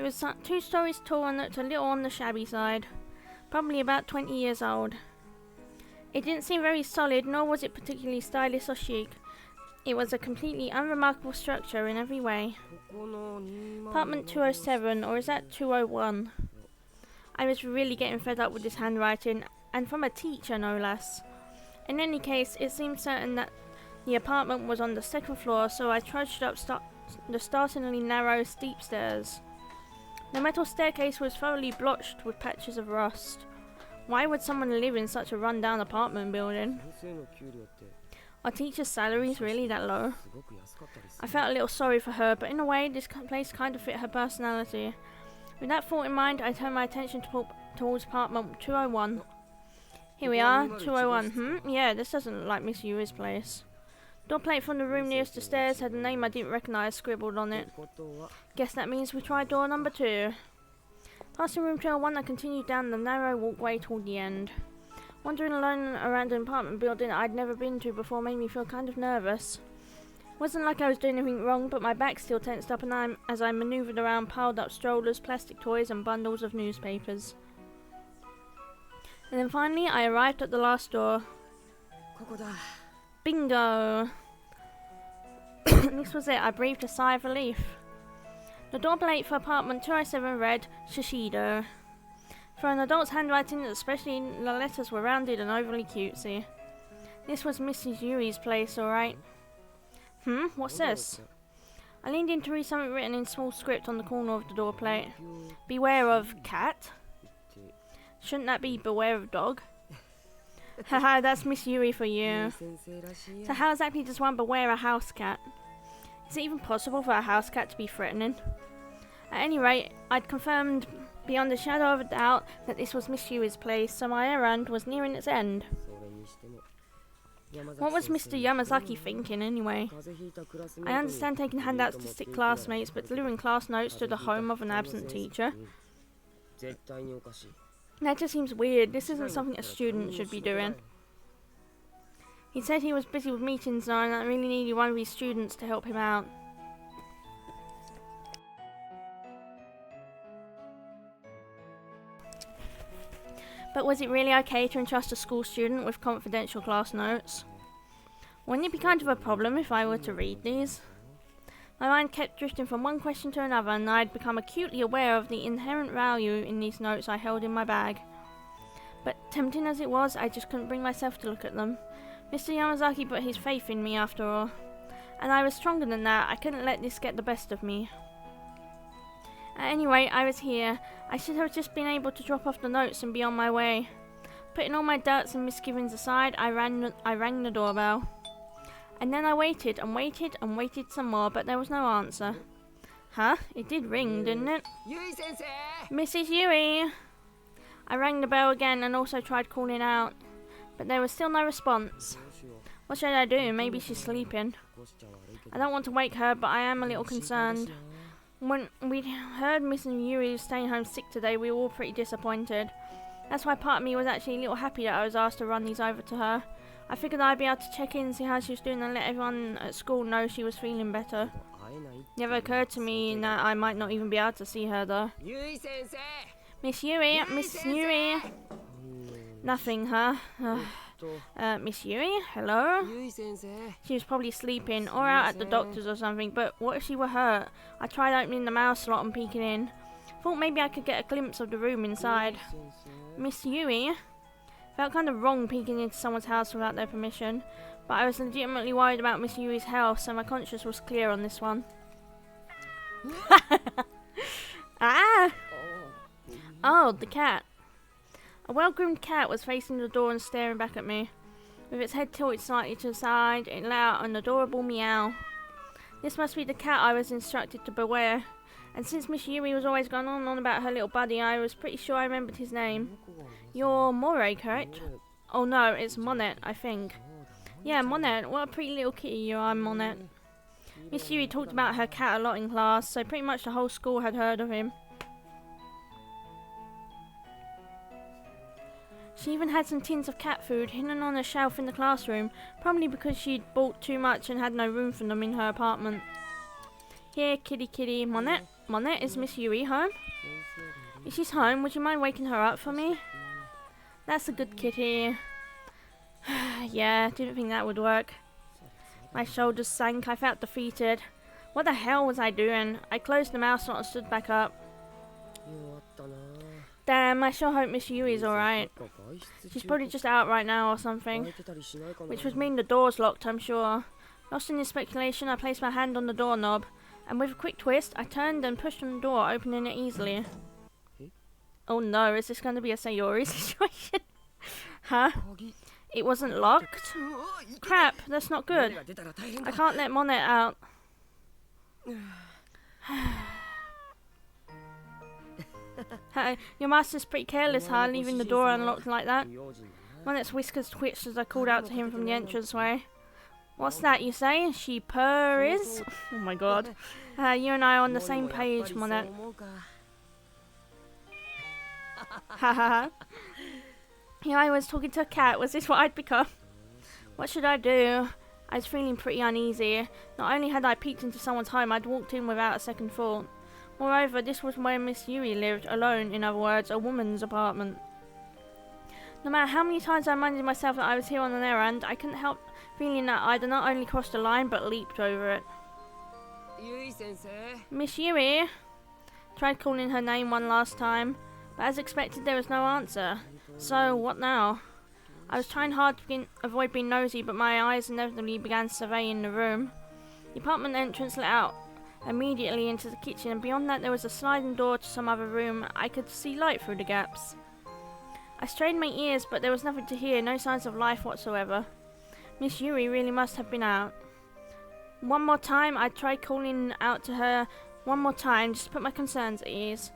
It was 2 stories tall and looked a little on the shabby side, probably about 20 years old. It didn't seem very solid, nor was it particularly stylish or chic. It was a completely unremarkable structure in every way. Apartment 207, or is that 201? I was really getting fed up with this handwriting, and from a teacher no less. In any case, it seemed certain that the apartment was on the 2nd floor, so I trudged up the startlingly narrow, steep stairs. The metal staircase was thoroughly blotched with patches of rust. Why would someone live in such a run-down apartment building? Are teachers' salaries really that low? I felt a little sorry for her, but in a way this place kind of fit her personality. With that thought in mind, I turned my attention towards apartment 201. Here we are, 201. Yeah, this doesn't look like Miss Yui's place. Door plate from the room nearest the stairs had a name I didn't recognise scribbled on it. Guess that means we try door number 2. Passing room 201, I continued down the narrow walkway toward the end. Wandering alone around an apartment building I'd never been to before made me feel kind of nervous. It wasn't like I was doing anything wrong, but my back still tensed up as I manoeuvred around piled up strollers, plastic toys and bundles of newspapers. And then finally I arrived at the last door. Bingo! This was it. I breathed a sigh of relief. The door plate for apartment 207 read Shishido. For an adult's handwriting, especially the letters were rounded and overly cutesy. This was Mrs. Yui's place, alright. What's this? I leaned in to read something written in small script on the corner of the door plate. Beware of cat? Shouldn't that be beware of dog? Haha, that's Miss Yui for you. So how exactly does one beware a house cat? Is it even possible for a house cat to be threatening? At any rate, I'd confirmed beyond a shadow of a doubt that this was Miss Yui's place, so my errand was nearing its end. What was Mr. Yamazaki thinking anyway? I understand taking handouts to sick classmates, but delivering class notes to the home of an absent teacher? That just seems weird. This isn't something a student should be doing. He said he was busy with meetings now and I really needed one of his students to help him out. But was it really okay to entrust a school student with confidential class notes? Wouldn't it be kind of a problem if I were to read these? My mind kept drifting from one question to another, and I'd become acutely aware of the inherent value in these notes I held in my bag. But tempting as it was, I just couldn't bring myself to look at them. Mr. Yamazaki put his faith in me after all. And I was stronger than that. I couldn't let this get the best of me. At any rate, I was here. I should have just been able to drop off the notes and be on my way. Putting all my doubts and misgivings aside, I rang the doorbell. And then I waited and waited and waited some more, but there was no answer. Huh? It did ring, didn't it? Yui-sensei! Mrs. Yui! I rang the bell again and also tried calling out, but there was still no response. What should I do? Maybe she's sleeping. I don't want to wake her, but I am a little concerned. When we heard Mrs. Yui was staying home sick today, we were all pretty disappointed. That's why part of me was actually a little happy that I was asked to run these over to her. I figured I'd be able to check in and see how she was doing and let everyone at school know she was feeling better. Never occurred to me that I might not even be able to see her though. Miss Yui, Miss Yui. Nothing, huh? Miss Yui, hello? She was probably sleeping or out at the doctor's or something, but what if she were hurt? I tried opening the mail slot and peeking in. Thought maybe I could get a glimpse of the room inside. Miss Yui? Felt kind of wrong peeking into someone's house without their permission, but I was legitimately worried about Miss Yui's health, so my conscience was clear on this one. Ah! Oh, the cat. A well-groomed cat was facing the door and staring back at me. With its head tilted slightly to the side, it let out an adorable meow. This must be the cat I was instructed to beware, and since Miss Yui was always going on and on about her little buddy, I was pretty sure I remembered his name. You're Moray, correct? Oh no, it's Monet, I think. Yeah, Monet, what a pretty little kitty you are, Monet. Miss Yui talked about her cat a lot in class, so pretty much the whole school had heard of him. She even had some tins of cat food hidden on a shelf in the classroom, probably because she'd bought too much and had no room for them in her apartment. Here, kitty kitty, Monet. Monet, is Miss Yui home? If she's home, would you mind waking her up for me? That's a good kitty. Yeah, didn't think that would work. My shoulders sank. I felt defeated. What the hell was I doing? I closed the mouse and stood back up. Damn, I sure hope Miss Yui's alright. She's probably just out right now or something. Which would mean the door's locked, I'm sure. Lost in this speculation, I placed my hand on the doorknob, and with a quick twist, I turned and pushed on the door, opening it easily. Oh no, is this going to be a Sayori situation? Huh? It wasn't locked? Crap, that's not good. I can't let Monet out. Hey, your master's pretty careless, huh? Leaving the door unlocked like that. Monet's whiskers twitched as I called out to him from the entranceway. What's that you say? She purrs? Oh my god. You and I are on the same page, Monet. Haha. Here I was talking to a cat. Was this what I'd become? What should I do? I was feeling pretty uneasy. Not only had I peeked into someone's home, I'd walked in without a second thought. Moreover, this was where Miss Yui lived, alone, in other words, a woman's apartment. No matter how many times I reminded myself that I was here on an errand, I couldn't help feeling that I'd not only crossed the line, but leaped over it. Miss Yui? Tried calling her name one last time, but as expected there was no answer. So, what now? I was trying hard to avoid being nosy, but my eyes inevitably began surveying the room. The apartment entrance let out immediately into the kitchen, and beyond that there was a sliding door to some other room. I could see light through the gaps. I strained my ears, but there was nothing to hear, no signs of life whatsoever. Miss Yui really must have been out. One more time, I tried calling out to her one more time, just to put my concerns at ease.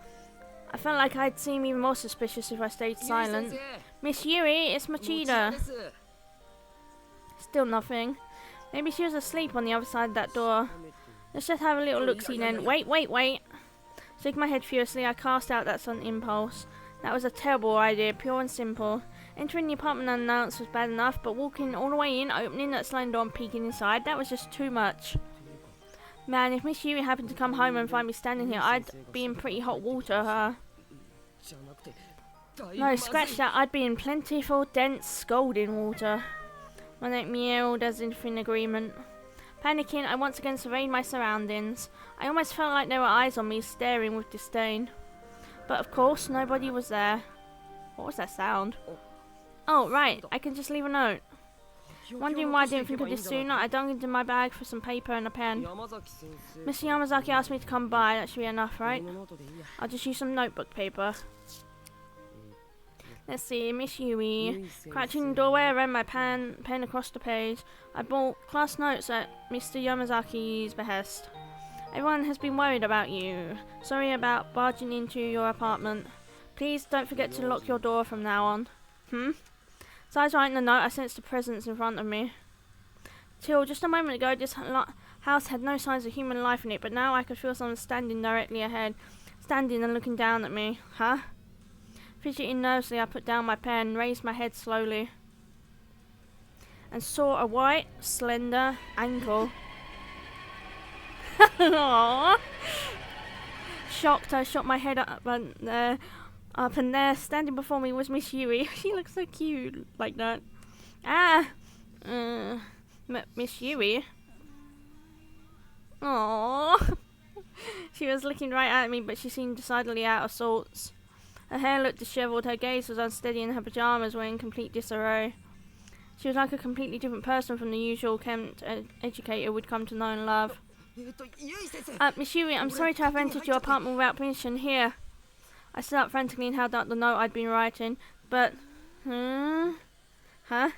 I felt like I'd seem even more suspicious if I stayed silent. Miss Yui, it's Machida. Still nothing. Maybe she was asleep on the other side of that door. Let's just have a little look-see then. Wait. Shaking my head furiously, I cast out that sudden impulse. That was a terrible idea, pure and simple. Entering the apartment unannounced was bad enough, but walking all the way in, opening that sliding door and peeking inside, that was just too much. Man, if Miss Yui happened to come home and find me standing here, I'd be in pretty hot water, huh? No, scratch that. I'd be in plentiful, dense, scalding water. Monet meowed as if in agreement. Panicking, I once again surveyed my surroundings. I almost felt like there were eyes on me, staring with disdain. But of course, nobody was there. What was that sound? Oh, right. I can just leave a note. Wondering why I didn't think of this sooner, I dug into my bag for some paper and a pen. Mr. Yamazaki asked me to come by. That should be enough, right? I'll just use some notebook paper. Let's see, Miss Yui. Crouching in the doorway, I ran my pen across the page. I bought class notes at Mr. Yamazaki's behest. Everyone has been worried about you. Sorry about barging into your apartment. Please don't forget to lock your door from now on. As I was writing the note, I sensed a presence in front of me. Till just a moment ago, this house had no signs of human life in it, but now I could feel someone standing directly ahead, standing and looking down at me. Huh? Fidgeting nervously, I put down my pen, raised my head slowly, and saw a white, slender ankle. Aww. Shocked, I shot my head up and there, standing before me, was Miss Yui. She looks so cute like that. Miss Yui. Aww. She was looking right at me, but she seemed decidedly out of sorts. Her hair looked dishevelled, her gaze was unsteady, and her pyjamas were in complete disarray. She was like a completely different person from the usual Kent educator we'd come to know and love. Miss Yui, I'm sorry to have entered your apartment without permission. Here. I stood up frantically and held out the note I'd been writing, but... Huh?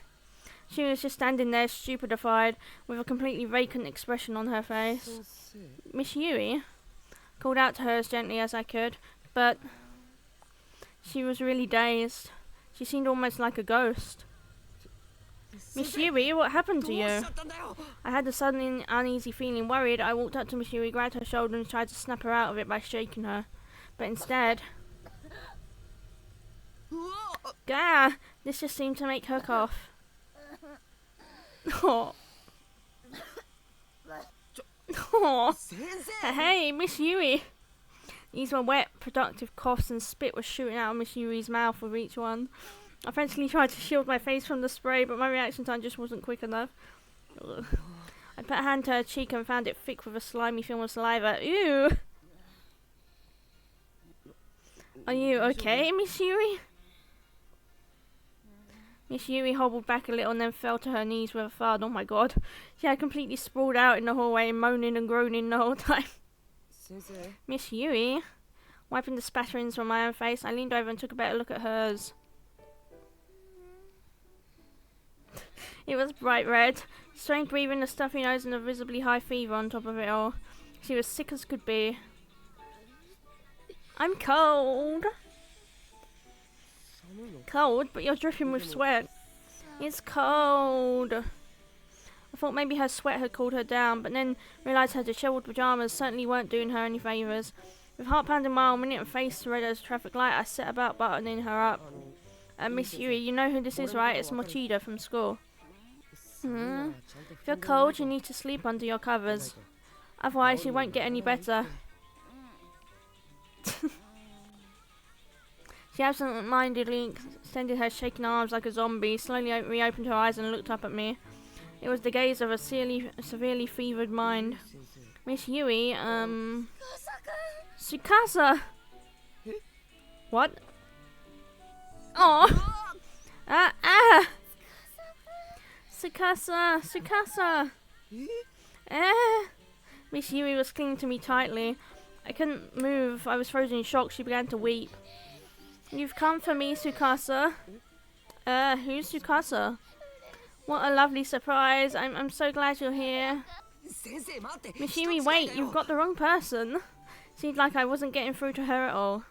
She was just standing there, stupefied, with a completely vacant expression on her face. Miss Yui? Called out to her as gently as I could, but... She was really dazed. She seemed almost like a ghost. Miss Yui, what happened to you? I had a sudden uneasy feeling. Worried, I walked up to Miss Yui, grabbed her shoulder and tried to snap her out of it by shaking her. But instead... Gah! This just seemed to make her cough. Oh. Oh. Hey, Miss Yui. These were wet, productive coughs, and spit was shooting out of Miss Yui's mouth with each one. I frantically tried to shield my face from the spray, but my reaction time just wasn't quick enough. Ugh. I put a hand to her cheek and found it thick with a slimy film of saliva. Ew! Are you okay, Miss Yui? Miss Yui hobbled back a little and then fell to her knees with a thud. Oh my god. She had completely sprawled out in the hallway, moaning and groaning the whole time. Miss Yui? Wiping the spatterings from my own face, I leaned over and took a better look at hers. It was bright red. Strange breathing, a stuffy nose and a visibly high fever on top of it all. She was sick as could be. I'm cold. Cold? But you're dripping with sweat. It's cold. I thought maybe her sweat had cooled her down, but then realised her dishevelled pyjamas certainly weren't doing her any favours. With heart pounding mile a minute and face red as a traffic light, I set about buttoning her up. Miss Yui, you know who this is, right? It's Mochida from school. If you're cold, you need to sleep under your covers. Otherwise, you won't get any better. She absent-mindedly extended her shaking arms like a zombie, slowly reopened her eyes and looked up at me. It was the gaze of a severely fevered mind. Miss Yui, Tsukasa! What? Oh! Tsukasa! Miss Yui was clinging to me tightly. I couldn't move. I was frozen in shock. She began to weep. You've come for me, Tsukasa. Who's Tsukasa? What a lovely surprise. I'm so glad you're here. Miss Yui, wait, you've got the wrong person. Seemed like I wasn't getting through to her at all.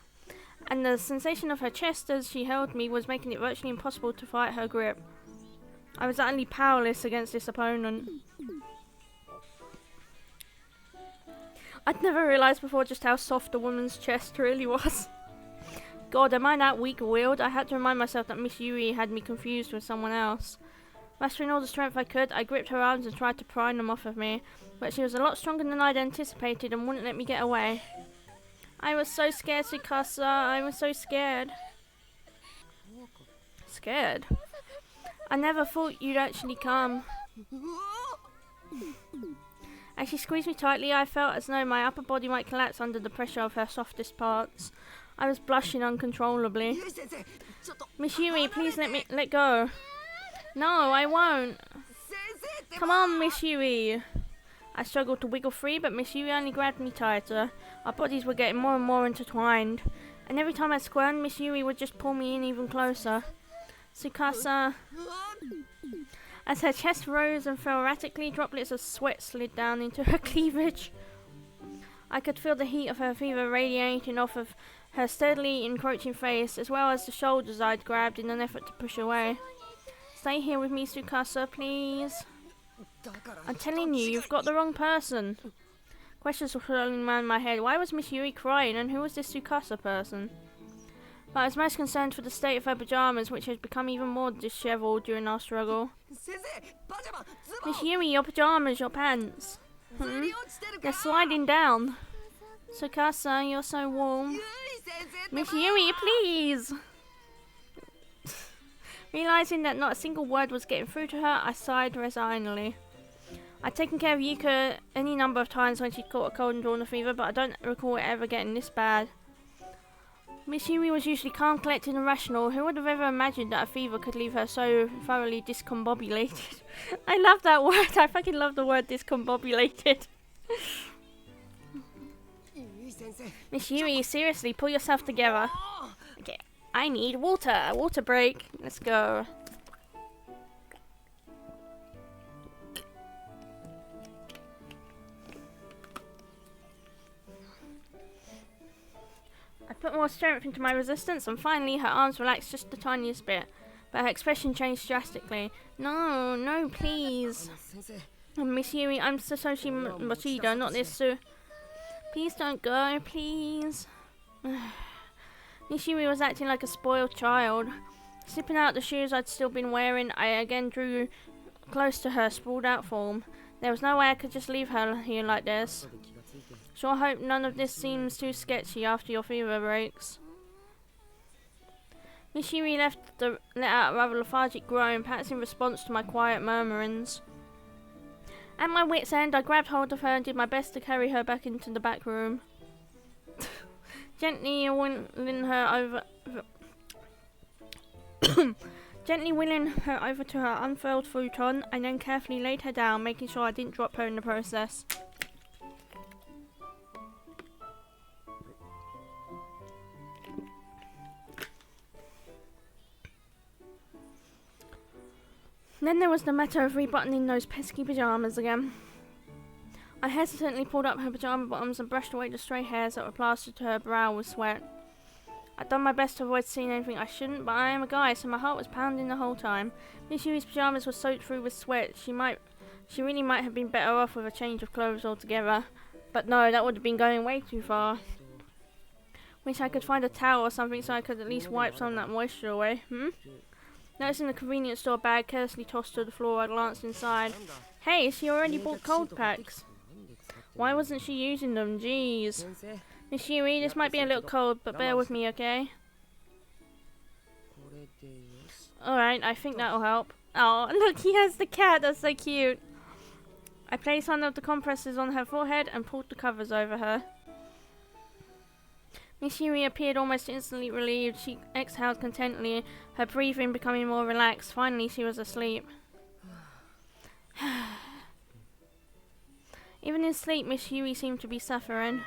And the sensation of her chest as she held me was making it virtually impossible to fight her grip. I was utterly powerless against this opponent. I'd never realised before just how soft a woman's chest really was. God, am I that weak-willed? I had to remind myself that Miss Yui had me confused with someone else. Mastering all the strength I could, I gripped her arms and tried to pry them off of me, but she was a lot stronger than I'd anticipated and wouldn't let me get away. I was so scared, Tsukasa. I was so scared. Scared? I never thought you'd actually come. As she squeezed me tightly, I felt as though my upper body might collapse under the pressure of her softest parts. I was blushing uncontrollably. Miss Yui, please let go. No, I won't. Come on, Miss Yui. I struggled to wiggle free, but Miss Yui only grabbed me tighter. Our bodies were getting more and more intertwined. And every time I squirmed, Miss Yui would just pull me in even closer. Tsukasa. As her chest rose and fell erratically, droplets of sweat slid down into her cleavage. I could feel the heat of her fever radiating off of her steadily encroaching face, as well as the shoulders I'd grabbed in an effort to push away. Stay here with me, Tsukasa, please. I'm telling you, you've got the wrong person. Questions were swirling around my head. Why was Miss Yui crying, and who was this Tsukasa person? But I was most concerned for the state of her pyjamas, which had become even more dishevelled during our struggle. Miss Yui, your pyjamas, your pants. They're sliding down. Tsukasa, you're so warm. Miss Yui, please! Realising that not a single word was getting through to her, I sighed resignedly. I'd taken care of Yuka any number of times when she'd caught a cold and drawn a fever, but I don't recall it ever getting this bad. Miss Yui was usually calm, collected and rational. Who would have ever imagined that a fever could leave her so thoroughly discombobulated? I love that word. I fucking love the word discombobulated. Miss Yui, seriously, pull yourself together. Okay, I need water. A water break. Let's go. I put more strength into my resistance, and finally her arms relaxed just the tiniest bit, but her expression changed drastically. No, no, please. Miss Yui, I'm Satoshi Mochida, not this Please don't go, please. Miss Yui was acting like a spoiled child. Slipping out the shoes I'd still been wearing, I again drew close to her sprawled out form. There was no way I could just leave her here like this. Sure hope none of this seems too sketchy after your fever breaks. Miss Yui let out a rather lethargic groan, perhaps in response to my quiet murmurings. At my wit's end, I grabbed hold of her and did my best to carry her back into the back room. Gently wheeling her over to her unfurled futon, I then carefully laid her down, making sure I didn't drop her in the process. Then there was the matter of rebuttoning those pesky pyjamas again. I hesitantly pulled up her pyjama bottoms and brushed away the stray hairs that were plastered to her brow with sweat. I'd done my best to avoid seeing anything I shouldn't, but I am a guy, so my heart was pounding the whole time. Miss Yui's pyjamas were soaked through with sweat. She really might have been better off with a change of clothes altogether. But no, that would have been going way too far. Wish I could find a towel or something so I could at least wipe some of that moisture away, Noticing the convenience store bag carelessly tossed to the floor, I glanced inside. Hey, she already bought cold packs. Why wasn't she using them? Jeez. Miss Yui, this might be a little cold, but bear with me, okay? Alright, I think that'll help. Oh, look, he has the cat. That's so cute. I placed one of the compresses on her forehead and pulled the covers over her. Miss Yui appeared almost instantly relieved. She exhaled contentedly, her breathing becoming more relaxed. Finally, she was asleep. Even in sleep, Miss Yui seemed to be suffering.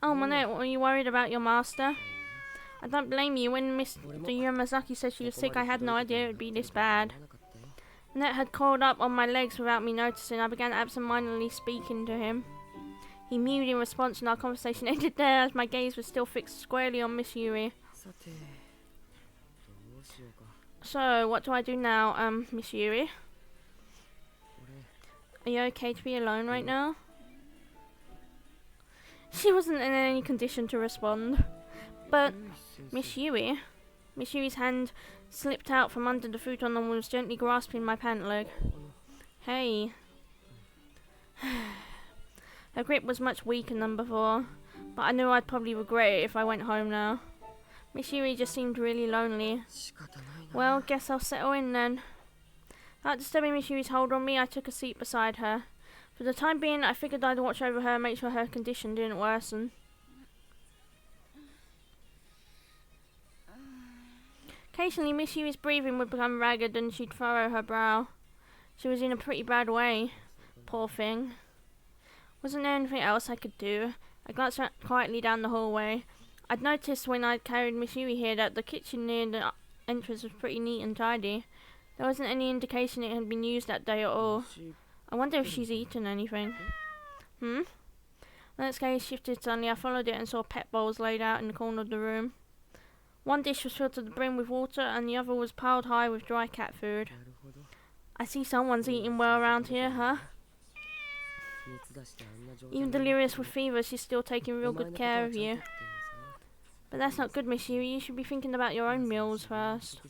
Oh, Monet, were you worried about your master? I don't blame you. When Mr. Yamazaki said she was sick, I had no idea it would be this bad. Monet had curled up on my legs without me noticing. I began absent-mindedly speaking to him. He mewed in response, and our conversation ended there as my gaze was still fixed squarely on Miss Yui. So, what do I do now, Miss Yui? Are you okay to be alone right now? She wasn't in any condition to respond. But, Miss Yui's hand slipped out from under the futon and was gently grasping my pant leg. Hey. Her grip was much weaker than before, but I knew I'd probably regret it if I went home now. Miss Yui just seemed really lonely. Well, guess I'll settle in then. Without disturbing Miss Yui's hold on me, I took a seat beside her. For the time being, I figured I'd watch over her and make sure her condition didn't worsen. Occasionally, Miss Yui's breathing would become ragged and she'd furrow her brow. She was in a pretty bad way. Poor thing. Wasn't there anything else I could do? I glanced quietly down the hallway. I'd noticed when I'd carried Miss Yui here that the kitchen near the entrance was pretty neat and tidy. There wasn't any indication it had been used that day at all. I wonder if she's eaten anything. When its gaze shifted suddenly, I followed it and saw pet bowls laid out in the corner of the room. One dish was filled to the brim with water and the other was piled high with dry cat food. I see someone's eating well around here, huh? Even delirious with fever, she's still taking real good care of you. But that's not good, Miss Yui. You should be thinking about your own meals first.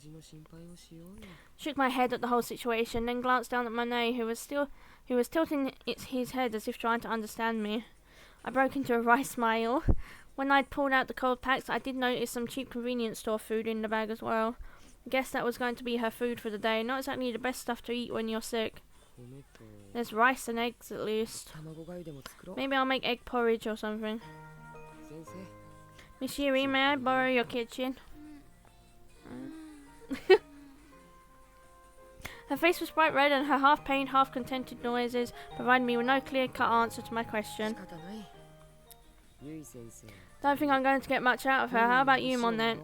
Shook my head at the whole situation, then glanced down at Monet, who was tilting his head as if trying to understand me. I broke into a wry smile. When I'd pulled out the cold packs, I did notice some cheap convenience store food in the bag as well. I guess that was going to be her food for the day. Not exactly the best stuff to eat when you're sick. There's rice and eggs at least. Maybe I'll make egg porridge or something. Miss Yui, may I borrow your kitchen? Her face was bright red and her half-pained, half-contented noises provided me with no clear-cut answer to my question. Don't think I'm going to get much out of her. How about you, Monet?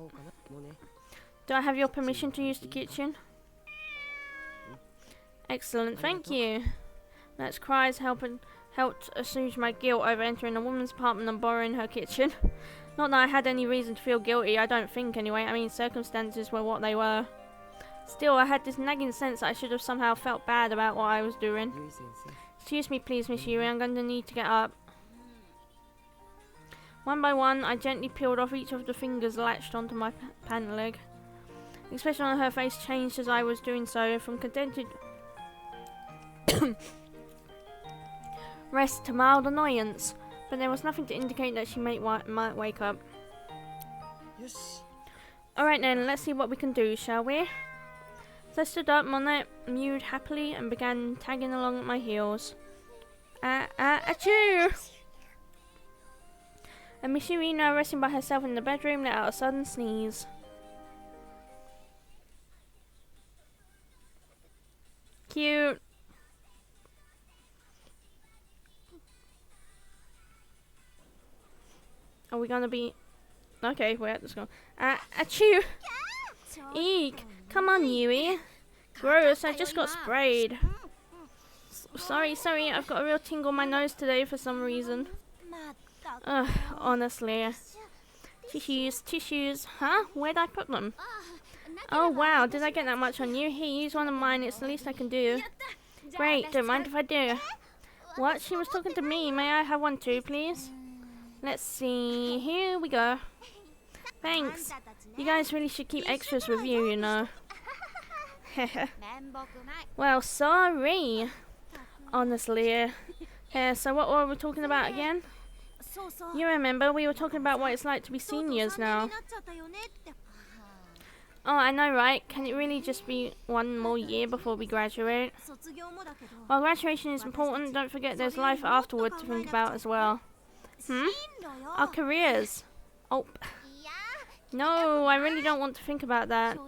Do I have your permission to use the kitchen? Excellent, thank you. Monet's cries helped assuage my guilt over entering a woman's apartment and borrowing her kitchen. Not that I had any reason to feel guilty, I don't think anyway. I mean, circumstances were what they were. Still, I had this nagging sense that I should have somehow felt bad about what I was doing. Excuse me please, Miss Yui, I'm going to need to get up. One by one, I gently peeled off each of the fingers latched onto my pant leg. The expression on her face changed as I was doing so, from contented rest to mild annoyance. but there was nothing to indicate that she might wake up. Alright then, let's see what we can do, shall we? So I stood up, Monet mewed happily and began tagging along at my heels. Achoo! And Miss Irina, resting by herself in the bedroom, let out a sudden sneeze. Cute. Are we gonna be... Okay, wait, let's go. Achoo! Eek! Come on, Yui. Gross, I just got sprayed. Sorry, I've got a real tingle on my nose today for some reason. Ugh, honestly. Tissues. Huh? Where'd I put them? Oh wow, did I get that much on you? Here, use one of mine, it's the least I can do. Great, don't mind if I do. What? She was talking to me. May I have one too, please? Let's see. Here we go. Thanks. You guys really should keep extras with you, you know. Well, sorry. Honestly. So what were we talking about again? You remember, we were talking about what it's like to be seniors now. Oh, I know, right? Can it really just be one more year before we graduate? While graduation is important, don't forget there's life afterward to think about as well. Our careers. Oh. No, I really don't want to think about that.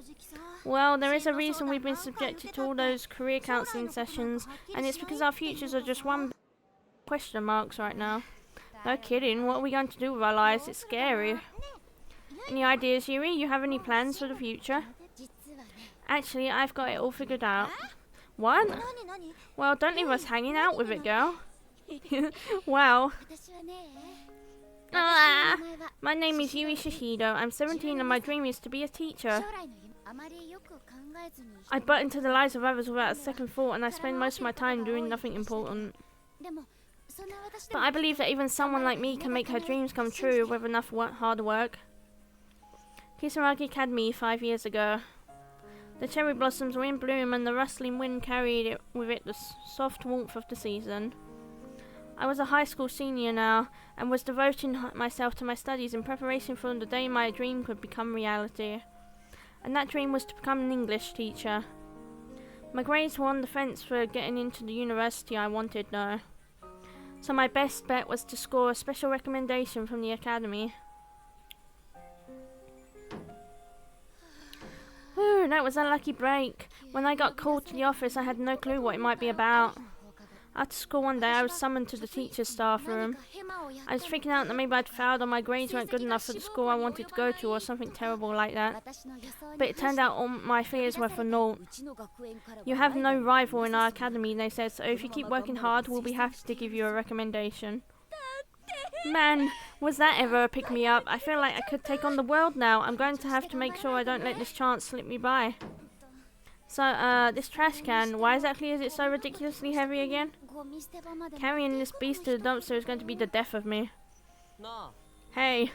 Well, there is a reason we've been subjected to all those career counselling sessions, and it's because our futures are just one question marks right now. No kidding, what are we going to do with our lives? It's scary. Any ideas, Yuri? You have any plans for the future? Actually, I've got it all figured out. What? Well, don't leave us hanging out with it, girl. Wow. My name is Yui Shishido. I'm 17 and my dream is to be a teacher. I butt into the lives of others without a second thought, and I spend most of my time doing nothing important. But I believe that even someone like me can make her dreams come true with enough hard work. Kisaragi Academy 5 years ago. The cherry blossoms were in bloom and the rustling wind carried with it the soft warmth of the season. I was a high school senior now, and was devoting myself to my studies in preparation for the day my dream could become reality. And that dream was to become an English teacher. My grades were on the fence for getting into the university I wanted though. So my best bet was to score a special recommendation from the academy. Whew, that was a lucky break. When I got called to the office, I had no clue what it might be about. After school one day, I was summoned to the teacher's staff room. I was freaking out that maybe I'd failed or my grades weren't good enough for the school I wanted to go to or something terrible like that. But it turned out all my fears were for naught. You have no rival in our academy, they said, so if you keep working hard, we'll be happy to give you a recommendation. Man, was that ever a pick-me-up? I feel like I could take on the world now. I'm going to have to make sure I don't let this chance slip me by. So, this trash can, why exactly is it so ridiculously heavy again? Carrying this beast to the dumpster is going to be the death of me. Hey.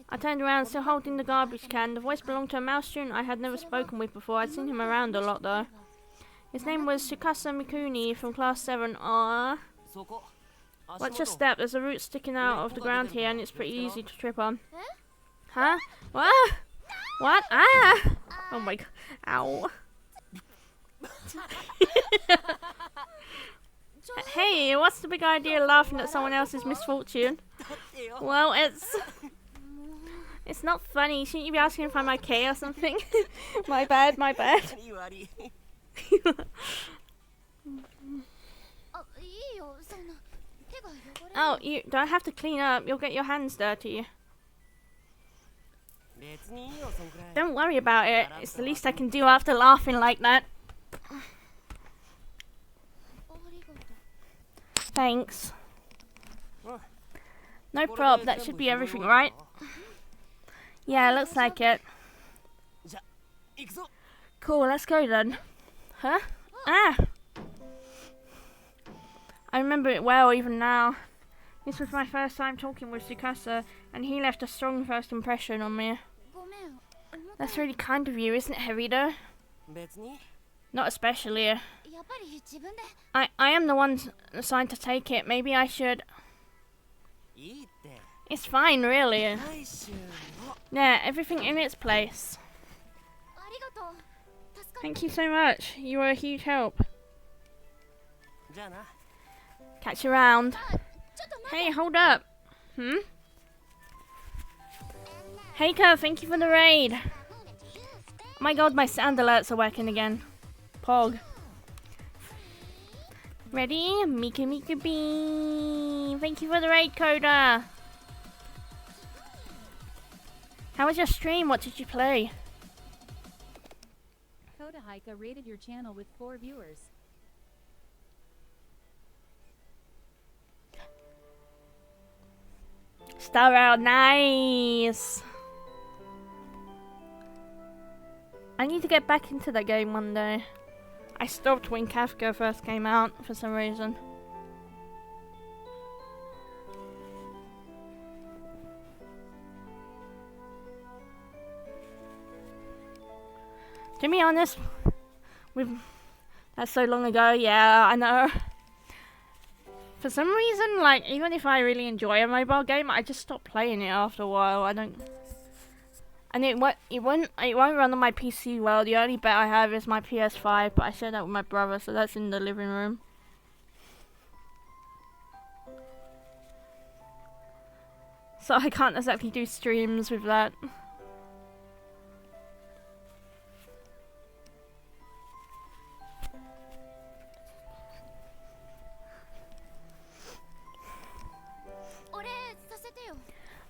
I turned around, still holding the garbage can. The voice belonged to a mouse student I had never spoken with before. I'd seen him around a lot, though. His name was Tsukasa Mikuni from Class 7. Aww. Watch your step. There's a root sticking out of the ground here, and it's pretty easy to trip on. Huh? What? What? Ah! Oh my god. Ow. Hey, what's the big idea of laughing at someone else's misfortune? Well, it's not funny. Shouldn't you be asking if I'm okay or something? My bad. Oh, you don't have to clean up. You'll get your hands dirty. Don't worry about it. It's the least I can do after laughing like that. Thanks. No prob. That should be everything, right? Yeah, looks like it. Cool, let's go then. Huh? Ah! I remember it well even now. This was my first time talking with Tsukasa, and he left a strong first impression on me. That's really kind of you, isn't it, Harida? Not especially. I am the one assigned to take it. Maybe I should. It's fine, really. Yeah, everything in its place. Thank you so much. You were a huge help. Catch you around. Hey, hold up. Heika, thank you for the raid. Oh my god, my sound alerts are working again. Pog. Ready? Miku Miku Bee. Thank you for the raid, Coda. How was your stream? What did you play? Coda Heika rated your channel with 4 viewers. Star out, nice. I need to get back into that game one day. I stopped when Kafka first came out for some reason. To be honest, that's so long ago. Yeah, I know. For some reason, like, even if I really enjoy a mobile game, I just stop playing it after a while. I don't. And it won't run on my PC well. The only bet I have is my PS5, but I share that with my brother, so that's in the living room. So I can't exactly do streams with that.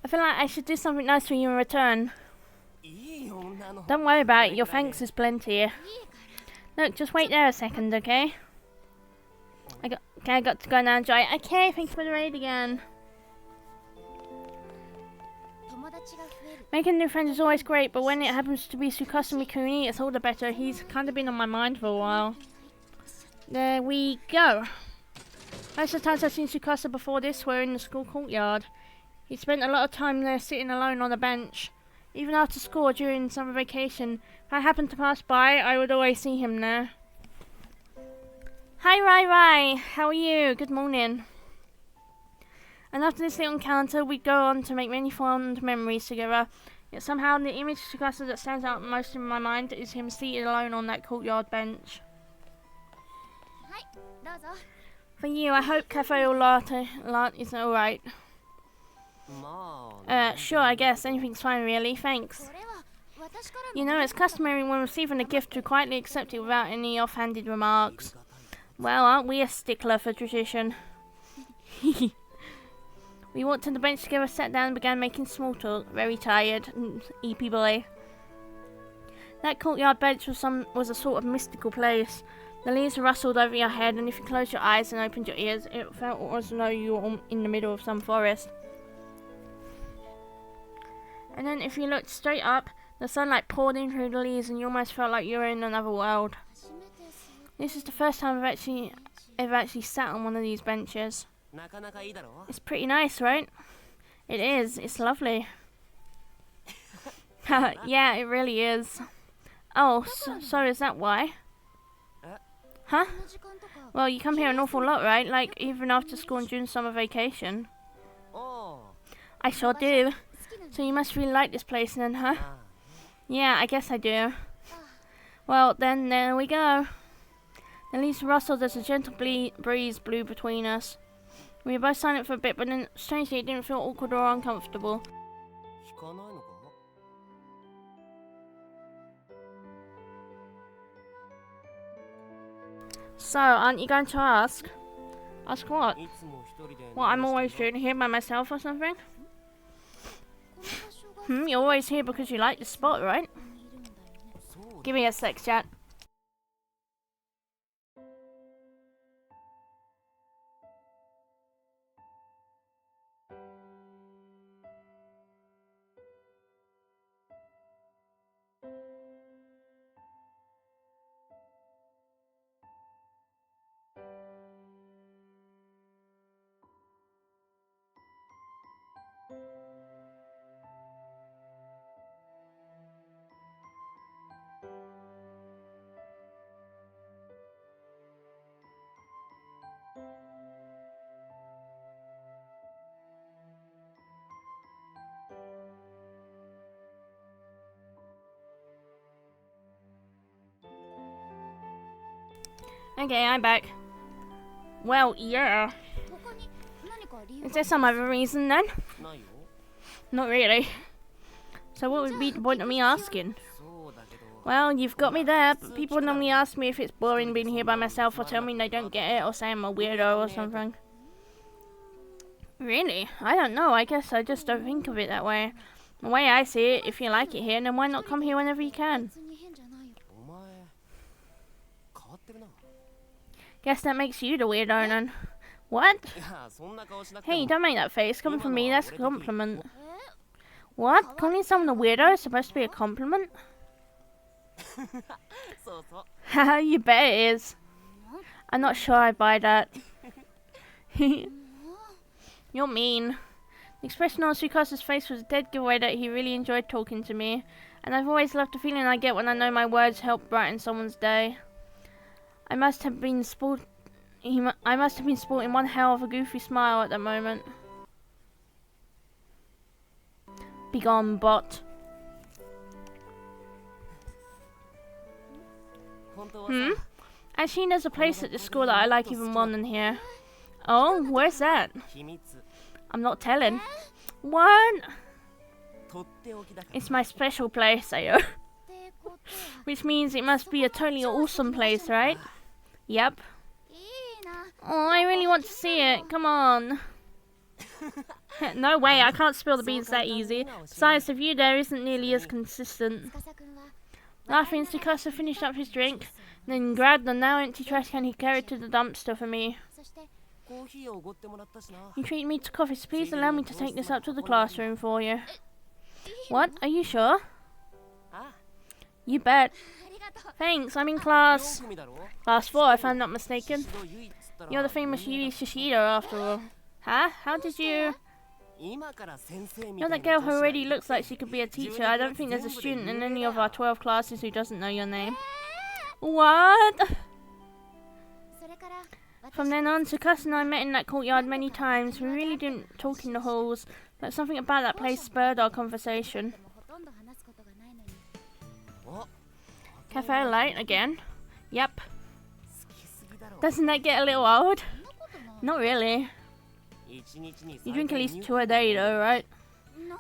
I feel like I should do something nice for you in return. Don't worry about it, your thanks is plenty. Look, just wait there a second, okay? I got to go now and enjoy it. Okay, thanks for the raid again. Making new friends is always great, but when it happens to be Tsukasa Mikuni, it's all the better. He's kind of been on my mind for a while. There we go. Most of the times I've seen Tsukasa before this were in the school courtyard. He spent a lot of time there sitting alone on a bench. Even after school or during summer vacation, if I happened to pass by, I would always see him there. Hi Rai Rai, how are you? Good morning. And after this little encounter, we'd go on to make many fond memories together. Yet somehow the image of Tsukasa that stands out most in my mind is him seated alone on that courtyard bench. For you, I hope Cafe or Latte is alright. Sure, I guess. Anything's fine, really. Thanks. You know, it's customary when receiving a gift to quietly accept it without any offhanded remarks. Well, aren't we a stickler for tradition? We walked to the bench together, sat down and began making small talk. Very tired. Eepy boy. That courtyard bench was a sort of mystical place. The leaves rustled over your head, and if you closed your eyes and opened your ears, it felt as though you were in the middle of some forest. And then if you looked straight up, the sunlight poured in through the leaves and you almost felt like you were in another world. This is the first time I've ever actually sat on one of these benches. It's pretty nice, right? It is. It's lovely. Yeah, it really is. Oh, so is that why? Huh? Well, you come here an awful lot, right? Like, even after school and during summer vacation. I sure do. So you must really like this place then, huh? Yeah, I guess I do. Well, then there we go. The leaves rustled as a gentle breeze blew between us. We were both silent for a bit, but then strangely it didn't feel awkward or uncomfortable. So, aren't you going to ask? Ask what? What, I'm always doing here by myself or something? You're always here because you like the spot, right? Give me a sec, chat. Okay, I'm back. Well, yeah. Is there some other reason then? Not really. So what would be the point of me asking? Well, you've got me there, but people normally ask me if it's boring being here by myself or tell me they don't get it or say I'm a weirdo or something. Really? I don't know, I guess I just don't think of it that way. The way I see it, if you like it here, then why not come here whenever you can? Guess that makes you the weirdo then. What? Hey, don't make that face. Coming from me, that's a compliment. What? Calling someone a weirdo is supposed to be a compliment? Haha, you bet it is. I'm not sure I buy that. You're mean. The expression on Tsukasa's face was a dead giveaway that he really enjoyed talking to me, and I've always loved the feeling I get when I know my words help brighten someone's day. I must have been sporting one hell of a goofy smile at that moment. Begone, bot. Actually, there's a place at the school that I like even more than here. Oh, where's that? I'm not telling. What? It's my special place, Dayo. Which means it must be a totally awesome place, right? Yep. Oh, I really want to see it. Come on. No way, I can't spill the beans that easy. Besides, the view there isn't nearly as consistent. Laughing, Tsukasa finished up his drink, then grabbed the now empty trash can he carried to the dumpster for me. You treated me to coffee, so please allow me to take this up to the classroom for you. What? Are you sure? You bet. Thanks, I'm in class 4 if I'm not mistaken. You're the famous Yuuya Kizami after all. Huh? How did you... You're that girl who already looks like she could be a teacher. I don't think there's a student in any of our 12 classes who doesn't know your name. What? From then on, Tsukasa and I met in that courtyard many times. We really didn't talk in the halls, but something about that place spurred our conversation. Cafe Light again? Yep. Doesn't that get a little old? Not really. You drink at least 2 a day though, right?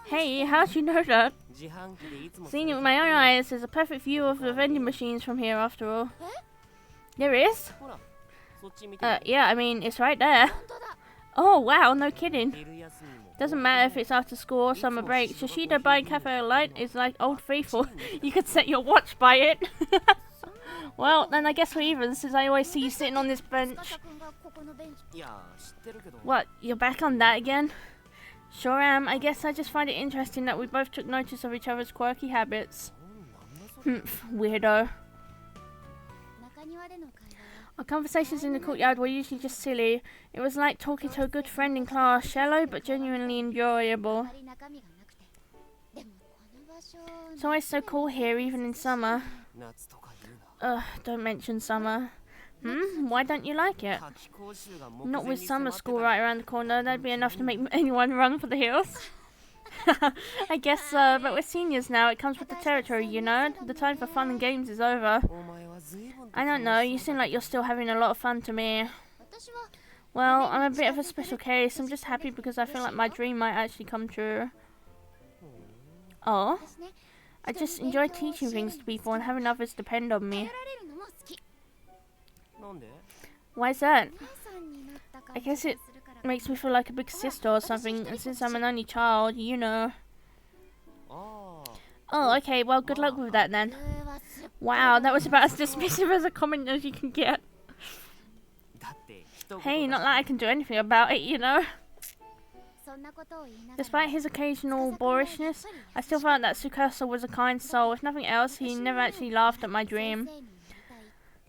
Hey, how'd you know that? Seeing it with my own eyes, there's a perfect view of the vending machines from here after all. There is? Yeah, I mean, it's right there. Oh wow, no kidding. Doesn't matter if it's after school or summer break. Shishido buying Cafe Light is like Old Faithful. You could set your watch by it. Well, then I guess we're even, since I always see you sitting on this bench. What, you're back on that again? Sure am. I guess I just find it interesting that we both took notice of each other's quirky habits. Weirdo. Our conversations in the courtyard were usually just silly. It was like talking to a good friend in class, shallow but genuinely enjoyable. It's always so cool here, even in summer. Ugh, don't mention summer. Why don't you like it? Not with summer school right around the corner. That'd be enough to make anyone run for the hills. I guess so, but we're seniors now. It comes with the territory, you know? The time for fun and games is over. I don't know, you seem like you're still having a lot of fun to me. Well, I'm a bit of a special case. I'm just happy because I feel like my dream might actually come true. Oh? I just enjoy teaching things to people and having others depend on me. Why's that? I guess it makes me feel like a big sister or something, and since I'm an only child, you know. Oh, okay, well, good luck with that then. Wow, that was about as dismissive as a comment as you can get. Hey, not like I can do anything about it, you know. Despite his occasional boorishness, I still felt that Tsukasa was a kind soul. If nothing else, he never actually laughed at my dream.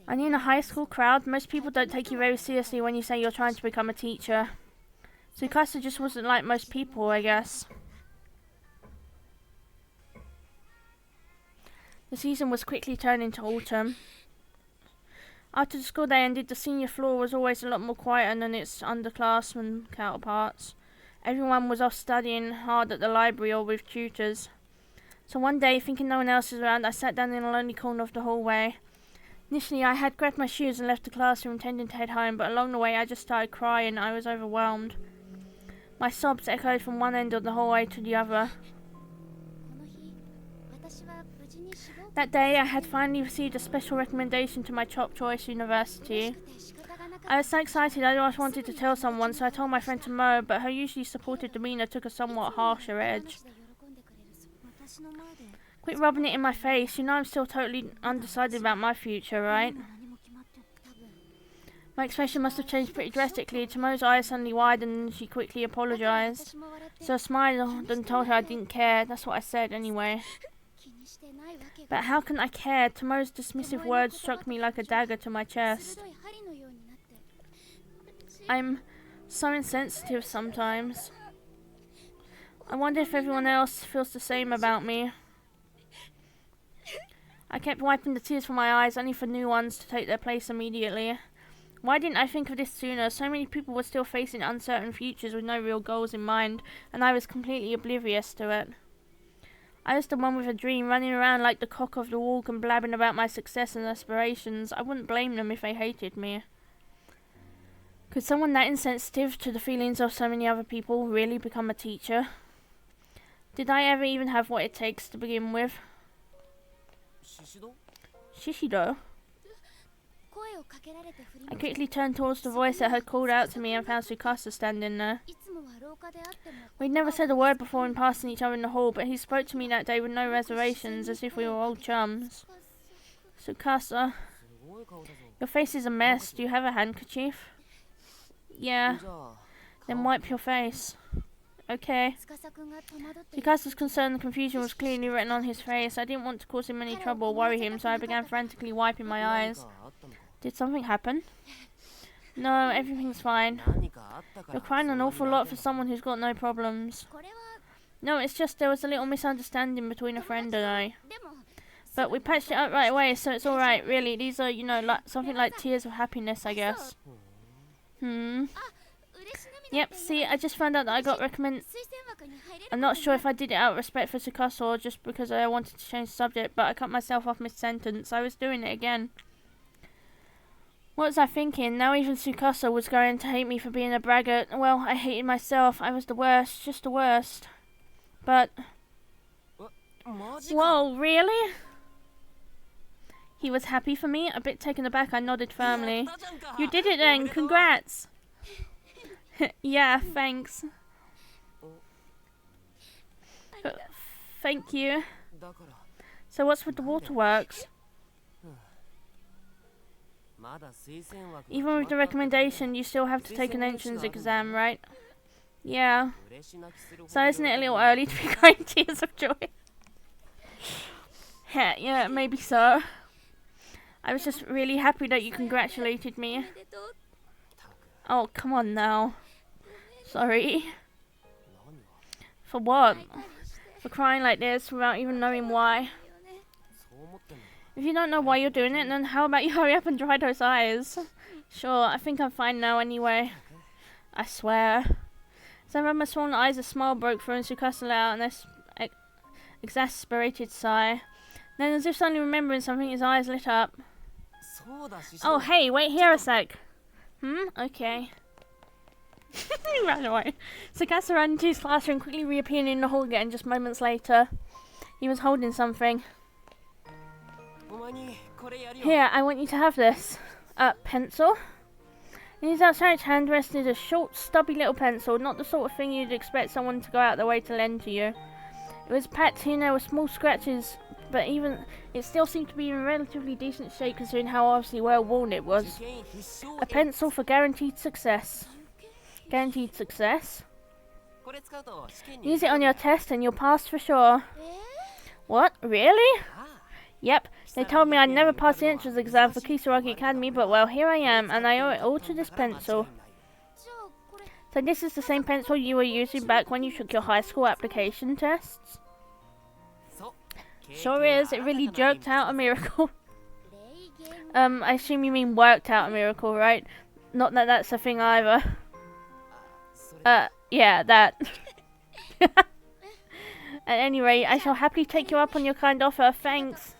And in a high school crowd, most people don't take you very seriously when you say you're trying to become a teacher. Tsukasa just wasn't like most people, I guess. The season was quickly turning to autumn. After the school day ended, the senior floor was always a lot more quieter than its underclassmen counterparts. Everyone was off studying hard at the library or with tutors. So one day, thinking no one else was around, I sat down in a lonely corner of the hallway. Initially, I had grabbed my shoes and left the classroom intending to head home, but along the way I just started crying. I was overwhelmed. My sobs echoed from one end of the hallway to the other. That day, I had finally received a special recommendation to my top choice university. I was so excited I just wanted to tell someone, so I told my friend Tomo, but her usually supportive demeanour took a somewhat harsher edge. Quit rubbing it in my face. You know I'm still totally undecided about my future, right? My expression must have changed pretty drastically. Tomo's eyes suddenly widened and she quickly apologised. So I smiled and told her I didn't care. That's what I said anyway. But how can I care? Tomo's dismissive words struck me like a dagger to my chest. I'm so insensitive sometimes. I wonder if everyone else feels the same about me. I kept wiping the tears from my eyes, only for new ones to take their place immediately. Why didn't I think of this sooner? So many people were still facing uncertain futures with no real goals in mind, and I was completely oblivious to it. I was the one with a dream, running around like the cock of the walk and blabbing about my success and aspirations. I wouldn't blame them if they hated me. Could someone that insensitive to the feelings of so many other people really become a teacher? Did I ever even have what it takes to begin with? Shishido? I quickly turned towards the voice that had called out to me and found Tsukasa standing there. We'd never said a word before in passing each other in the hall, but he spoke to me that day with no reservations, as if we were old chums. Tsukasa, your face is a mess. Do you have a handkerchief? Yeah. Then wipe your face. Okay. Tsukasa's concern and confusion was clearly written on his face. I didn't want to cause him any trouble or worry him, so I began frantically wiping my eyes. Did something happen? No, everything's fine. You're crying an awful lot for someone who's got no problems. No, it's just there was a little misunderstanding between a friend and I. But we patched it up right away, so it's alright, really. These are, you know, like something like tears of happiness, I guess. Yep, see, I just found out that I got I'm not sure if I did it out of respect for Tsukasa or just because I wanted to change the subject, but I cut myself off mid-sentence. I was doing it again. What was I thinking? Now even Tsukasa was going to hate me for being a braggart. Well, I hated myself. I was the worst, just the worst. But... Whoa, really? He was happy for me? A bit taken aback, I nodded firmly. You did it then, congrats! Yeah, thanks. Thank you. So what's with the waterworks? Even with the recommendation, you still have to take an entrance exam, right? Yeah. So isn't it a little early to be crying tears of joy? Yeah, maybe so. I was just really happy that you congratulated me. Oh, come on now. Sorry. For what? For crying like this without even knowing why. If you don't know why you're doing it, then how about you hurry up and dry those eyes? Sure, I think I'm fine now anyway. I swear. As I rubbed my swollen eyes, a smile broke through and Tsukasa let out an exasperated sigh. Then, as if suddenly remembering something, his eyes lit up. Oh, hey, wait here a sec. Okay. He ran away. Tsukasa ran into his classroom, quickly reappearing in the hall again just moments later. He was holding something. Here, I want you to have this. Pencil? In his outstretched hand rested a short, stubby little pencil, not the sort of thing you'd expect someone to go out their way to lend to you. It was packed here and there with small scratches, but even it still seemed to be in relatively decent shape considering how obviously well worn it was. A pencil for guaranteed success. Guaranteed success? Use it on your test and you'll pass for sure. What? Really? Yep, they told me I'd never pass the entrance exam for Kisaragi Academy, but well, here I am, and I owe it all to this pencil. So this is the same pencil you were using back when you took your high school application tests? Sure is, it really jerked out a miracle. I assume you mean worked out a miracle, right? Not that that's a thing either. Yeah, that. At any rate, I shall happily take you up on your kind offer, thanks.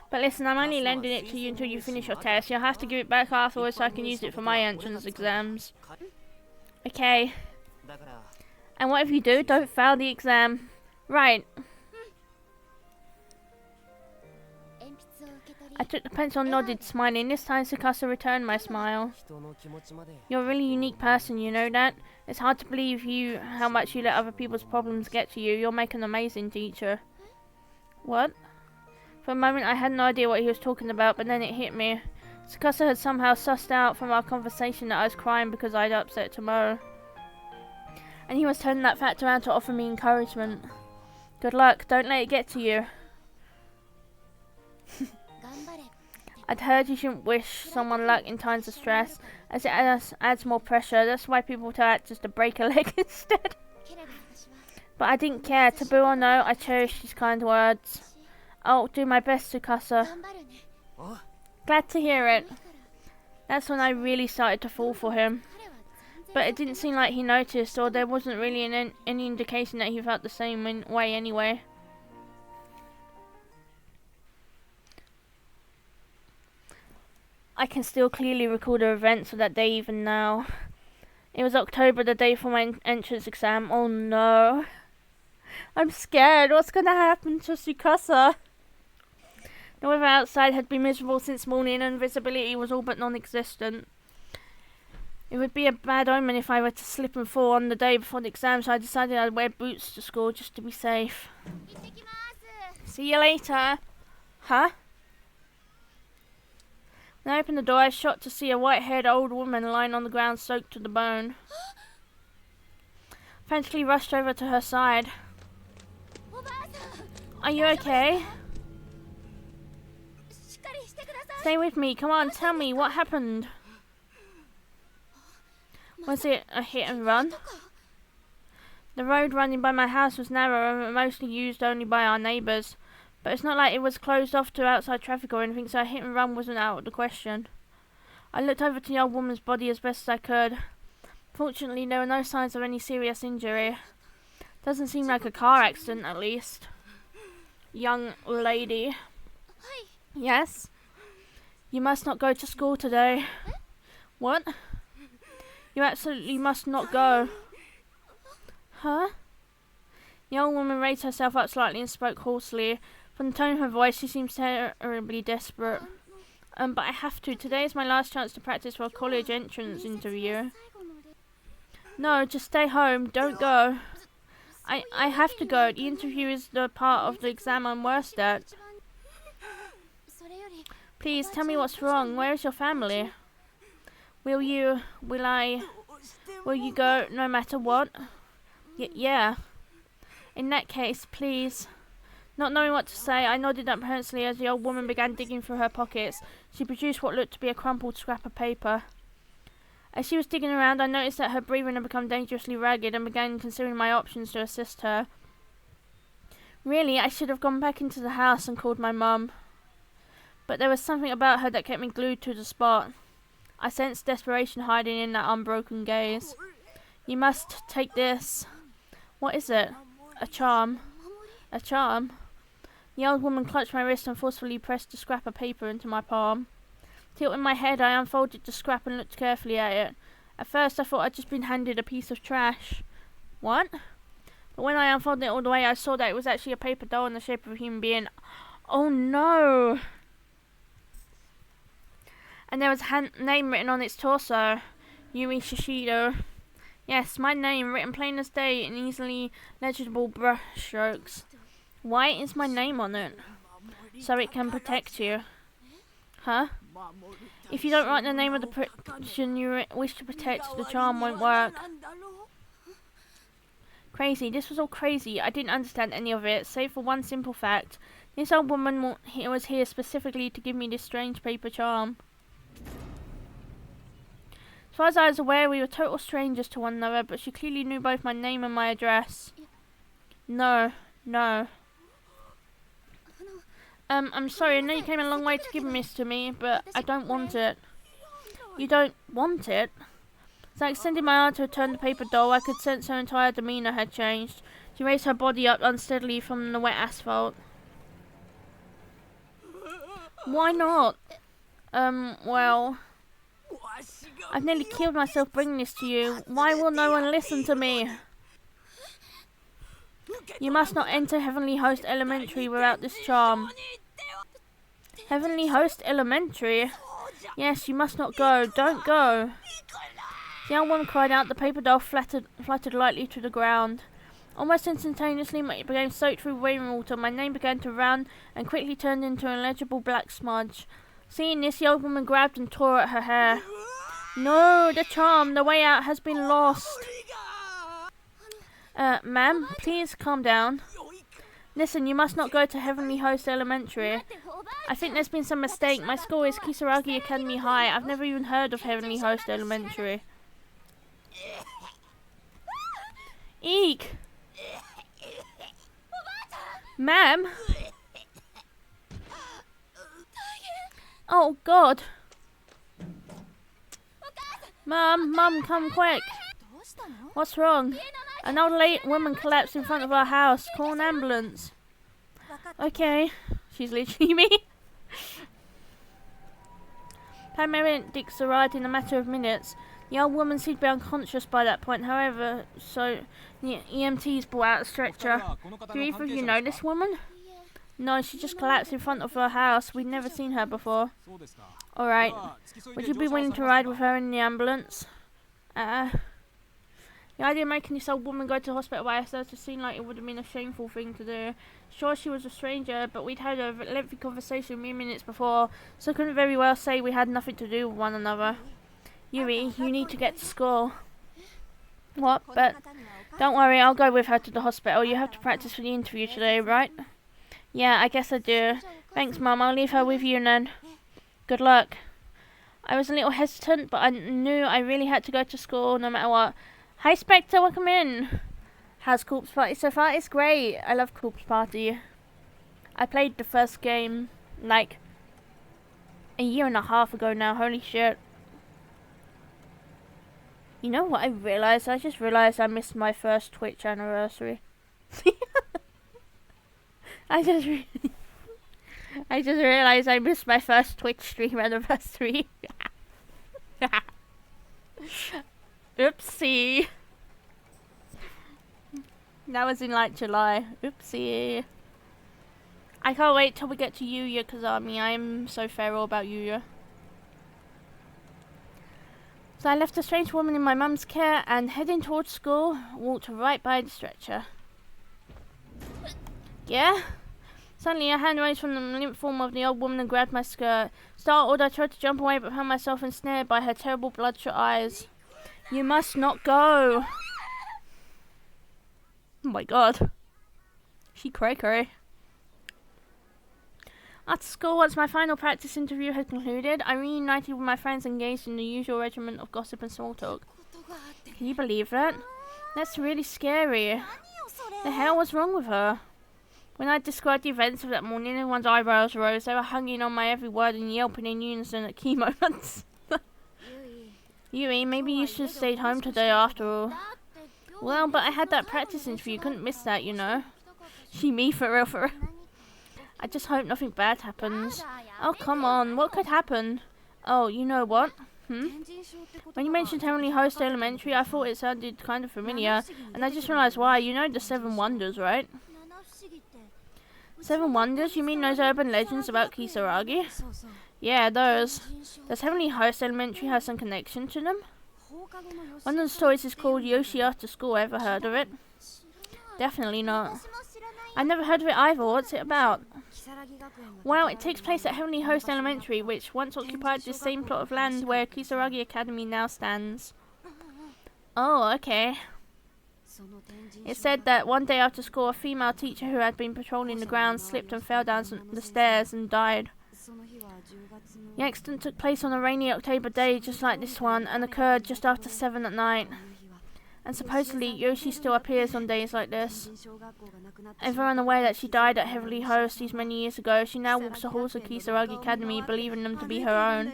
But listen, I'm only lending it to you until you finish your test. You'll have to give it back afterwards so I can use it for my entrance exams. Okay. And whatever you do, don't fail the exam. Right. I took the pencil and nodded, smiling. This time Tsukasa returned my smile. You're a really unique person, you know that? It's hard to believe how much you let other people's problems get to you. You'll make an amazing teacher. What? For a moment I had no idea what he was talking about, but then it hit me. Tsukasa had somehow sussed out from our conversation that I was crying because I'd upset tomorrow. And he was turning that fact around to offer me encouragement. Good luck, don't let it get to you. I'd heard you shouldn't wish someone luck in times of stress, as it adds more pressure. That's why people tell actors to break a leg instead. But I didn't care, taboo or no, I cherished his kind words. I'll do my best, Tsukasa. Glad to hear it. That's when I really started to fall for him. But it didn't seem like he noticed, or there wasn't really any indication that he felt the same way anyway. I can still clearly recall the events of that day even now. It was October, the day for my entrance exam. Oh no. I'm scared. What's going to happen to Tsukasa? The weather outside had been miserable since morning and visibility was all but non-existent. It would be a bad omen if I were to slip and fall on the day before the exam, so I decided I'd wear boots to school just to be safe. See you later. Huh? When I opened the door, I was shocked to see a white-haired old woman lying on the ground soaked to the bone. I frantically rushed over to her side. Are you okay? Stay with me, come on, tell me, what happened? Was it a hit and run? The road running by my house was narrow and mostly used only by our neighbours. But it's not like it was closed off to outside traffic or anything, so a hit and run wasn't out of the question. I looked over to the old woman's body as best as I could. Fortunately, there were no signs of any serious injury. Doesn't seem like a car accident, at least. Young lady. Yes? You must not go to school today. What? You absolutely must not go. Huh? The old woman raised herself up slightly and spoke hoarsely. From the tone of her voice, she seemed terribly desperate. But I have to. Today is my last chance to practice for a college entrance interview. No, just stay home. Don't go. I have to go. The interview is the part of the exam I'm worst at. Please, tell me what's wrong. Where is your family? Will you go no matter what? Yeah. In that case, please. Not knowing what to say, I nodded apprehensively as the old woman began digging through her pockets. She produced what looked to be a crumpled scrap of paper. As she was digging around, I noticed that her breathing had become dangerously ragged and began considering my options to assist her. Really, I should have gone back into the house and called my mum. But there was something about her that kept me glued to the spot. I sensed desperation hiding in that unbroken gaze. You must take this. What is it? A charm. A charm? The old woman clutched my wrist and forcefully pressed a scrap of paper into my palm. Tilting my head, I unfolded the scrap and looked carefully at it. At first, I thought I'd just been handed a piece of trash. What? But when I unfolded it all the way, I saw that it was actually a paper doll in the shape of a human being. Oh no! And there was a name written on its torso. Yui Shishido. Yes, my name, written plain as day in easily legible brush strokes. Why is my name on it? So it can protect you. Huh? If you don't write the name of the person you wish to protect, the charm won't work. Crazy. This was all crazy. I didn't understand any of it, save for one simple fact. This old woman was here specifically to give me this strange paper charm. As far as I was aware, we were total strangers to one another, but she clearly knew both my name and my address. No. I'm sorry, I know you came a long way to giving this to me, but I don't want it. You don't want it? As I extended my arm to return the paper doll, I could sense her entire demeanour had changed. She raised her body up unsteadily from the wet asphalt. Why not? Well, I've nearly killed myself bringing this to you. Why will no one listen to me? You must not enter Heavenly Host Elementary without this charm. Heavenly Host Elementary? Yes, you must not go. Don't go. The young woman cried out. The paper doll fluttered lightly to the ground. Almost instantaneously, it became soaked through rainwater. My name began to run and quickly turned into an illegible black smudge. Seeing this, the old woman grabbed and tore at her hair. No, the charm, the way out has been lost. Ma'am, please calm down. Listen, you must not go to Heavenly Host Elementary. I think there's been some mistake. My school is Kisaragi Academy High. I've never even heard of Heavenly Host Elementary. Eek! Ma'am? Oh God! Mum, come quick! What's wrong? An old late woman collapsed in front of our house. Call an ambulance. Okay. She's literally me. Paramedics arrived in a matter of minutes. The old woman seemed to be unconscious by that point, however, so the EMTs brought out a stretcher. Do either of you know this woman? No, she just collapsed in front of her house. We'd never seen her before. Alright. Would you be willing to ride with her in the ambulance? The idea of making this old woman go to the hospital by herself just seemed like it would have been a shameful thing to do. Sure, she was a stranger, but we'd had a lengthy conversation a few minutes before, so couldn't very well say we had nothing to do with one another. Yui, you need to get to school. What? But don't worry, I'll go with her to the hospital. You have to practice for the interview today, right? Yeah, I guess I do. Thanks, Mum. I'll leave her with you then. Good luck. I was a little hesitant, but I knew I really had to go to school no matter what. Hi, Spectre, welcome in. How's Corpse Party so far? It's great. I love Corpse Party. I played the first game, like, a year and a half ago now. Holy shit. You know what I realised? I just realised I missed my first Twitch anniversary. I just realised I missed my first Twitch stream anniversary. Oopsie. That was in like July. Oopsie. I can't wait till we get to Yuuya Kizami. I'm so feral about Yuuya. So I left a strange woman in my mum's care and heading towards school, walked right by the stretcher. Yeah? Suddenly a hand raised from the limp form of the old woman and grabbed my skirt. Startled, I tried to jump away but found myself ensnared by her terrible bloodshot eyes. You must not go. Oh my god. She cray. After school, once my final practice interview had concluded, I reunited with my friends engaged in the usual regimen of gossip and small talk. Can you believe that? That's really scary. The hell was wrong with her? When I described the events of that morning, everyone's eyebrows rose. They were hanging on my every word and yelping in unison at key moments. Yui, maybe you should have stayed home today after all. Well, but I had that practice interview. Couldn't miss that, you know. Me, for real. I just hope nothing bad happens. Oh, come on. What could happen? Oh, you know what? When you mentioned Heavenly Host Elementary, I thought it sounded kind of familiar. And I just realised why. You know the 7 Wonders, right? 7 Wonders? You mean those urban legends about Kisaragi? Yeah, those. Does Heavenly Host Elementary have some connection to them? One of the stories is called Yoshi After School. Ever heard of it? Definitely not. I never heard of it either. What's it about? Well, it takes place at Heavenly Host Elementary, which once occupied the same plot of land where Kisaragi Academy now stands. Oh, okay. It said that one day after school, a female teacher who had been patrolling the grounds slipped and fell down the stairs and died. The accident took place on a rainy October day just like this one and occurred just after 7 at night. And supposedly Yoshi still appears on days like this. Ever unaware that she died at Heavenly Host these many years ago, she now walks the halls of Kisaragi Academy, believing them to be her own.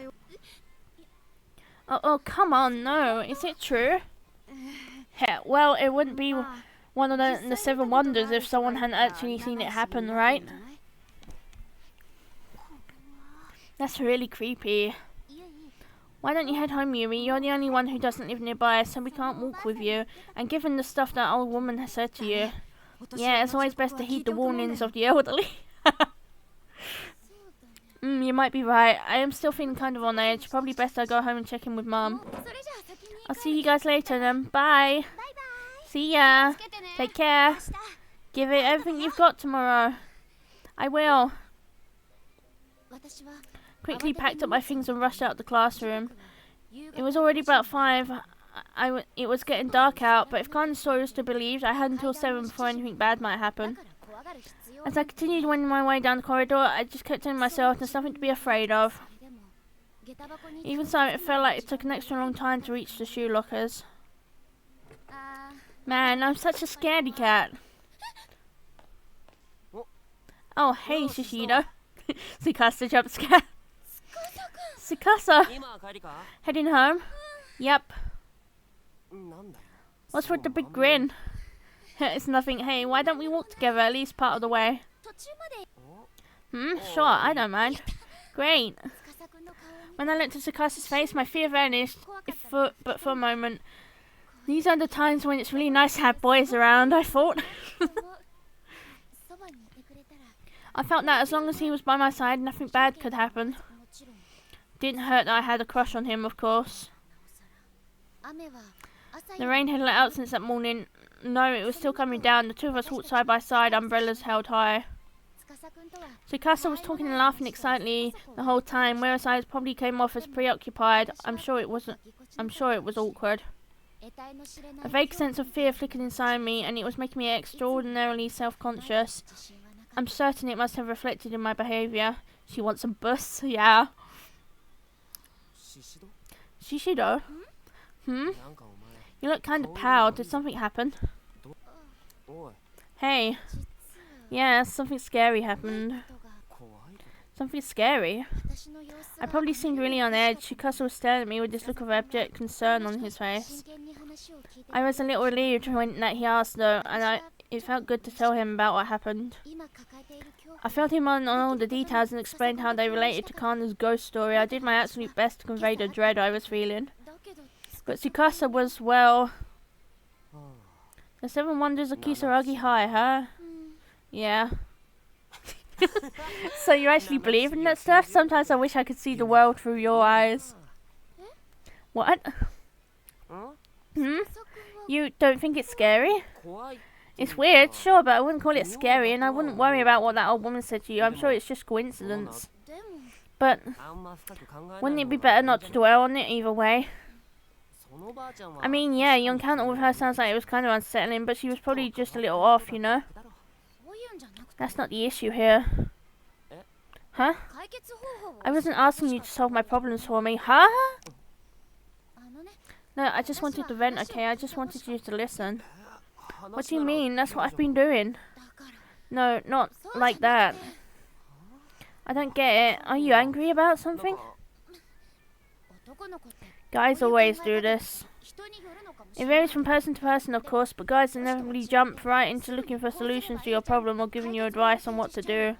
Oh, come on, no. Is it true? Yeah, well, it wouldn't be one of the 7 Wonders if someone hadn't actually seen it happen, right? That's really creepy. Why don't you head home, Yumi? You're the only one who doesn't live nearby, so we can't walk with you. And given the stuff that old woman has said to you, yeah, it's always best to heed the warnings of the elderly. You might be right. I am still feeling kind of on edge. Probably best I go home and check in with Mum. I'll see you guys later then. Bye. See ya. Take care. Give it everything you've got tomorrow. I will. Quickly packed up my things and rushed out the classroom. It was already about 5. It was getting dark out, but if Khan's story was to be believed, I had until 7 before anything bad might happen. As I continued wending my way down the corridor, I just kept telling myself there's nothing to be afraid of. Even so, it felt like it took an extra long time to reach the shoe lockers. Man, I'm such a scaredy cat. Oh, hey, Shishido. Tsukasa jump scare. Tsukasa! Heading home? Yep. What's with the big grin? It's nothing. Hey, why don't we walk together at least part of the way? Sure, I don't mind. Great. When I looked at Tsukasa's face, my fear vanished, but for a moment. These are the times when it's really nice to have boys around, I thought. I felt that as long as he was by my side, nothing bad could happen. Didn't hurt that I had a crush on him, of course. The rain had let out since that morning. No, it was still coming down. The two of us walked side by side, umbrellas held high. Tsukasa was talking and laughing excitedly the whole time, whereas I probably came off as preoccupied. I'm sure it was awkward. A vague sense of fear flickered inside me, and it was making me extraordinarily self-conscious. I'm certain it must have reflected in my behaviour. She wants a bus, yeah. Shishido? You look kind of pale. Did something happen? Hey. Yeah, something scary happened. Something scary? I probably seemed really on edge. Tsukasa was staring at me with this look of abject concern on his face. I was a little relieved when that he asked though, and it felt good to tell him about what happened. I filled him on all the details and explained how they related to Kana's ghost story. I did my absolute best to convey the dread I was feeling. But Tsukasa was, well... The 7 Wonders of Kisaragi High, huh? Yeah. So you actually believe in that stuff? Sometimes I wish I could see the world through your eyes. What? You don't think it's scary? It's weird, sure, but I wouldn't call it scary, and I wouldn't worry about what that old woman said to you. I'm sure it's just coincidence. But wouldn't it be better not to dwell on it either way? I mean, yeah, your encounter with her sounds like it was kind of unsettling, but she was probably just a little off, you know? That's not the issue here. Huh? I wasn't asking you to solve my problems for me, huh? No, I just wanted to vent, okay? I just wanted you to listen. What do you mean? That's what I've been doing. No, not like that. I don't get it. Are you angry about something? Guys always do this. It varies from person to person, of course, but guys inevitably jump right into looking for solutions to your problem or giving you advice on what to do.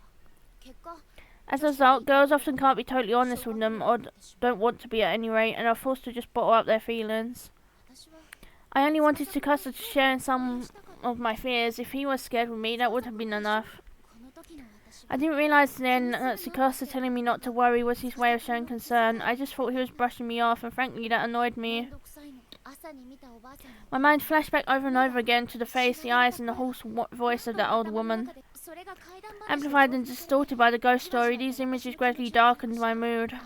As a result, girls often can't be totally honest with them, or don't want to be at any rate, and are forced to just bottle up their feelings. I only wanted Tsukasa to share in some of my fears. If he was scared with me, that would have been enough. I didn't realise then that Tsukasa telling me not to worry was his way of showing concern. I just thought he was brushing me off, and frankly that annoyed me. My mind flashed back over and over again to the face, the eyes, and the hoarse voice of that old woman. Amplified and distorted by the ghost story, these images gradually darkened my mood.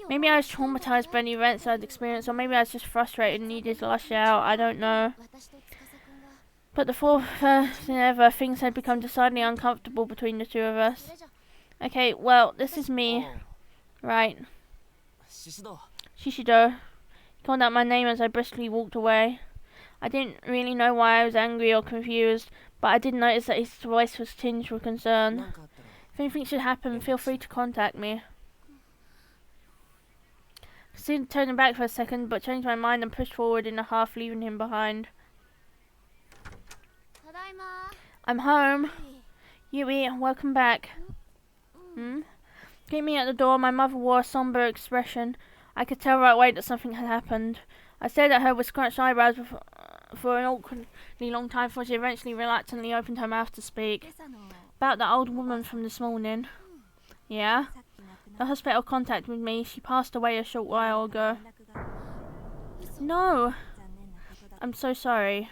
Maybe I was traumatized by the events I'd experienced, or maybe I was just frustrated and needed to lash out, I don't know. But for first than ever, things had become decidedly uncomfortable between the two of us. Okay, well, this is me. Right. Shishido. He called out my name as I briskly walked away. I didn't really know why I was angry or confused, but I did notice that his voice was tinged with concern. If anything should happen, feel free to contact me. I considered turning back for a second, but changed my mind and pushed forward in a half, leaving him behind. I'm home. Yui, welcome back. Greeting me at the door, my mother wore a somber expression. I could tell right away that something had happened. I stared at her with scratched eyebrows for an awkwardly long time before she eventually reluctantly opened her mouth to speak. About the old woman from this morning. Yeah? The hospital contacted me. She passed away a short while ago. No! I'm so sorry.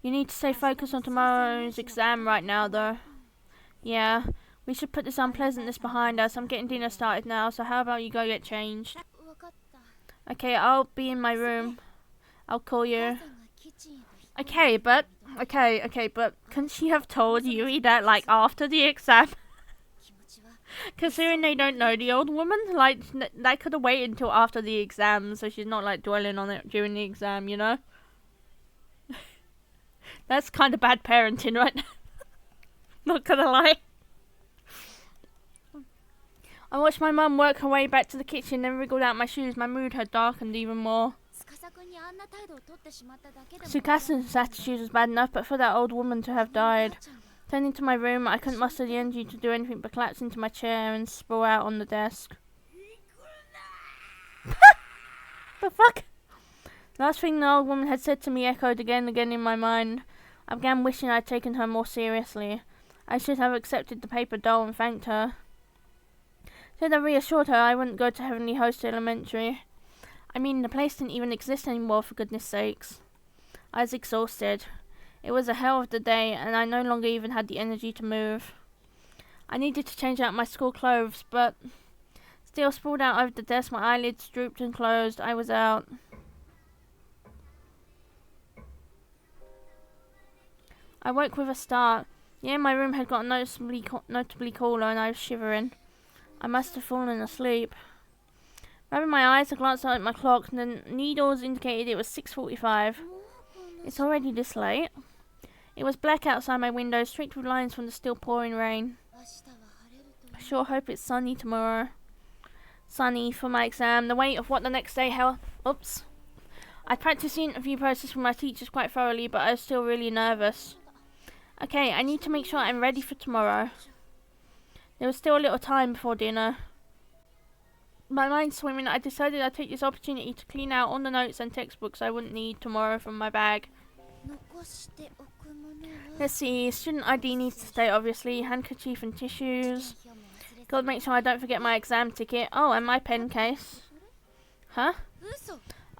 You need to stay focused on tomorrow's exam right now, though. Yeah, we should put this unpleasantness behind us. I'm getting dinner started now, so how about you go get changed? Okay, I'll be in my room. I'll call you. Okay, but couldn't she have told Yui that, like, after the exam? Considering they don't know the old woman, like, they could have waited until after the exam, so she's not, like, dwelling on it during the exam, you know? That's kind of bad parenting, right? Not gonna lie. I watched my mum work her way back to the kitchen, then wriggled out my shoes. My mood had darkened even more. Tsukasa's attitude was bad enough, but for that old woman to have died. Turning to my room, I couldn't muster the energy to do anything but collapse into my chair and sprawl out on the desk. The fuck? Last thing the old woman had said to me echoed again and again in my mind. I began wishing I had taken her more seriously. I should have accepted the paper doll and thanked her. Should have reassured her I wouldn't go to Heavenly Host Elementary. I mean, the place didn't even exist anymore, for goodness sakes. I was exhausted. It was a hell of the day, and I no longer even had the energy to move. I needed to change out my school clothes, but still sprawled out over the desk, my eyelids drooped and closed. I was out. I woke with a start. The air in my room had gotten notably cooler, and I was shivering. I must have fallen asleep. Rubbing my eyes, I glanced at my clock, and the needles indicated it was 6:45. It's already this late. It was black outside my window, streaked with lines from the still pouring rain. I sure hope it's sunny tomorrow. Sunny for my exam. The weight of what the next day held. Oops. I practiced the interview process with my teachers quite thoroughly, but I was still really nervous. Okay, I need to make sure I'm ready for tomorrow. There was still a little time before dinner. My mind swimming, I decided I'd take this opportunity to clean out all the notes and textbooks I wouldn't need tomorrow from my bag. Let's see, student ID needs to stay, obviously. Handkerchief and tissues. Gotta make sure I don't forget my exam ticket. Oh, and my pen case. Huh?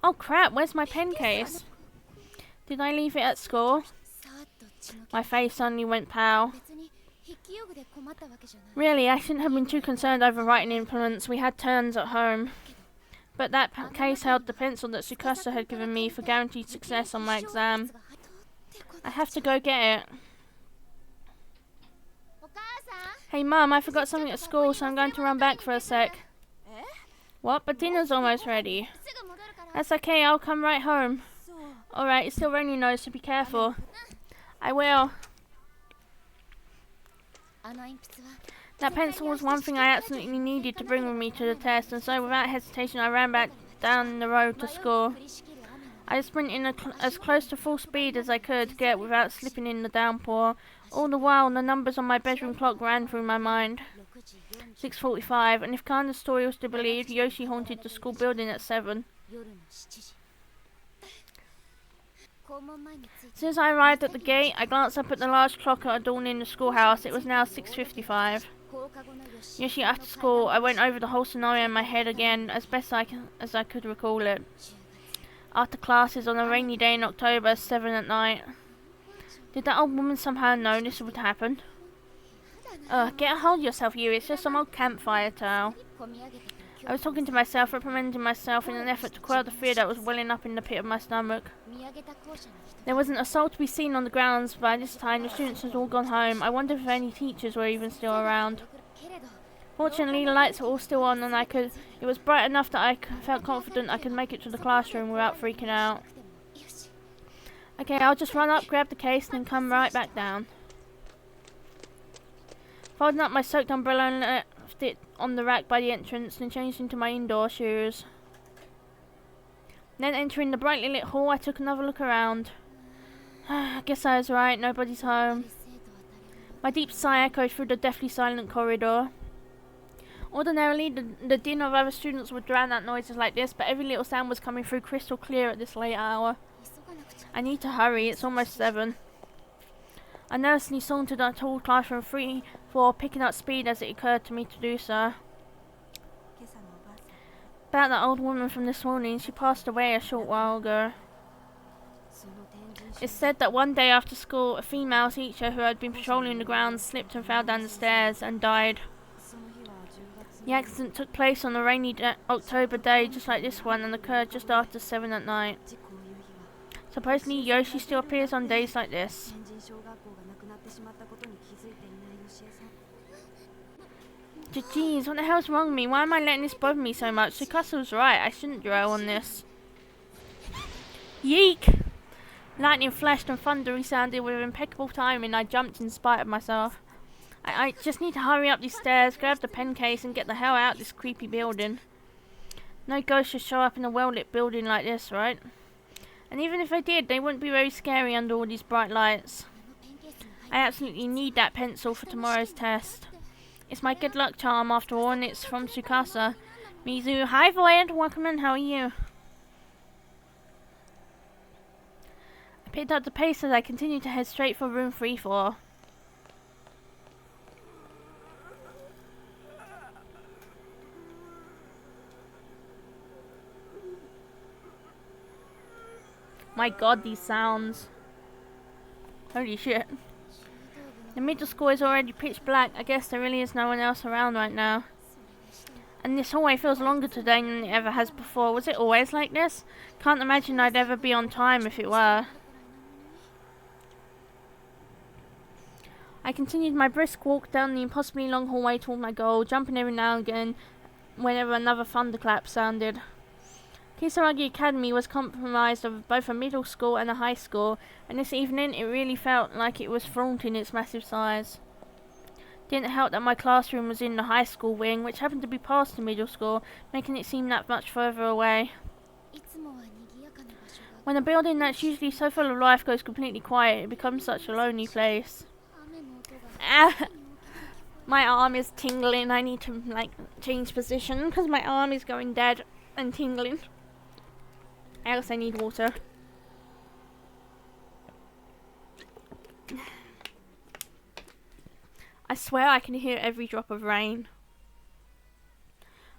Oh crap, where's my pen case? Did I leave it at school? My face suddenly went pale. Really, I shouldn't have been too concerned over writing implements. We had turns at home. But that case held the pencil that Tsukasa had given me for guaranteed success on my exam. I have to go get it. Hey Mum, I forgot something at school, so I'm going to run back for a sec. What? But dinner's almost ready. That's okay, I'll come right home. Alright, it's still raining though, so be careful. I will. That pencil was one thing I absolutely needed to bring with me to the test, and so without hesitation I ran back down the road to school. I was sprinting as close to full speed as I could get without slipping in the downpour. All the while the numbers on my bedroom clock ran through my mind. 6:45, and if Kana's story was to be believed, Yoshi haunted the school building at 7. As soon as I arrived at the gate, I glanced up at the large clock adorning the schoolhouse. It was now 6:55. Usually after school, I went over the whole scenario in my head again, as best as I could recall it. After classes on a rainy day in October, 7 at night. Did that old woman somehow know this would happen? Get a hold of yourself, Yui. It's just some old campfire tale. I was talking to myself, reprimanding myself in an effort to quell the fear that was welling up in the pit of my stomach. There wasn't a soul to be seen on the grounds. By this time, the students had all gone home. I wondered if any teachers were even still around. Fortunately, the lights were all still on, and it was bright enough that I felt confident I could make it to the classroom without freaking out. Okay, I'll just run up, grab the case, and then come right back down. Folding up my soaked umbrella and left it on the rack by the entrance, then changed into my indoor shoes. Then entering the brightly lit hall, I took another look around. I guess I was right, nobody's home. My deep sigh echoed through the deathly silent corridor. Ordinarily, the din of other students would drown out noises like this, but every little sound was coming through crystal clear at this late hour. I need to hurry, it's almost 7. I nervously sauntered toward classroom 3-4, picking up speed as it occurred to me to do so. About that old woman from this morning, she passed away a short while ago. It's said that one day after school, a female teacher who had been patrolling the grounds slipped and fell down the stairs and died. The accident took place on a rainy October day just like this one and occurred just after 7 at night. Supposedly Yoshi still appears on days like this. Jeez, what the hell's wrong with me? Why am I letting this bother me so much? Tsukasa was right, I shouldn't dwell on this. Yeek! Lightning flashed and thunder resounded with impeccable timing. I jumped in spite of myself. I just need to hurry up these stairs, grab the pen case and get the hell out of this creepy building. No ghost should show up in a well-lit building like this, right? And even if they did, they wouldn't be very scary under all these bright lights. I absolutely need that pencil for tomorrow's test. It's my good luck charm after all, and it's from Tsukasa. Mizu, hi Void, welcome in, how are you? I picked up the pace as I continued to head straight for room 3-4. My god, these sounds. Holy shit. The middle school is already pitch black. I guess there really is no one else around right now. And this hallway feels longer today than it ever has before. Was it always like this? Can't imagine I'd ever be on time if it were. I continued my brisk walk down the impossibly long hallway toward my goal, jumping every now and again whenever another thunderclap sounded. Kisaragi Academy was comprised of both a middle school and a high school, and this evening it really felt like it was flaunting its massive size. Didn't help that my classroom was in the high school wing, which happened to be past the middle school, making it seem that much further away. When a building that's usually so full of life goes completely quiet, it becomes such a lonely place. Ah! My arm is tingling. I need to change position because my arm is going dead and tingling. I also need water. I swear I can hear every drop of rain.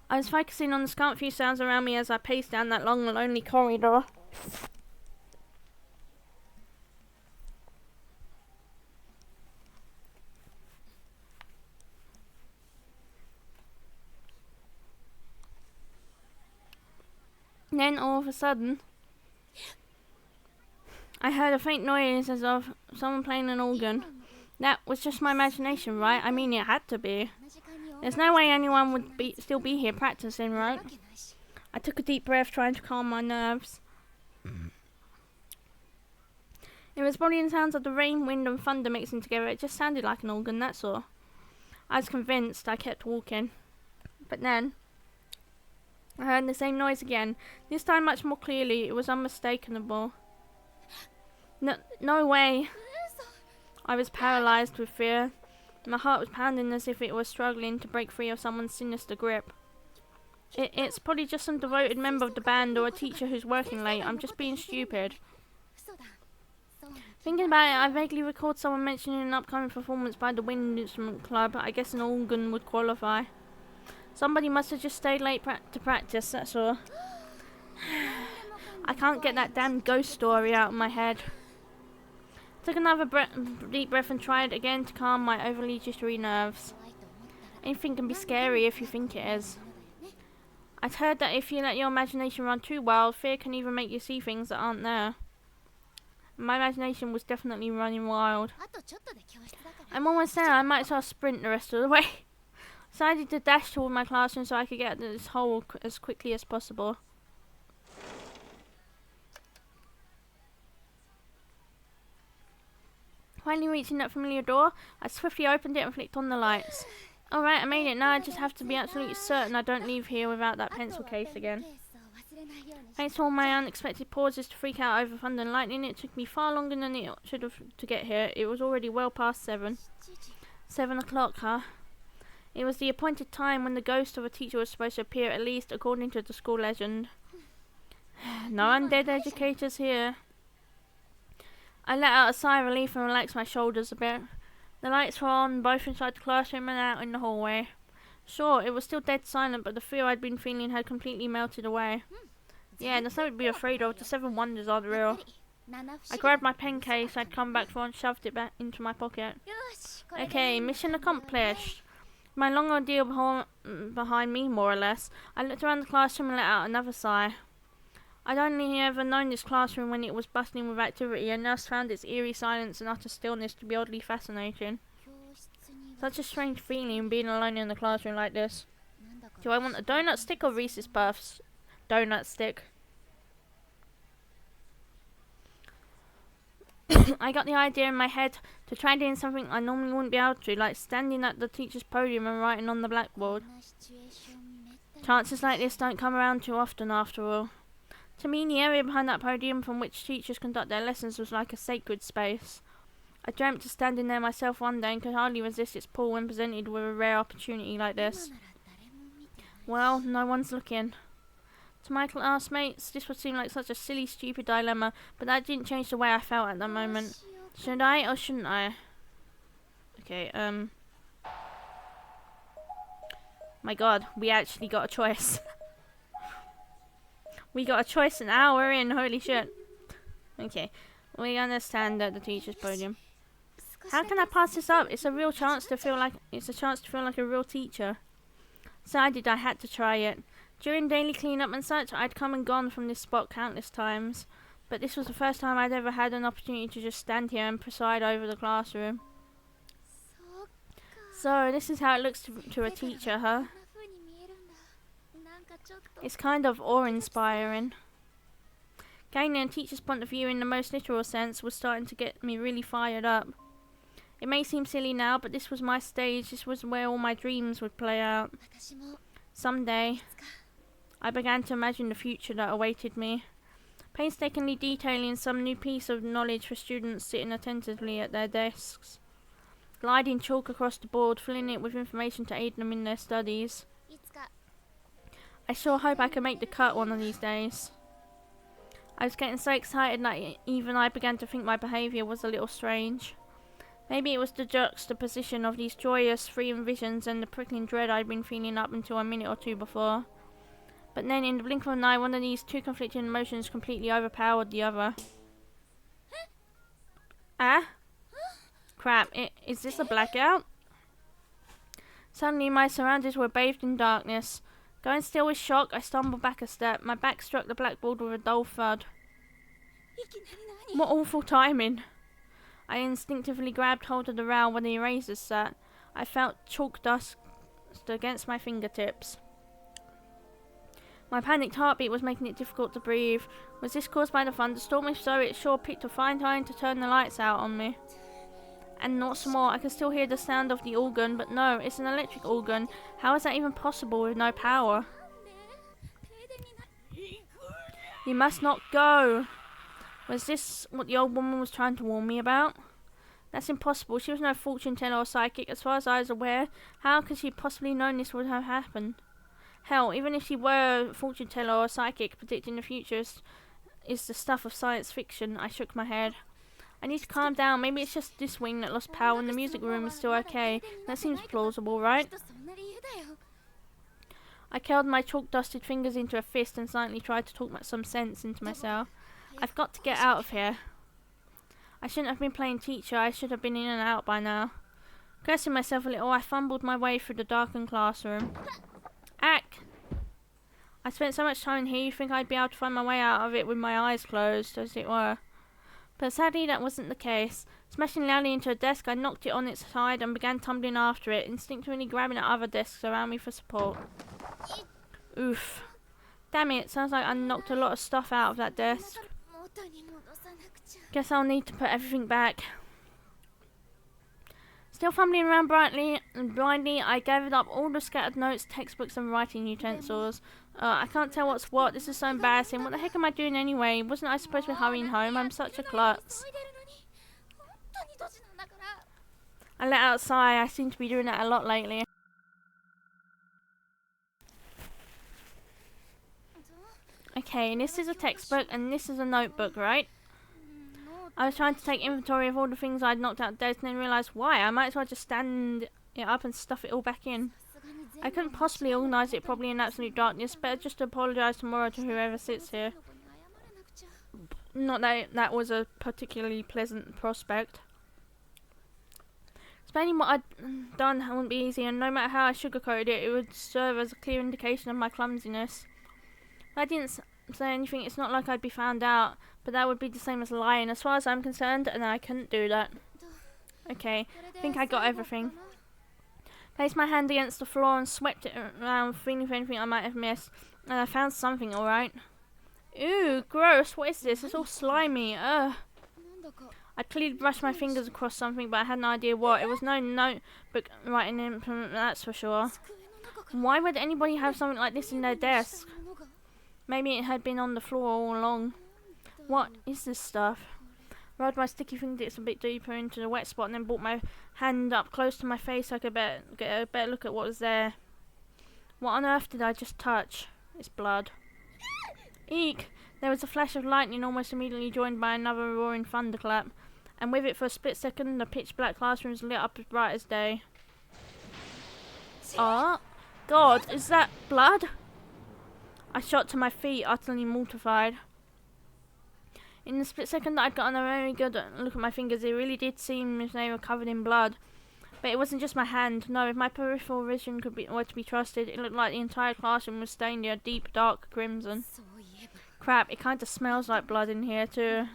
I was focusing on the scant few sounds around me as I paced down that long and lonely corridor. Then all of a sudden, I heard a faint noise as of someone playing an organ. That was just my imagination, right? I mean, it had to be. There's no way anyone would still be here practicing, right? I took a deep breath, trying to calm my nerves. It was probably the sounds of the rain, wind and thunder mixing together. It just sounded like an organ, that's all. I was convinced. I kept walking. But then I heard the same noise again, this time much more clearly. It was unmistakable. No way. I was paralysed with fear. My heart was pounding as if it was struggling to break free of someone's sinister grip. It's probably just some devoted member of the band or a teacher who's working late. I'm just being stupid. Thinking about it, I vaguely recalled someone mentioning an upcoming performance by the Wind Instrument Club. I guess an organ would qualify. Somebody must have just stayed late to practice, that's all. I can't get that damn ghost story out of my head. Took another deep breath and tried again to calm my overly jittery nerves. Anything can be scary if you think it is. I'd heard that if you let your imagination run too wild, fear can even make you see things that aren't there. My imagination was definitely running wild. I'm almost there. I might as well sprint the rest of the way. Decided to dash toward my classroom so I could get out of this hole as quickly as possible. Finally reaching that familiar door, I swiftly opened it and flicked on the lights. Alright, I made it. Now I just have to be absolutely certain I don't leave here without that pencil case again. Thanks to all my unexpected pauses to freak out over thunder and lightning, it took me far longer than it should have to get here. It was already well past 7. 7 o'clock, huh? It was the appointed time when the ghost of a teacher was supposed to appear, at least according to the school legend. No undead educators here. I let out a sigh of relief and relaxed my shoulders a bit. The lights were on, both inside the classroom and out in the hallway. Sure, it was still dead silent, but the fear I'd been feeling had completely melted away. Yeah, there's nothing to be afraid of. The 7 wonders aren't real. I grabbed my pen case I'd come back for and shoved it back into my pocket. Okay, mission accomplished. My long ordeal behind me, more or less, I looked around the classroom and let out another sigh. I'd only ever known this classroom when it was bustling with activity, and thus found its eerie silence and utter stillness to be oddly fascinating. Such a strange feeling being alone in the classroom like this. Do I want a donut stick or Reese's Puffs? Donut stick. I got the idea in my head to try doing something I normally wouldn't be able to, like standing at the teacher's podium and writing on the blackboard. Chances like this don't come around too often, after all. To me, the area behind that podium from which teachers conduct their lessons was like a sacred space. I dreamt of standing there myself one day and could hardly resist its pull when presented with a rare opportunity like this. Well, no one's looking. To my classmates, this would seem like such a silly, stupid dilemma, but that didn't change the way I felt at that moment. Should I or shouldn't I? Okay, my god, we actually got a choice. We got a choice an hour in, holy shit. Okay, we're gonna stand at the teacher's podium. How can I pass this up? It's a real chance to feel like a real teacher. Decided I had to try it. During daily cleanup and such, I'd come and gone from this spot countless times, but this was the first time I'd ever had an opportunity to just stand here and preside over the classroom. So, this is how it looks to a teacher, huh? It's kind of awe-inspiring. Gaining a teacher's point of view in the most literal sense was starting to get me really fired up. It may seem silly now, but this was my stage. This was where all my dreams would play out. Someday, I began to imagine the future that awaited me, painstakingly detailing some new piece of knowledge for students sitting attentively at their desks, gliding chalk across the board, filling it with information to aid them in their studies. I sure hope I can make the cut one of these days. I was getting so excited that even I began to think my behaviour was a little strange. Maybe it was the juxtaposition of these joyous, freeing visions and the prickling dread I'd been feeling up until a minute or two before. But then, in the blink of an eye, one of these two conflicting emotions completely overpowered the other. Ah? Crap, is this a blackout? Suddenly, my surroundings were bathed in darkness. Going still with shock, I stumbled back a step. My back struck the blackboard with a dull thud. What awful timing! I instinctively grabbed hold of the rail where the erasers sat. I felt chalk dust against my fingertips. My panicked heartbeat was making it difficult to breathe. Was this caused by the thunderstorm? If so, it sure picked a fine time to turn the lights out on me. And not some more, I could still hear the sound of the organ, but no, it's an electric organ. How is that even possible with no power? You must not go! Was this what the old woman was trying to warn me about? That's impossible. She was no fortune teller or psychic. As far as I was aware, how could she possibly known this would have happened? Hell, even if she were a fortune teller or a psychic, predicting the future is the stuff of science fiction. I shook my head. I need to calm down. Maybe it's just this wing that lost power and the music room is still okay. That seems plausible, right? I curled my chalk-dusted fingers into a fist and silently tried to talk some sense into myself. I've got to get out of here. I shouldn't have been playing teacher. I should have been in and out by now. Cursing myself a little, I fumbled my way through the darkened classroom. Ack! I spent so much time in here, you'd think I'd be able to find my way out of it with my eyes closed, as it were. But sadly, that wasn't the case. Smashing loudly into a desk, I knocked it on its side and began tumbling after it, instinctively grabbing at other desks around me for support. Oof. Damn it, sounds like I knocked a lot of stuff out of that desk. Guess I'll need to put everything back. Still fumbling around blindly, I gathered up all the scattered notes, textbooks and writing utensils. I can't tell what's what. This is so embarrassing. What the heck am I doing anyway? Wasn't I supposed to be hurrying home? I'm such a klutz. I let out a sigh. I seem to be doing that a lot lately. Okay, and this is a textbook and this is a notebook, right? I was trying to take inventory of all the things I'd knocked out dead and then realised why. I might as well just stand it up and stuff it all back in. I couldn't possibly organise it properly in absolute darkness. Better just apologise tomorrow to whoever sits here. Not that that was a particularly pleasant prospect. Explaining what I'd done wouldn't be easy, and no matter how I sugarcoated it, it would serve as a clear indication of my clumsiness. If I didn't say anything, it's not like I'd be found out, but that would be the same as lying as far as I'm concerned, and I couldn't do that. Okay, I think I got everything. Placed my hand against the floor and swept it around, feeling for anything I might have missed, and I found something, alright. Ooh, gross, what is this? It's all slimy, ugh. I clearly brushed my fingers across something, but I had no idea what. It was no notebook writing implement, that's for sure. Why would anybody have something like this in their desk? Maybe it had been on the floor all along. What is this stuff? Rolled my sticky fingertips a bit deeper into the wet spot and then brought my hand up close to my face so I could get a better look at what was there. What on earth did I just touch? It's blood. Eek! There was a flash of lightning almost immediately joined by another roaring thunderclap, and with it for a split second the pitch black classrooms lit up as bright as day. Oh, God, is that blood? I shot to my feet, utterly mortified. In the split second that I'd gotten a very good look at my fingers, it really did seem as if they were covered in blood. But it wasn't just my hand. No, if my peripheral vision were to be trusted, it looked like the entire classroom was stained in a deep, dark crimson. Crap, it kind of smells like blood in here too.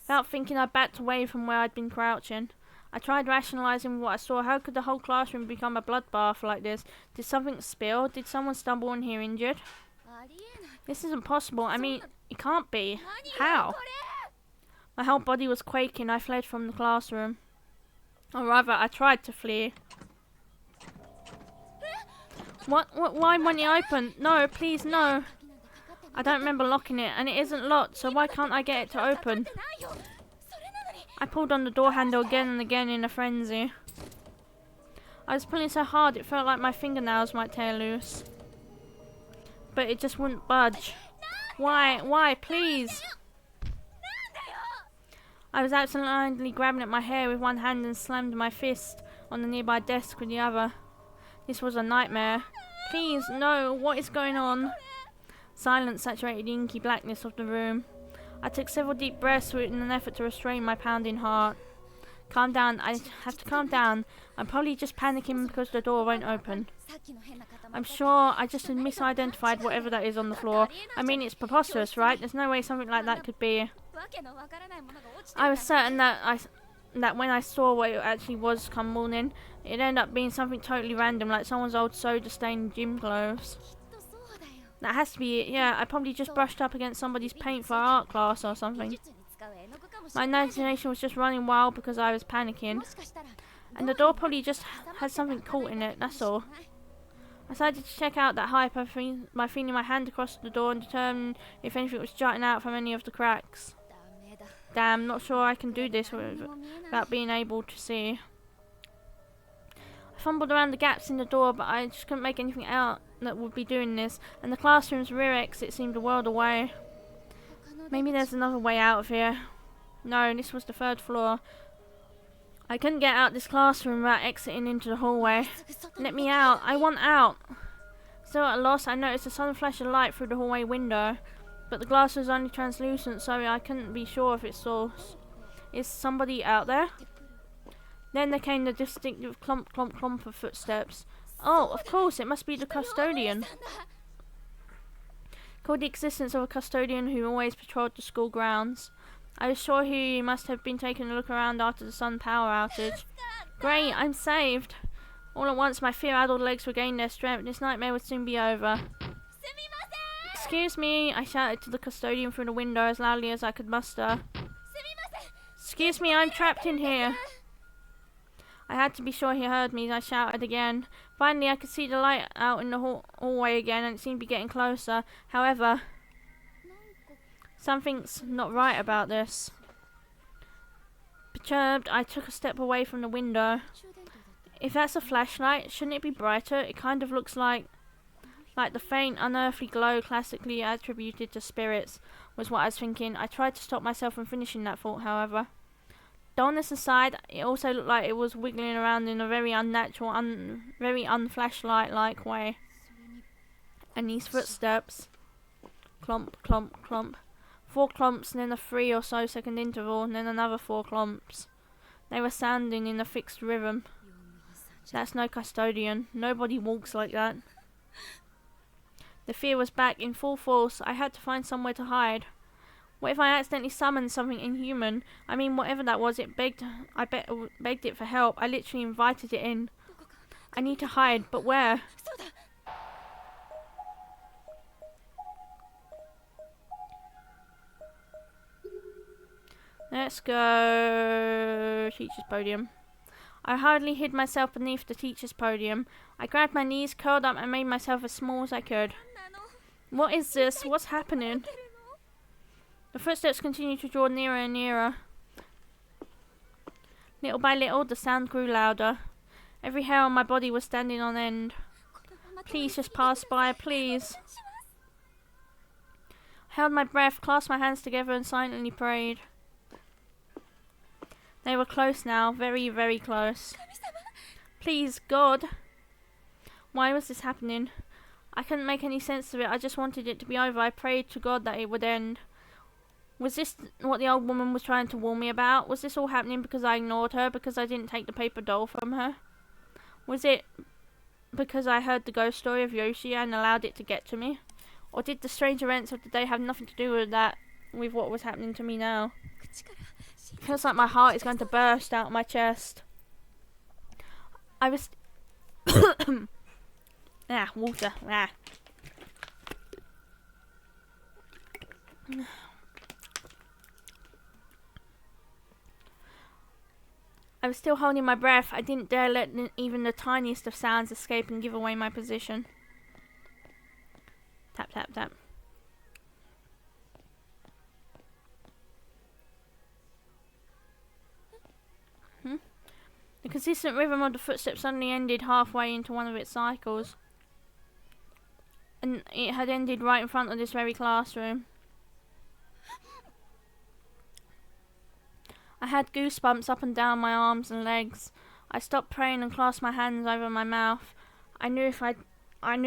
Without thinking, I backed away from where I'd been crouching. I tried rationalising what I saw. How could the whole classroom become a bloodbath like this? Did something spill? Did someone stumble in here injured? This isn't possible. I mean, it can't be. How? My whole body was quaking. I fled from the classroom. Or rather, I tried to flee. What? Why won't you open? No, please, no. I don't remember locking it, and it isn't locked, so why can't I get it to open? I pulled on the door handle again and again in a frenzy. I was pulling so hard it felt like my fingernails might tear loose. But it just wouldn't budge. Why? Why? Please! I was absentmindedly grabbing at my hair with one hand and slammed my fist on the nearby desk with the other. This was a nightmare. Please, no, what is going on? Silence saturated the inky blackness of the room. I took several deep breaths in an effort to restrain my pounding heart. Calm down, I have to calm down. I'm probably just panicking because the door won't open. I'm sure I just misidentified whatever that is on the floor. I mean, it's preposterous, right? There's no way something like that could be. I was certain that when I saw what it actually was come morning, it ended up being something totally random, like someone's old soda-stained gym clothes. That has to be it, yeah. I probably just brushed up against somebody's paint for art class or something. My imagination was just running wild because I was panicking. And the door probably just had something caught in it, that's all. I decided to check out that hype by feeling my hand across the door and determine if anything was jutting out from any of the cracks. Damn, not sure I can do this without being able to see. I fumbled around the gaps in the door, but I just couldn't make anything out that would be doing this, and the classroom's rear exit seemed a world away. Maybe there's another way out of here. No, this was the 3rd floor. I couldn't get out this classroom without exiting into the hallway. Let me out. I want out. Still at a loss, I noticed a sudden flash of light through the hallway window, but the glass was only translucent, so I couldn't be sure of its source. Is somebody out there? Then there came the distinctive clomp, clomp, clomp of footsteps. Oh, of course, it must be the custodian. Called the existence of a custodian who always patrolled the school grounds. I was sure he must have been taking a look around after the sun power outage. Great, I'm saved. All at once, my fear-addled legs regained their strength. This nightmare would soon be over. Excuse me, I shouted to the custodian through the window as loudly as I could muster. Excuse me, I'm trapped in here. I had to be sure he heard me. I shouted again. Finally, I could see the light out in the hallway again, and it seemed to be getting closer. However, something's not right about this. Perturbed, I took a step away from the window. If that's a flashlight, shouldn't it be brighter? It kind of looks like... like the faint, unearthly glow classically attributed to spirits, was what I was thinking. I tried to stop myself from finishing that thought, however. Dullness aside, it also looked like it was wiggling around in a very unnatural, very unflashlight-like way. And these footsteps, clomp, clomp, clomp. 4 clomps, and then a 3 or so second interval, and then another 4 clomps. They were sounding in a fixed rhythm. That's no custodian. Nobody walks like that. The fear was back in full force. I had to find somewhere to hide. What if I accidentally summoned something inhuman? I mean, whatever that was, I begged it for help. I literally invited it in. I need to hide, but where? Let's go. Teacher's podium. I hardly hid myself beneath the teacher's podium. I grabbed my knees, curled up, and made myself as small as I could. What is this? What's happening? The footsteps continued to draw nearer and nearer. Little by little, the sound grew louder. Every hair on my body was standing on end. Please just pass by, please. I held my breath, clasped my hands together, and silently prayed. They were close now, very, very close. Please, God. Why was this happening? I couldn't make any sense of it. I just wanted it to be over. I prayed to God that it would end. Was this what the old woman was trying to warn me about? Was this all happening because I ignored her, because I didn't take the paper doll from her? Was it because I heard the ghost story of Yoshi and allowed it to get to me? Or did the strange events of the day have nothing to do with that, with what was happening to me now? It feels like my heart is going to burst out of my chest. I was... water. I was still holding my breath. I didn't dare let even the tiniest of sounds escape and give away my position. Tap, tap, tap. The consistent rhythm of the footsteps suddenly ended halfway into one of its cycles. And it had ended right in front of this very classroom. I had goosebumps up and down my arms and legs. I stopped praying and clasped my hands over my mouth. I knew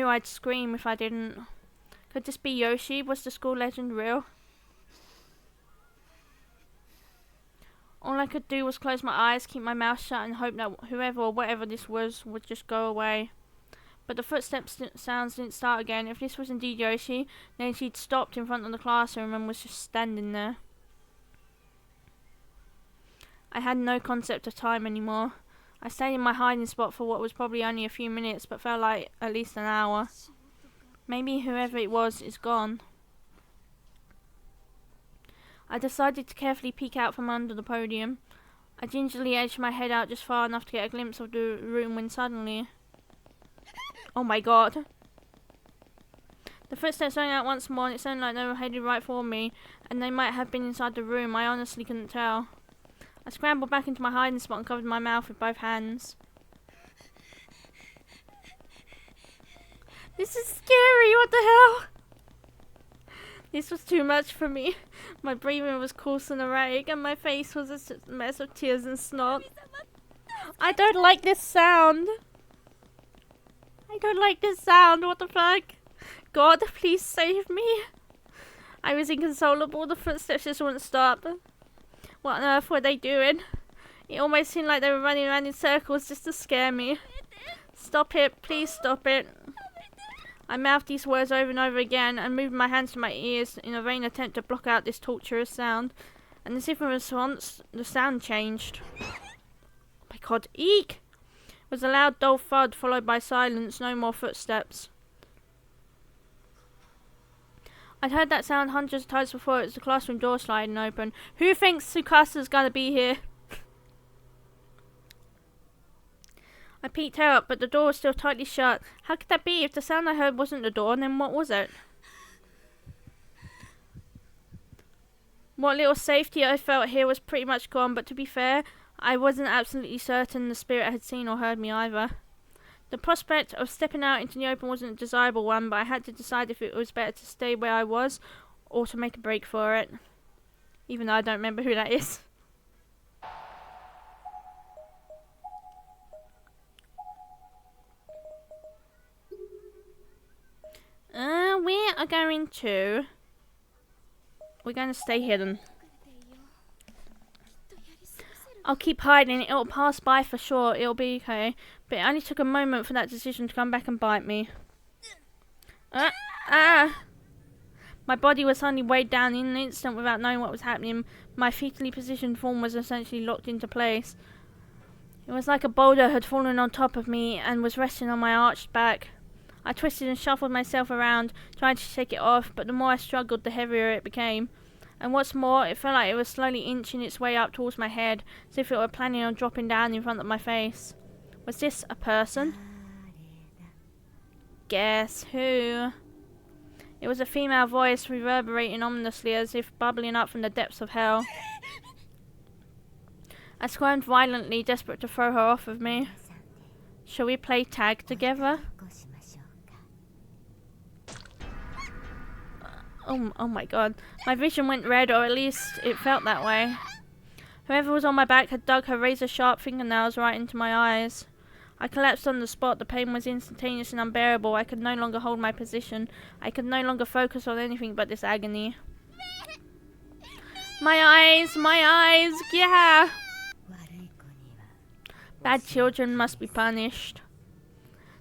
I'd scream if I didn't. Could this be Yoshi? Was the school legend real? All I could do was close my eyes, keep my mouth shut, and hope that whoever or whatever this was would just go away. But the footsteps sounds didn't start again. If this was indeed Yoshi, then she'd stopped in front of the classroom and was just standing there. I had no concept of time anymore. I stayed in my hiding spot for what was probably only a few minutes, but felt like at least an hour. Maybe whoever it was is gone. I decided to carefully peek out from under the podium. I gingerly edged my head out just far enough to get a glimpse of the room when suddenly... Oh my god. The footsteps rang out once more and it sounded like they were headed right for me, and they might have been inside the room. I honestly couldn't tell. I scrambled back into my hiding spot and covered my mouth with both hands. This is scary, what the hell? This was too much for me. My breathing was coarse and erratic, and my face was a mess of tears and snot. I don't like this sound. I don't like this sound, what the fuck? God, please save me. I was inconsolable, the footsteps just wouldn't stop. What on earth were they doing? It almost seemed like they were running around in circles just to scare me. Stop it, please stop it. I mouthed these words over and over again and moved my hands to my ears in a vain attempt to block out this torturous sound. And as if in response, the sound changed. Oh my god, eek! It was a loud dull thud followed by silence, no more footsteps. I'd heard that sound hundreds of times before. It was the classroom door sliding open. Who thinks Tsukasa's gonna be here? I peeked out, but the door was still tightly shut. How could that be? If the sound I heard wasn't the door, then what was it? What little safety I felt here was pretty much gone, but to be fair, I wasn't absolutely certain the spirit had seen or heard me either. The prospect of stepping out into the open wasn't a desirable one, but I had to decide if it was better to stay where I was or to make a break for it. Even though I don't remember who that is. We are going to... We're going to stay hidden. I'll keep hiding. It'll pass by for sure. It'll be okay. But it only took a moment for that decision to come back and bite me. My body was suddenly weighed down in an instant without knowing what was happening. My fetally positioned form was essentially locked into place. It was like a boulder had fallen on top of me and was resting on my arched back. I twisted and shuffled myself around, trying to shake it off, but the more I struggled, the heavier it became. And what's more, it felt like it was slowly inching its way up towards my head, as if it were planning on dropping down in front of my face. Was this a person? Guess who? It was a female voice, reverberating ominously as if bubbling up from the depths of hell. I squirmed violently, desperate to throw her off of me. Shall we play tag together? Oh my god. My vision went red, or at least it felt that way. Whoever was on my back had dug her razor-sharp fingernails right into my eyes. I collapsed on the spot. The pain was instantaneous and unbearable. I could no longer hold my position. I could no longer focus on anything but this agony. My eyes, yeah! Bad children must be punished.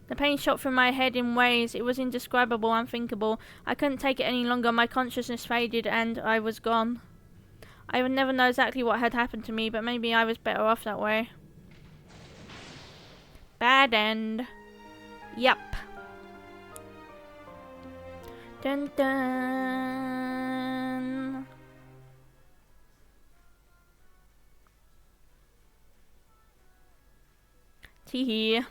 The pain shot through my head in waves. It was indescribable, unthinkable. I couldn't take it any longer. My consciousness faded and I was gone. I would never know exactly what had happened to me, but maybe I was better off that way. Bad end. Yup. Dun dun. Teehee.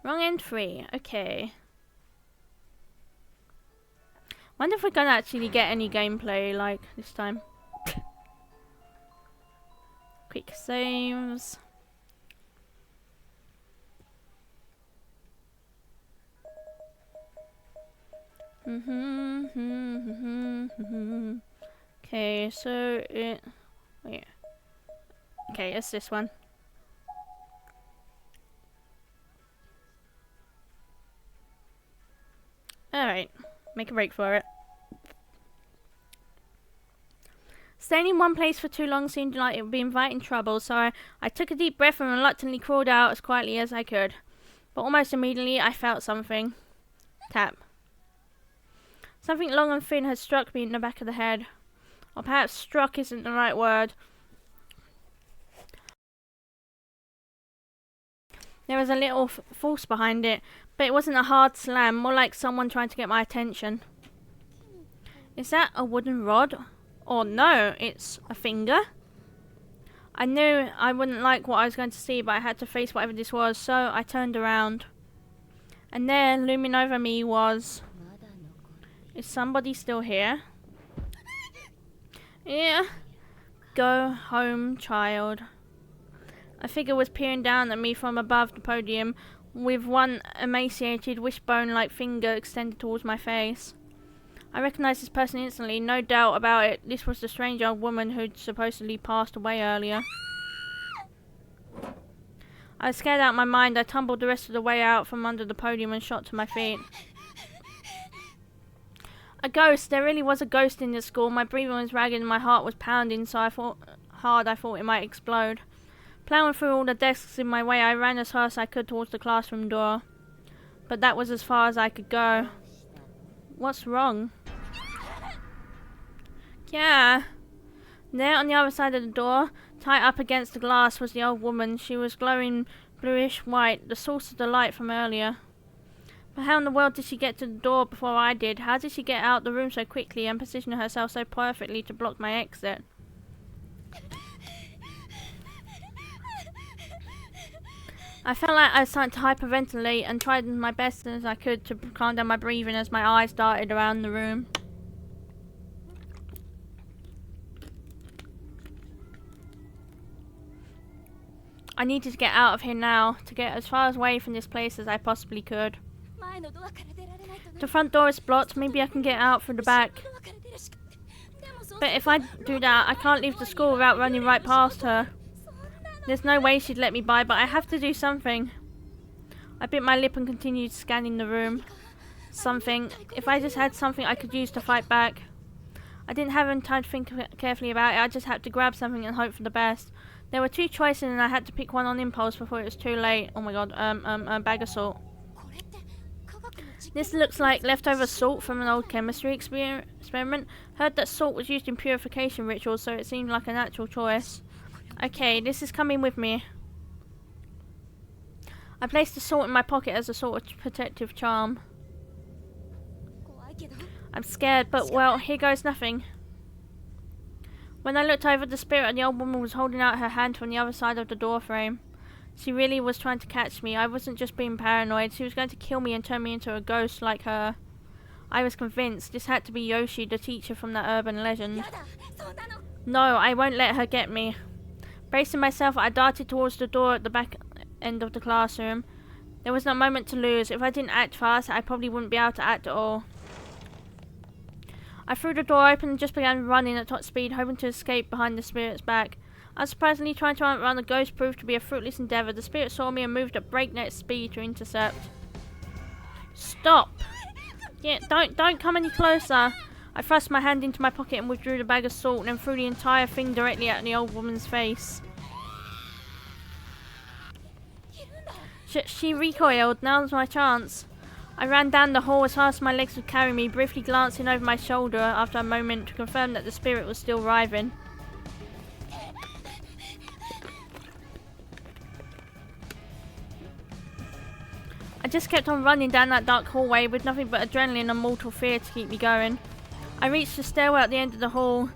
Wrong end 3. Okay. Wonder if we're gonna actually get any gameplay like this time. Quick saves. Okay, so it... Wait. Okay, it's this one. Alright, make a break for it. Staying in one place for too long seemed like it would be inviting trouble, so I took a deep breath and reluctantly crawled out as quietly as I could. But almost immediately I felt something. Tap. Something long and thin had struck me in the back of the head. Or perhaps struck isn't the right word. There was a little force behind it, but it wasn't a hard slam, more like someone trying to get my attention. Is that a wooden rod? Or no, it's a finger? I knew I wouldn't like what I was going to see, but I had to face whatever this was, so I turned around. And there, looming over me was... Is somebody still here? Yeah. Go home, child. A figure was peering down at me from above the podium, with one emaciated, wishbone-like finger extended towards my face. I recognized this person instantly, no doubt about it. This was the strange old woman who'd supposedly passed away earlier. I was scared out of my mind. I tumbled the rest of the way out from under the podium and shot to my feet. A ghost! There really was a ghost in this school. My breathing was ragged and my heart was pounding so I thought it might explode. Plowing through all the desks in my way, I ran as fast as I could towards the classroom door. But that was as far as I could go. What's wrong? Yeah. There on the other side of the door, tight up against the glass, was the old woman. She was glowing bluish white, the source of the light from earlier. But how in the world did she get to the door before I did? How did she get out the room so quickly and position herself so perfectly to block my exit? I felt like I was starting to hyperventilate and tried my best as I could to calm down my breathing as my eyes darted around the room. I needed to get out of here now, to get as far away from this place as I possibly could. The front door is blocked, maybe I can get out through the back. But if I do that, I can't leave the school without running right past her. There's no way she'd let me by, but I have to do something. I bit my lip and continued scanning the room. Something. If I just had something I could use to fight back. I didn't have any time to think carefully about it, I just had to grab something and hope for the best. There were two choices and I had to pick one on impulse before it was too late. Oh my god, bag of salt. This looks like leftover salt from an old chemistry experiment. Heard that salt was used in purification rituals, so it seemed like a natural choice. Okay, this is coming with me. I placed the salt in my pocket as a sort of protective charm. I'm scared, but well, here goes nothing. When I looked over, the spirit of the old woman was holding out her hand from the other side of the door frame. She really was trying to catch me. I wasn't just being paranoid. She was going to kill me and turn me into a ghost like her. I was convinced. This had to be Yoshi, the teacher from that urban legend. No, I won't let her get me. Bracing myself, I darted towards the door at the back end of the classroom. There was no moment to lose. If I didn't act fast, I probably wouldn't be able to act at all. I threw the door open and just began running at top speed, hoping to escape behind the spirit's back. Unsurprisingly, trying to outrun the ghost proved to be a fruitless endeavour. The spirit saw me and moved at breakneck speed to intercept. Stop! Yeah, don't come any closer. I thrust my hand into my pocket and withdrew the bag of salt and then threw the entire thing directly at the old woman's face. She recoiled. Now's my chance. I ran down the hall as fast as my legs would carry me, briefly glancing over my shoulder after a moment to confirm that the spirit was still writhing. I just kept on running down that dark hallway with nothing but adrenaline and mortal fear to keep me going. I reached the stairwell at the end of the hall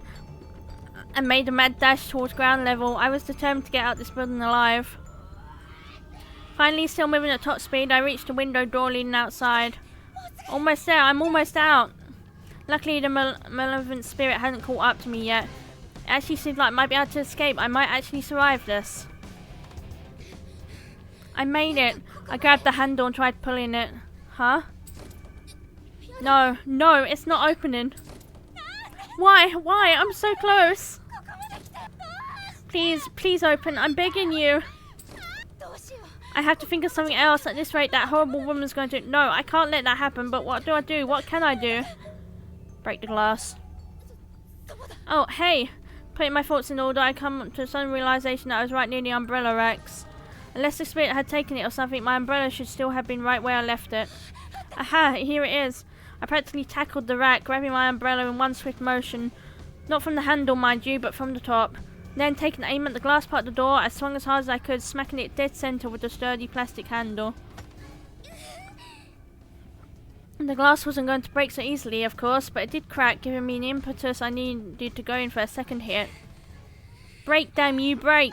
and made a mad dash towards ground level. I was determined to get out this building alive. Finally, still moving at top speed, I reached the window door leading outside. Almost there, I'm almost out. Luckily, the malevolent spirit hadn't caught up to me yet. It actually seemed like I might be able to escape. I might actually survive this. I made it. I grabbed the handle and tried pulling it. Huh? No, it's not opening. Why? I'm so close. Please open. I'm begging you. I have to think of something else. At this rate, that horrible woman's going to... No, I can't let that happen, but what do I do? What can I do? Break the glass. Oh, hey. Putting my thoughts in order, I come to a sudden realization that I was right near the umbrella racks. Unless the spirit had taken it or something, my umbrella should still have been right where I left it. Aha, here it is. I practically tackled the rack, grabbing my umbrella in one swift motion. Not from the handle, mind you, but from the top. Then, taking aim at the glass part of the door, I swung as hard as I could, smacking it dead center with the sturdy plastic handle. The glass wasn't going to break so easily, of course, but it did crack, giving me the impetus I needed to go in for a second hit. Break, damn you, break!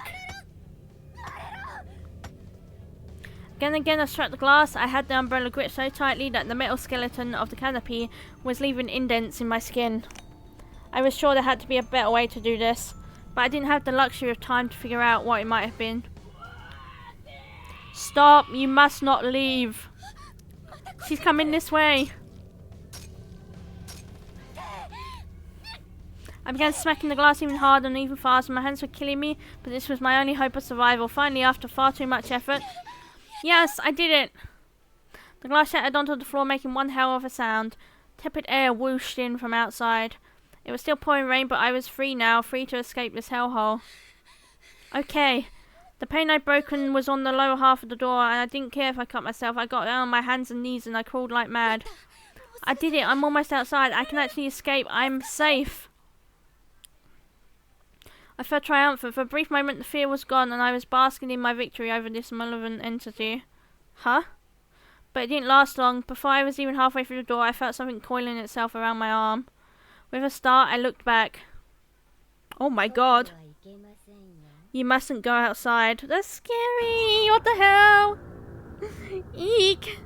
Again, I struck the glass. I had the umbrella gripped so tightly that the metal skeleton of the canopy was leaving indents in my skin. I was sure there had to be a better way to do this, but I didn't have the luxury of time to figure out what it might have been. Stop! You must not leave! She's coming this way! I began smacking the glass even harder and even faster. My hands were killing me, but this was my only hope of survival. Finally, after far too much effort... Yes, I did it! The glass shattered onto the floor, making one hell of a sound. Tepid air whooshed in from outside. It was still pouring rain, but I was free now, free to escape this hellhole. Okay. The pane I'd broken was on the lower half of the door, and I didn't care if I cut myself. I got down on my hands and knees and I crawled like mad. I did it. I'm almost outside. I can actually escape. I'm safe. I felt triumphant. For a brief moment the fear was gone and I was basking in my victory over this malevolent entity. Huh? But it didn't last long. Before I was even halfway through the door, I felt something coiling itself around my arm. With a start, I looked back. Oh my god. You mustn't go outside. That's scary. What the hell? Eek.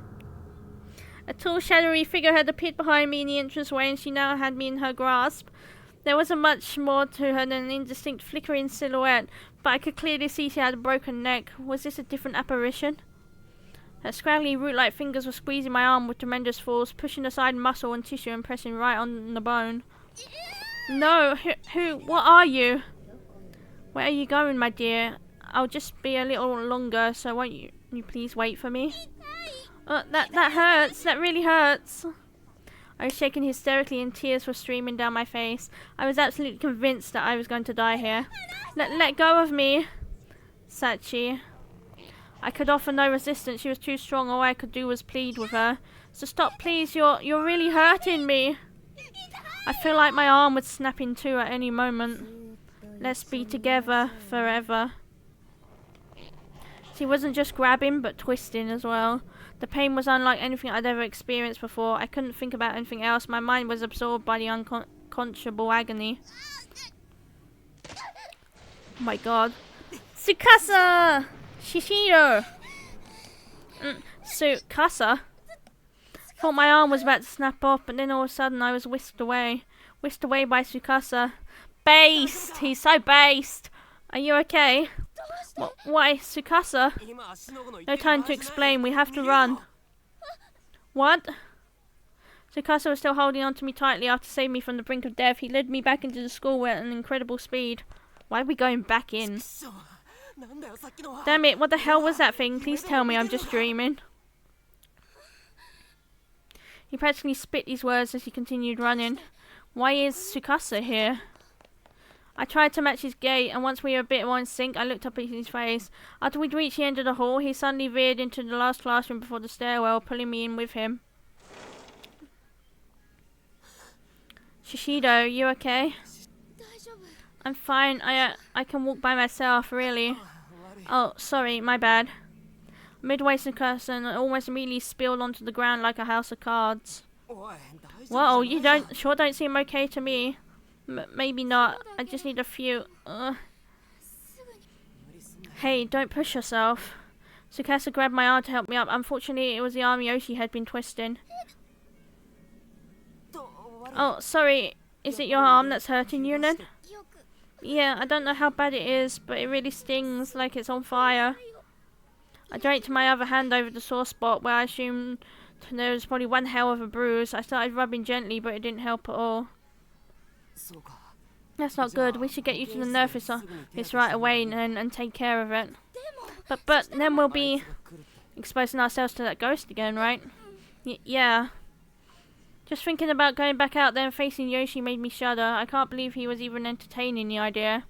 A tall, shadowy figure had appeared behind me in the entranceway and she now had me in her grasp. There wasn't much more to her than an indistinct flickering silhouette, but I could clearly see she had a broken neck. Was this a different apparition? Her scraggly root-like fingers were squeezing my arm with tremendous force, pushing aside muscle and tissue and pressing right on the bone. No, what are you? Where are you going, my dear? I'll just be a little longer, so won't you please wait for me? That hurts, that really hurts. I was shaking hysterically and tears were streaming down my face. I was absolutely convinced that I was going to die here. Let go of me, Sachi. I could offer no resistance. She was too strong. All I could do was plead with her. So stop, please. You're really hurting me. I feel like my arm would snap in two at any moment. Let's be together forever. She wasn't just grabbing, but twisting as well. The pain was unlike anything I'd ever experienced before. I couldn't think about anything else. My mind was absorbed by the unconscionable agony. Oh my god. Tsukasa! Shishido! Tsukasa? Thought my arm was about to snap off, but then all of a sudden I was whisked away. Whisked away by Tsukasa. Based! He's so based! Are you okay? Why, Tsukasa? No time to explain, we have to run. What? Tsukasa was still holding on to me tightly after saving me from the brink of death. He led me back into the school at an incredible speed. Why are we going back in? Damn it, what the hell was that thing? Please tell me I'm just dreaming. He practically spit these words as he continued running. Why is Tsukasa here? I tried to match his gait, and once we were a bit more in sync, I looked up at his face. After we'd reached the end of the hall, he suddenly veered into the last classroom before the stairwell, pulling me in with him. Shishido, you okay? I'm fine. I can walk by myself, really. Oh, sorry, my bad. Midway Tsukasa and almost immediately spilled onto the ground like a house of cards. Whoa, you sure don't seem okay to me. Maybe not. I just need a few. Hey, don't push yourself. Tsukasa grabbed my arm to help me up. Unfortunately, it was the arm Yoshi had been twisting. Oh, sorry. Is it your arm that's hurting you then? Yeah, I don't know how bad it is, but it really stings like it's on fire. I draped my other hand over the sore spot where I assumed there was probably one hell of a bruise. I started rubbing gently, but it didn't help at all. That's not good. We should get you to the nurse office right away and take care of it. But then we'll be exposing ourselves to that ghost again, right? Yeah. Just thinking about going back out there and facing Yoshi made me shudder. I can't believe he was even entertaining the idea.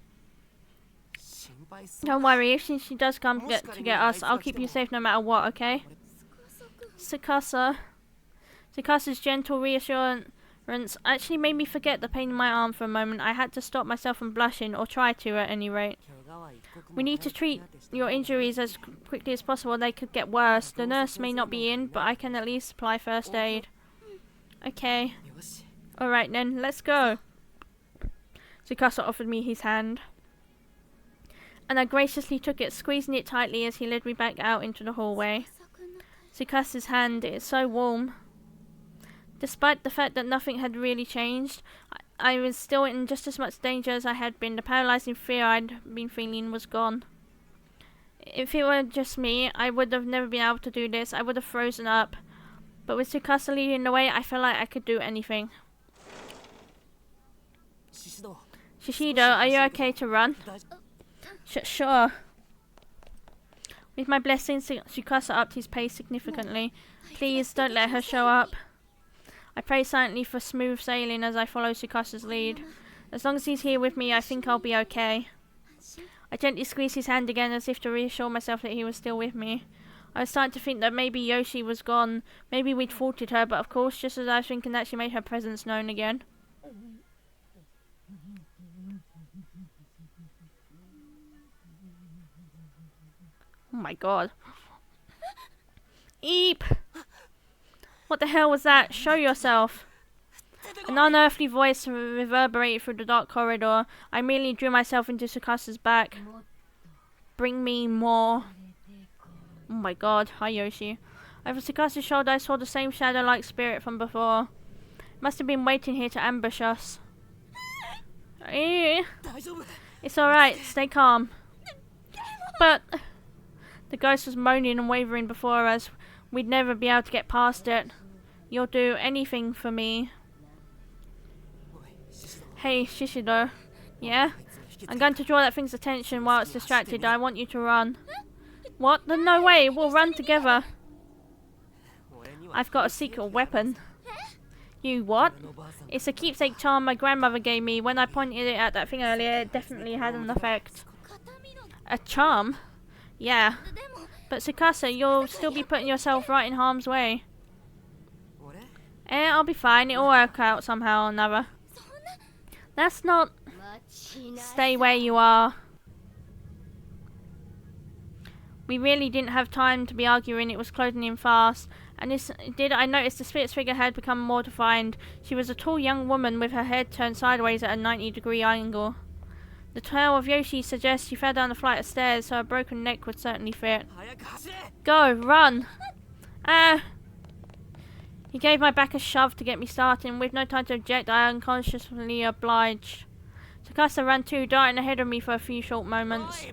Don't worry, if she does come to get us, I'll keep you safe no matter what, okay? Tsukasa. Tsukasa's gentle reassurance actually made me forget the pain in my arm for a moment. I had to stop myself from blushing, or try to at any rate. We need to treat your injuries as quickly as possible. They could get worse. The nurse may not be in, but I can at least supply first aid. Okay. Alright then, let's go. Tsukasa offered me his hand, and I graciously took it, squeezing it tightly as he led me back out into the hallway. Tsukasa's hand is so warm. Despite the fact that nothing had really changed, I was still in just as much danger as I had been. The paralysing fear I'd been feeling was gone. If it were just me, I would have never been able to do this. I would have frozen up. But with Tsukasa leading the way, I felt like I could do anything. Shishido, are you okay to run? Sure. With my blessing, Tsukasa upped his pace significantly. Please don't let her show up. I pray silently for smooth sailing as I follow Tsukasa's lead. As long as he's here with me, I think I'll be okay. I gently squeezed his hand again as if to reassure myself that he was still with me. I was starting to think that maybe Yoshi was gone. Maybe we'd thwarted her, but of course, just as I was thinking that, she made her presence known again. Oh my god. Eep! What the hell was that? Show yourself. An unearthly voice reverberated through the dark corridor. I immediately drew myself into Tsukasa's back. Bring me more. Oh my god. Hi, Yoshi. Over Tsukasa's shoulder, I saw the same shadow-like spirit from before. Must have been waiting here to ambush us. It's alright. Stay calm. But the ghost was moaning and wavering before us. We'd never be able to get past it. You'll do anything for me. Hey, Shishido. Yeah? I'm going to draw that thing's attention while it's distracted. I want you to run. What? No way. We'll run together. I've got a secret weapon. You what? It's a keepsake charm my grandmother gave me. When I pointed it at that thing earlier, it definitely had an effect. A charm? Yeah. But Tsukasa, you'll still be putting yourself right in harm's way. I'll be fine. It'll work out somehow or another. That's not... Stay where you are. We really didn't have time to be arguing. It was closing in fast. And I noticed the spirit's figure had become more defined. She was a tall young woman with her head turned sideways at a 90-degree angle. The tale of Yoshi suggests she fell down a flight of stairs, so a broken neck would certainly fit. Go, run! He gave my back a shove to get me started, and with no time to object, I unconsciously obliged. Tsukasa ran too, darting ahead of me for a few short moments.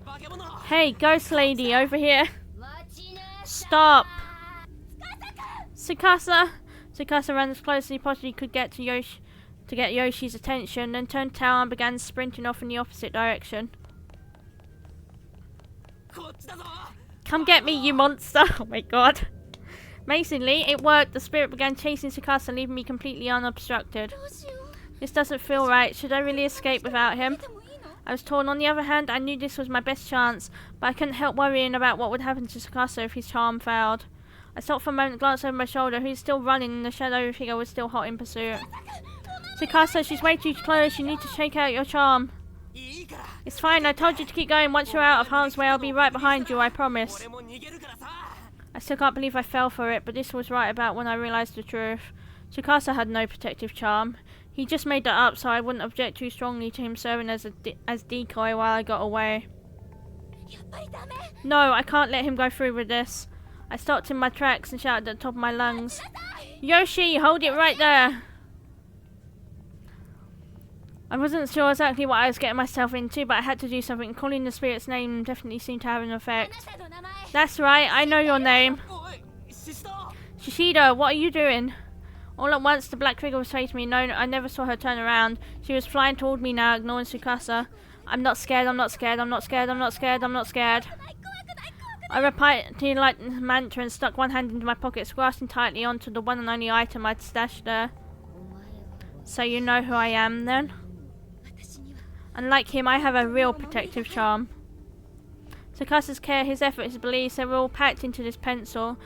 Hey, ghost lady, over here! Stop! Tsukasa! Tsukasa ran as close as he possibly could get to get Yoshi's attention, then turned tail and began sprinting off in the opposite direction. Come get me, you monster! Oh my god. Amazingly, it worked. The spirit began chasing Tsukasa, leaving me completely unobstructed. This doesn't feel right. Should I really escape without him? I was torn. On the other hand, I knew this was my best chance, but I couldn't help worrying about what would happen to Tsukasa if his charm failed. I stopped for a moment and glanced over my shoulder. He's still running, and the shadowy figure was still hot in pursuit. Tsukasa, she's way too close. You need to shake out your charm. It's fine. I told you to keep going. Once you're out of harm's way, I'll be right behind you. I promise. I still can't believe I fell for it, but this was right about when I realised the truth. Tsukasa had no protective charm. He just made that up so I wouldn't object too strongly to him serving as decoy while I got away. No, I can't let him go through with this. I stopped in my tracks and shouted at the top of my lungs. Yoshi, hold it right there! I wasn't sure exactly what I was getting myself into, but I had to do something. Calling the spirit's name definitely seemed to have an effect. That's right, I know your name. Shishido, what are you doing? All at once, the black figure was facing me. No, I never saw her turn around. She was flying toward me now, ignoring Tsukasa. I'm not scared, I'm not scared, I'm not scared, I'm not scared, I'm not scared. I repeated like a mantra and stuck one hand into my pocket, grasping tightly onto the one and only item I'd stashed there. So you know who I am, then? Unlike him, I have a real protective charm. Tsukasa's care, his effort, his beliefs, they're all packed into this pencil.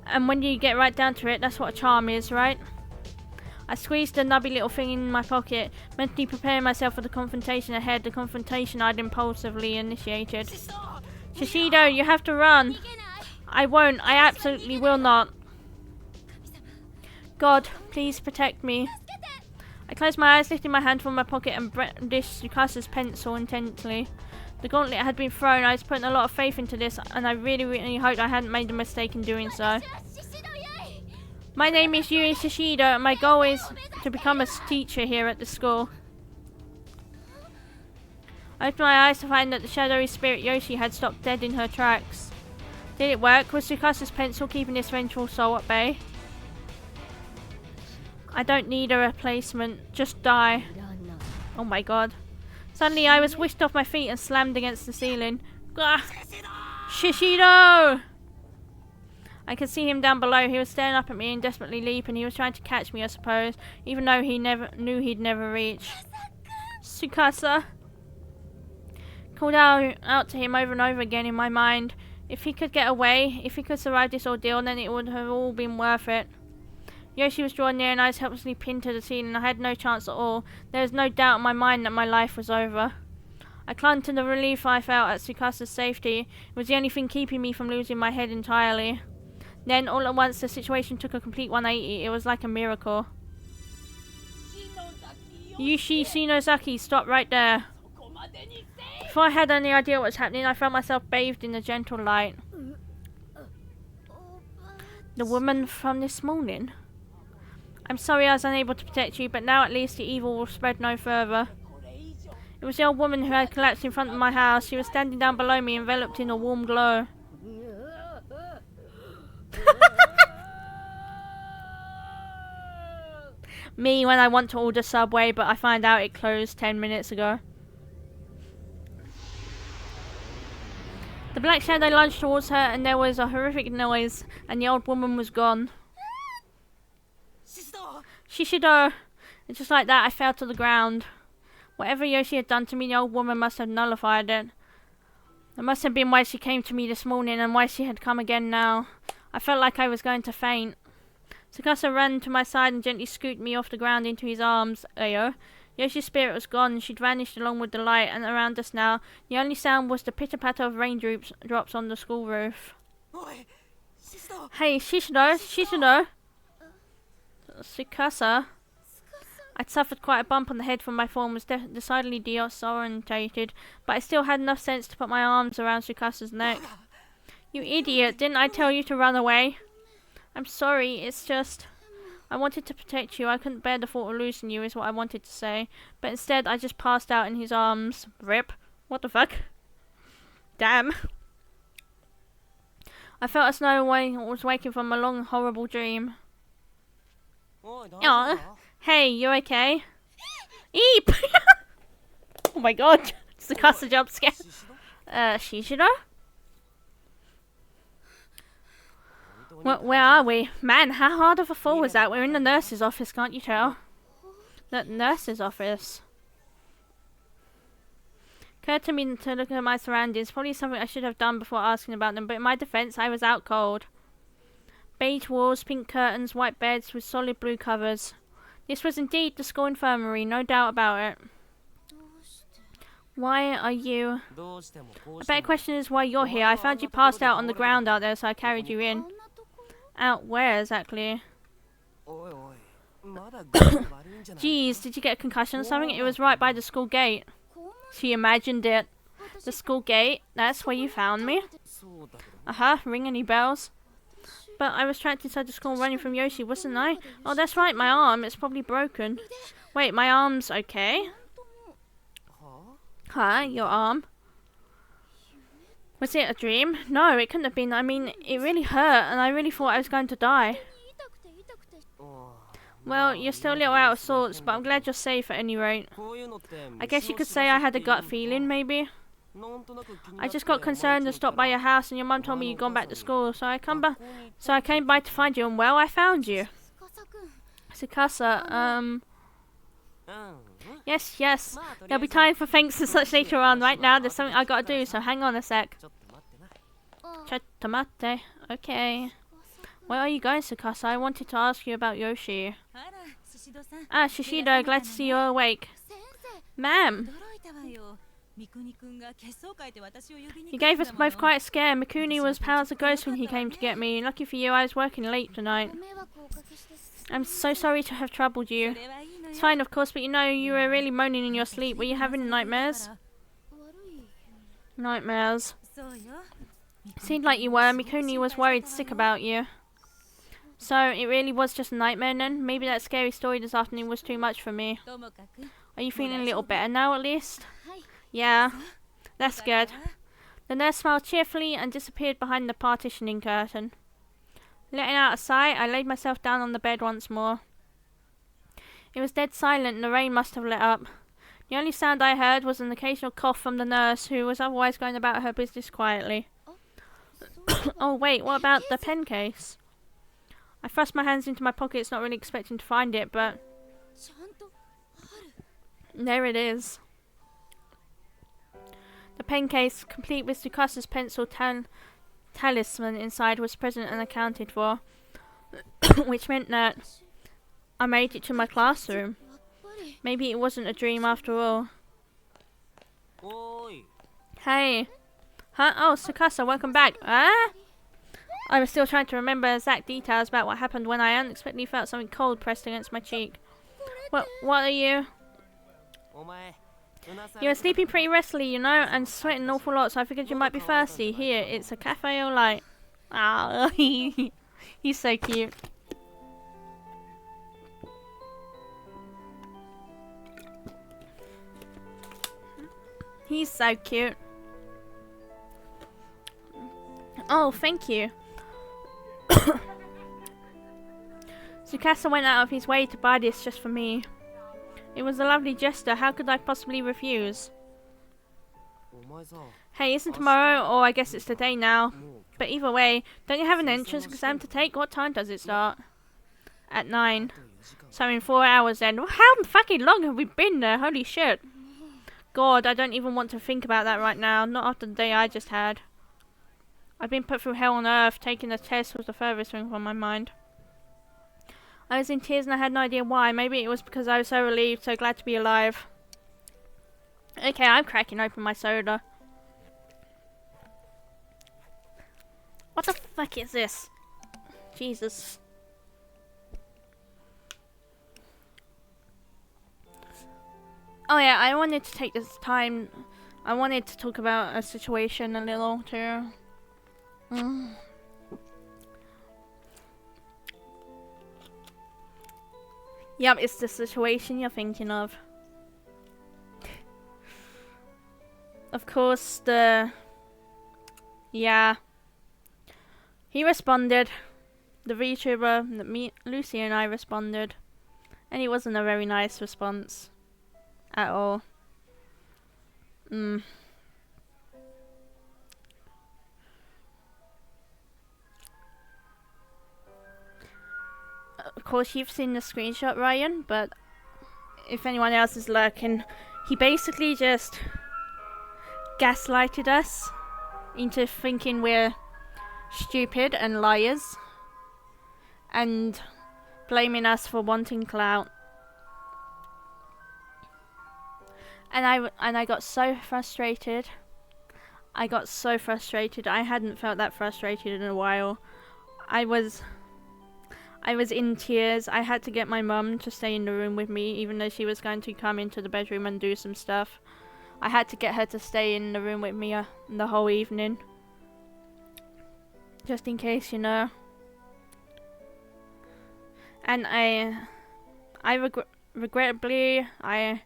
And when you get right down to it, that's what a charm is, right? I squeezed the nubby little thing in my pocket, mentally preparing myself for the confrontation ahead, the confrontation I'd impulsively initiated. Shishido, you have to run! I won't, I absolutely will not. God, please protect me. I closed my eyes, lifting my hand from my pocket and brandished Tsukasa's pencil intently. The gauntlet had been thrown. I was putting a lot of faith into this, and I really hoped I hadn't made a mistake in doing so. My name is Yuuya Shishido, and my goal is to become a teacher here at the school. I opened my eyes to find that the shadowy spirit Yoshi had stopped dead in her tracks. Did it work? Was Tsukasa's pencil keeping this vengeful soul at bay? I don't need a replacement. Just die. Oh my god. Suddenly I was whisked off my feet and slammed against the ceiling. Gah! Shishido! I could see him down below. He was staring up at me and desperately leaping. He was trying to catch me, I suppose, even though he knew he'd never reach. Tsukasa! Called out to him over and over again in my mind. If he could get away, if he could survive this ordeal, then it would have all been worth it. Yoshi was drawing near and I was helplessly pinned to the ceiling. I had no chance at all. There was no doubt in my mind that my life was over. I clung to the relief I felt at Tsukasa's safety. It was the only thing keeping me from losing my head entirely. Then, all at once, the situation took a complete 180. It was like a miracle. Yushi Shinozaki, stop right there. Before I had any idea what was happening, I found myself bathed in a gentle light. The woman from this morning? I'm sorry I was unable to protect you, but now at least the evil will spread no further. It It was the old woman who had collapsed in front of my house. She was standing down below me, enveloped in a warm glow. Me when I want to order Subway, but I find out it closed 10 minutes ago. The black shadow lunged towards her and there was a horrific noise and the old woman was gone. Shishido! And just like that I fell to the ground. Whatever Yoshi had done to me, the old woman must have nullified it. That must have been why she came to me this morning and why she had come again now. I felt like I was going to faint. Tsukasa ran to my side and gently scooted me off the ground into his arms. Ayo. Yoshi's spirit was gone. She'd vanished along with the light, and around us now, the only sound was the pitter-patter of raindrops on the school roof. Hey, Shishido! Tsukasa. I'd suffered quite a bump on the head from my fall and was decidedly disorientated, but I still had enough sense to put my arms around Tsukasa's neck. You idiot, didn't I tell you to run away? I'm sorry, it's just... I wanted to protect you. I couldn't bear the thought of losing you is what I wanted to say. But instead, I just passed out in his arms. Rip. What the fuck? Damn. I felt as though I was waking from a long, horrible dream. Aw. Hey, you okay? Eep! Oh my god. It's the Tsukasa jump scare. Shishido? Where are we? Man, how hard of a fall was that? We're in the nurse's office, can't you tell? The nurse's office. Occurred to me to look at my surroundings. Probably something I should have done before asking about them, but in my defense, I was out cold. Beige walls, pink curtains, white beds with solid blue covers. This was indeed the school infirmary, no doubt about it. Why are you... A better question is why you're here. I found you passed out on the ground out there, so I carried you in. Out where exactly? Jeez, did you get a concussion or something? It was right by the school gate. She imagined it. The school gate? That's where you found me? Uh-huh, ring any bells? But I was trapped inside the school running from Yoshi, wasn't I? Oh, that's right, my arm. It's probably broken. Wait, my arm's okay? Huh? Your arm? Was it a dream? No, it couldn't have been. I mean, it really hurt, and I really thought I was going to die. Well, you're still a little out of sorts, but I'm glad you're safe at any rate. I guess you could say I had a gut feeling, maybe? I just got concerned and stopped by your house, and your mum told me you'd gone back to school, so I came by to find you, and well, I found you. Tsukasa, Yes. There'll be time for thanks and such later on. Right now, there's something I gotta do, so hang on a sec. Tomate. Okay. Where are you going, Tsukasa? I wanted to ask you about Yoshi. Ah, Shishido, glad to see you're awake. Ma'am! He gave us both quite a scare. Mikuni was pale as a ghost when he came to get me. Lucky for you, I was working late tonight. I'm so sorry to have troubled you. It's fine, of course, but you know, you were really moaning in your sleep. Were you having nightmares? Nightmares. Seemed like you were. Mikuni was worried sick about you. So, it really was just a nightmare then? Maybe that scary story this afternoon was too much for me. Are you feeling a little better now, at least? Yeah. That's good. The nurse smiled cheerfully and disappeared behind the partitioning curtain. Letting out a sigh, I laid myself down on the bed once more. It was dead silent and the rain must have let up. The only sound I heard was an occasional cough from the nurse, who was otherwise going about her business quietly. Oh wait, what about the pen case? I thrust my hands into my pockets, not really expecting to find it, but... there it is. The pen case, complete with Tsukasa's pencil talisman inside, was present and accounted for. Which meant that I made it to my classroom. Maybe it wasn't a dream after all. Hey. Huh? Oh, Tsukasa, welcome back. Ah? I was still trying to remember exact details about what happened when I unexpectedly felt something cold pressed against my cheek. What are you? You were sleeping pretty restfully, you know, and sweating an awful lot, so I figured you might be thirsty. Here, it's a cafe au lait. Ah, he's so cute. He's so cute. Oh, thank you. Tsukasa went out of his way to buy this just for me. It was a lovely gesture. How could I possibly refuse? Hey, isn't tomorrow, or I guess it's today now. But either way, don't you have an entrance exam to take? What time does it start? At 9. So in 4 hours then. How fucking long have we been there? Holy shit. God, I don't even want to think about that right now. Not after the day I just had. I've been put through hell on earth. Taking the test was the furthest thing from my mind. I was in tears and I had no idea why. Maybe it was because I was so relieved, so glad to be alive. Okay, I'm cracking open my soda. What the fuck is this? Jesus. Oh yeah, I wanted to take this time. I wanted to talk about a situation a little too. Yep, it's the situation you're thinking of. Of course, yeah. He responded. The VTuber that Lucy and I responded. And it wasn't a very nice response. At all. Of course, you've seen the screenshot, Ryan, but if anyone else is lurking, he basically just gaslighted us into thinking we're stupid and liars and blaming us for wanting clout. And I got so frustrated. I hadn't felt that frustrated in a while. I was in tears. I had to get my mum to stay in the room with me, even though she was going to come into the bedroom and do some stuff. I had to get her to stay in the room with me the whole evening. Just in case, you know. And regrettably, I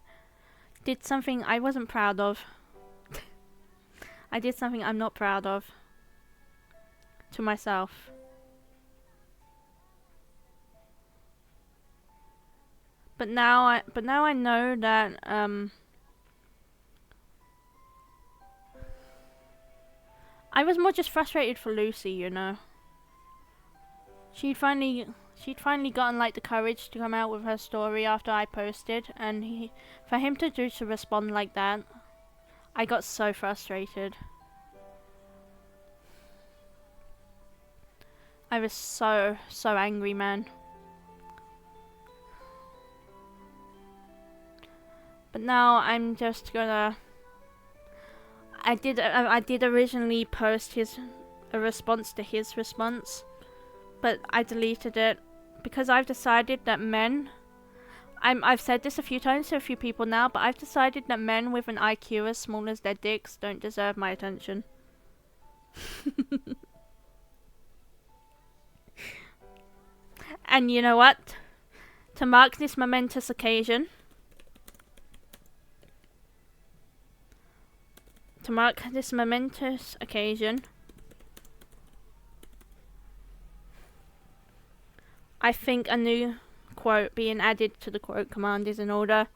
did something I wasn't proud of. I did something I'm not proud of. To myself. But now I know that I was more just frustrated for Lucy, you know. She'd finally gotten like the courage to come out with her story after I posted, and for him to respond like that, I got so frustrated. I was so angry, man. But now I'm just gonna. I did originally post a response to his response, but I deleted it because I've decided that men. I've said this a few times to a few people now, but I've decided that men with an IQ as small as their dicks don't deserve my attention. And you know what? To mark this momentous occasion. I think a new quote being added to the quote command is in order.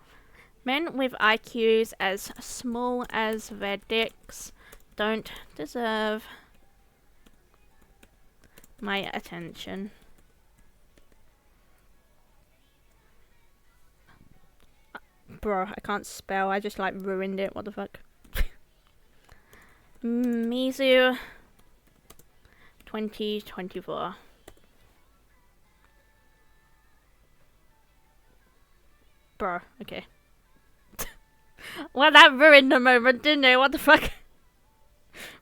Men with IQs as small as their dicks don't deserve my attention. Bro, I can't spell. I just like ruined it. What the fuck? Mizu 2024. Bro, okay. Well, that ruined the moment, didn't it? What the fuck?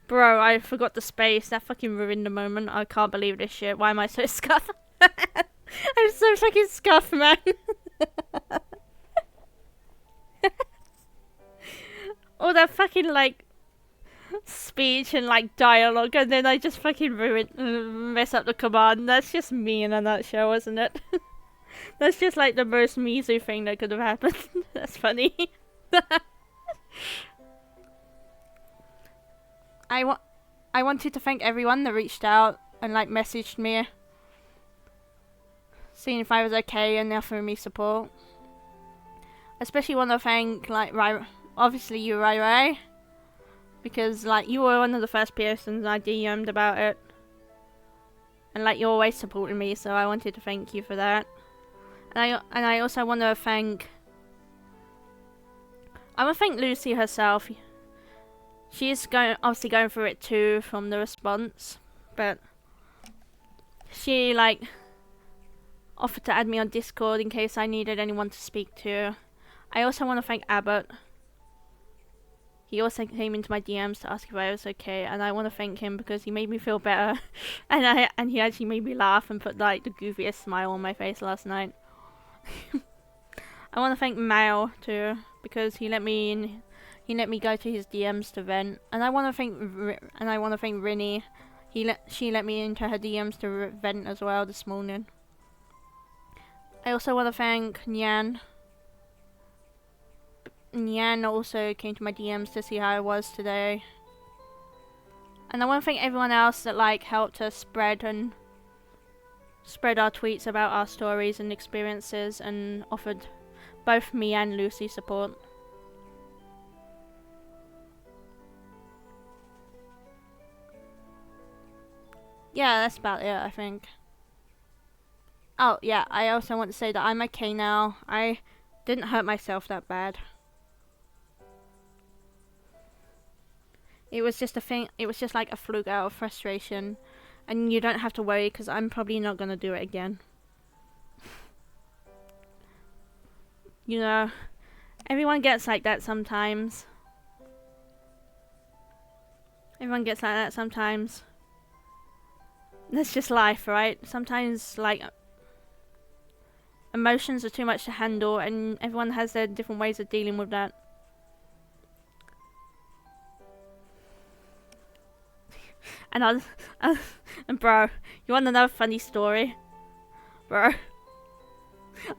Bro, I forgot the space. That fucking ruined the moment. I can't believe this shit. Why am I so scuffed? I'm so fucking scuffed, man. All that fucking, like, speech and, like, dialogue, and then I just fucking mess up the command. That's just me in a nutshell, isn't it? That's just, like, the most Mizu thing that could have happened. That's funny. I wanted to thank everyone that reached out and like messaged me, seeing if I was okay and offering me support. Especially want to thank like obviously you, Rai Rai, because like you were one of the first persons I DM'd about it, and like you're always supporting me, so I wanted to thank you for that. And I also want to thank Lucy herself. She's obviously going through it too from the response, but she like offered to add me on Discord in case I needed anyone to speak to. I also want to thank Abbott. He also came into my DMs to ask if I was okay, and I want to thank him because he made me feel better, and he actually made me laugh and put like the goofiest smile on my face last night. I want to thank Mao too because he let me in. He let me go to his DMs to vent, and I want to thank Rinny. She let me into her DMs to vent as well this morning. I also want to thank Nyan. Nyan also came to my DMs to see how I was today. And I want to thank everyone else that like helped us spread our tweets about our stories and experiences and offered both me and Lucy support. Yeah, that's about it, I think. Oh, yeah, I also want to say that I'm okay now. I didn't hurt myself that bad. It was just like a fluke out of frustration. And you don't have to worry, because I'm probably not going to do it again. You know, everyone gets like that sometimes. Everyone gets like that sometimes. That's just life, right? Sometimes, like, emotions are too much to handle, and everyone has their different ways of dealing with that. And and bro, you want another funny story? Bro,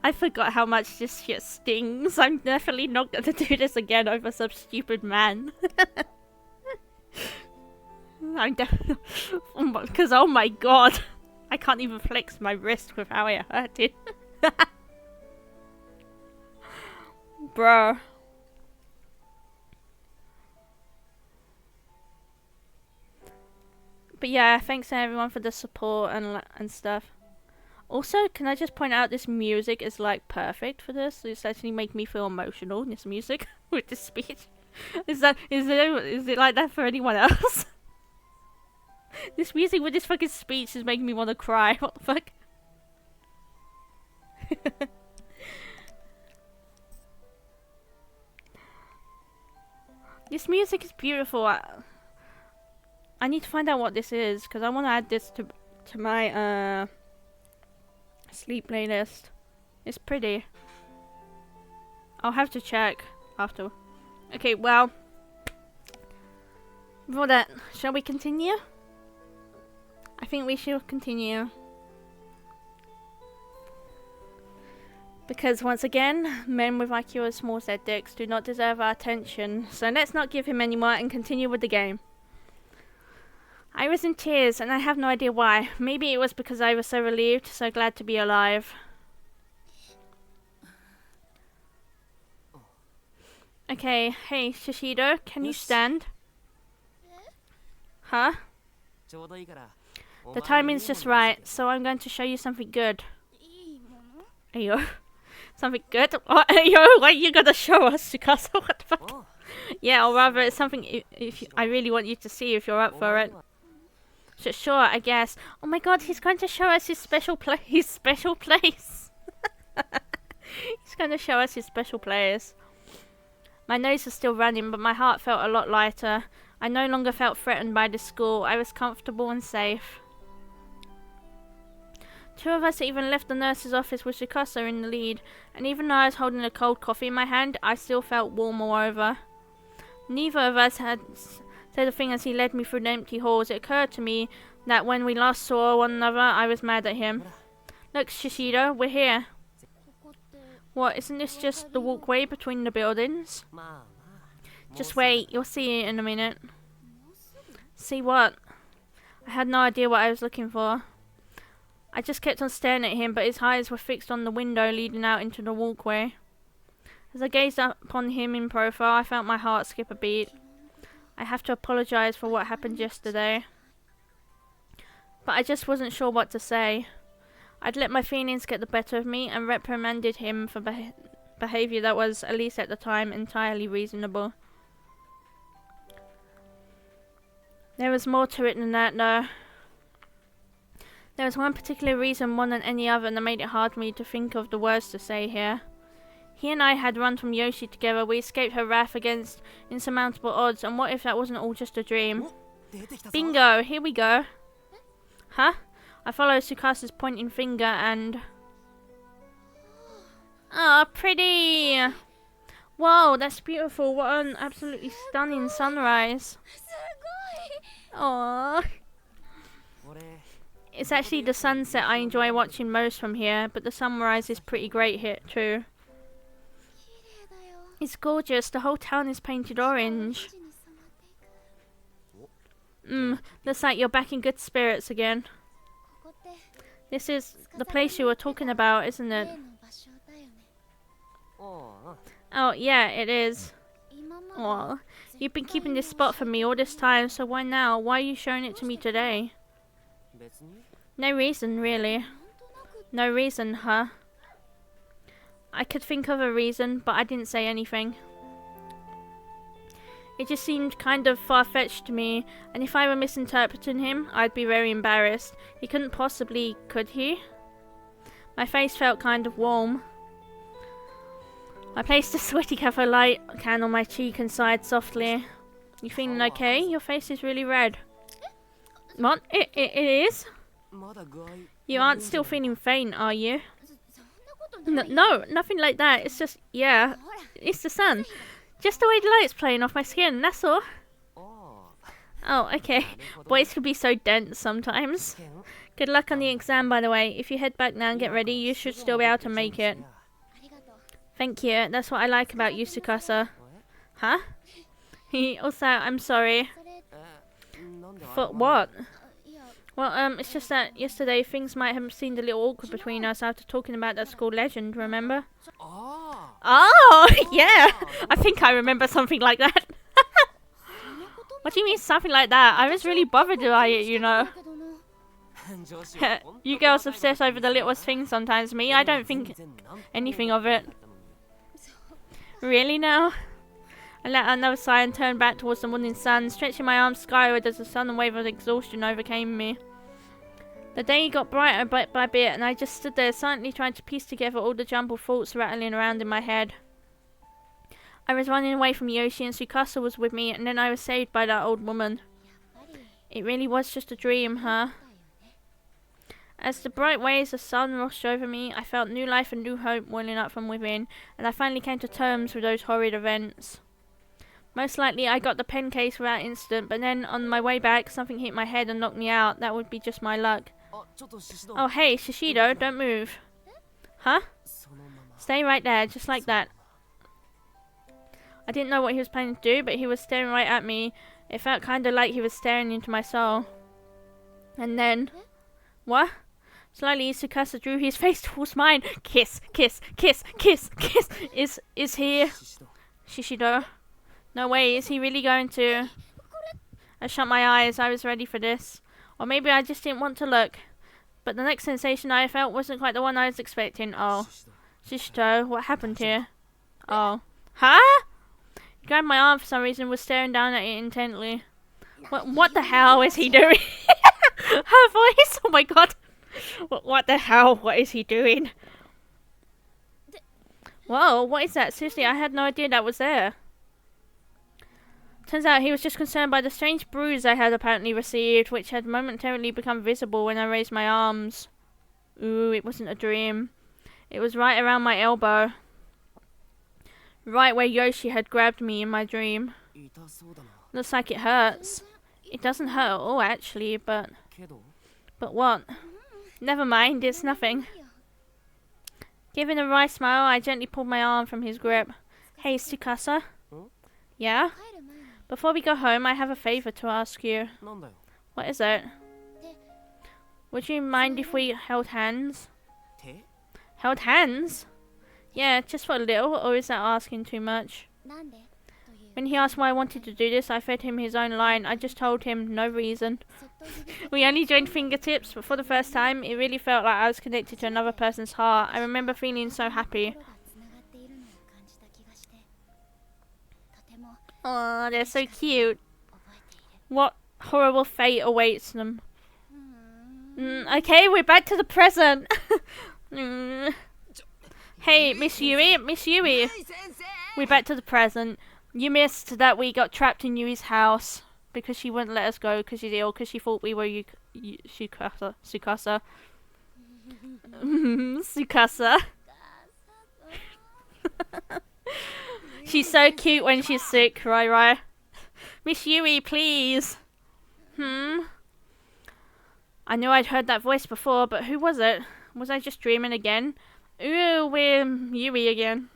I forgot how much this shit stings. I'm definitely not gonna do this again over some stupid man. I'm definitely... Because, oh my god. I can't even flex my wrist with how it hurted. Bro. But yeah, thanks to everyone for the support and stuff. Also, can I just point out this music is like perfect for this? It's actually making me feel emotional, this music, with this speech. Is it like that for anyone else? This music with this fucking speech is making me want to cry. What the fuck? This music is beautiful. I need to find out what this is because I want to add this to my sleep playlist. It's pretty. I'll have to check after. Okay, well, before that, shall we continue? I think we should continue. Because once again, men with IQ as small set dicks do not deserve our attention, so let's not give him any more and continue with the game. I was in tears and I have no idea why. Maybe it was because I was so relieved, so glad to be alive. Okay, hey Shishido, can you stand? Huh? The timing's just right, so I'm going to show you something good. Ayo. Something good? Oh, ayo, what are you gonna show us, Tsukasa? What the fuck? Yeah, or rather, it's something I really want you to see if you're up for it. Sure, I guess. Oh my god, he's going to show us his special place. His special place. He's going to show us his special place. My nose was still running, but my heart felt a lot lighter. I no longer felt threatened by the school. I was comfortable and safe. Two of us even left the nurse's office with Tsukasa in the lead, and even though I was holding a cold coffee in my hand, I still felt warm all over. Neither of us had said a thing as he led me through the empty halls. It occurred to me that when we last saw one another, I was mad at him. Look, Shishido, we're here. What, isn't this just the walkway between the buildings? Just wait, you'll see it in a minute. See what? I had no idea what I was looking for. I just kept on staring at him, but his eyes were fixed on the window leading out into the walkway. As I gazed up upon him in profile, I felt my heart skip a beat. I have to apologize for what happened yesterday. But I just wasn't sure what to say. I'd let my feelings get the better of me and reprimanded him for behavior that was, at least at the time, entirely reasonable. There was more to it than that, though. There was one particular reason more than any other that made it hard for me to think of the words to say here. He and I had run from Yoshi together. We escaped her wrath against insurmountable odds, and what if that wasn't all just a dream? Bingo! Here we go. Huh? I followed Tsukasa's pointing finger and... Ah, pretty! Whoa, that's beautiful. What an absolutely stunning sunrise. Aww. It's actually the sunset I enjoy watching most from here, but the sunrise is pretty great here too. It's gorgeous. The whole town is painted orange. Looks like you're back in good spirits again. This is the place you were talking about, isn't it? Oh, yeah, it is. Aw, you've been keeping this spot for me all this time, so why now? Why are you showing it to me today? No reason, really. No reason, huh? I could think of a reason, but I didn't say anything. It just seemed kind of far-fetched to me, and if I were misinterpreting him, I'd be very embarrassed. He couldn't possibly, could he? My face felt kind of warm. I placed a sweaty cafe light can on my cheek and sighed softly. You feeling okay? Your face is really red. What? It is? You aren't still feeling faint, are you? No, nothing like that. It's just, yeah, it's the sun. Just the way the light's playing off my skin, that's all. Oh, okay. Boys can be so dense sometimes. Good luck on the exam, by the way. If you head back now and get ready, you should still be able to make it. Thank you. That's what I like about you, Tsukasa. Huh? Also, I'm sorry. For what? Well, it's just that yesterday things might have seemed a little awkward between us after talking about that school legend, remember? Oh, yeah! I think I remember something like that. What do you mean something like that? I was really bothered by it, you know. You girls obsess over the littlest things sometimes. Me, I don't think anything of it. Really now? I let out another sigh and turned back towards the morning sun, stretching my arms skyward as a sudden wave of exhaustion overcame me. The day got brighter bit by bit, and I just stood there silently trying to piece together all the jumbled thoughts rattling around in my head. I was running away from Yoshi, and Tsukasa was with me, and then I was saved by that old woman. It really was just a dream, huh? As the bright waves of sun rushed over me, I felt new life and new hope welling up from within, and I finally came to terms with those horrid events. Most likely I got the pen case without incident, but then on my way back something hit my head and knocked me out. That would be just my luck. Oh hey, Shishido, don't move. Huh? Stay right there, just like that. I didn't know what he was planning to do, but he was staring right at me. It felt kinda like he was staring into my soul. And then... What? Slowly, Tsukasa drew his face towards mine. Kiss, kiss, kiss, kiss, kiss. Is he... Shishido? No way, is he really going to... I shut my eyes, I was ready for this. Or maybe I just didn't want to look. But the next sensation I felt wasn't quite the one I was expecting. Oh. Shishido, what happened here? Oh. Huh? He grabbed my arm for some reason and was staring down at it intently. What the hell is he doing? Her voice? Oh my god. What the hell? What is he doing? Whoa, what is that? Seriously, I had no idea that was there. Turns out he was just concerned by the strange bruise I had apparently received, which had momentarily become visible when I raised my arms. Ooh, it wasn't a dream. It was right around my elbow. Right where Yoshi had grabbed me in my dream. Looks like it hurts. It doesn't hurt at all, actually, but... But what? Never mind, it's nothing. Giving a wry smile, I gently pulled my arm from his grip. Hey, Tsukasa? Yeah? Before we go home, I have a favor to ask you. なんだよ What is it? Would you mind if we held hands? 手 Held hands? Yeah, just for a little, or is that asking too much? なんでという When he asked why I wanted to do this, I fed him his own line. I just told him no reason. そっと指 We only joined fingertips, but for the first time, it really felt like I was connected to another person's heart. I remember feeling so happy. 心がつながっているのを感じた気がしてとても Oh, they're so cute. 覚えている What horrible fate awaits them. うーん Okay, we're back to the present. Mm. Hey, Miss Yui, Miss Yui. 先生 We're back to the present. You missed that we got trapped in Yui's house because she wouldn't let us go because she's ill because she thought we were Tsukasa. Tsukasa. Tsukasa. She's so cute when she's sick, right? Miss Yui, please. I knew I'd heard that voice before, but who was it? Was I just dreaming again? Ooh, we're Yui again.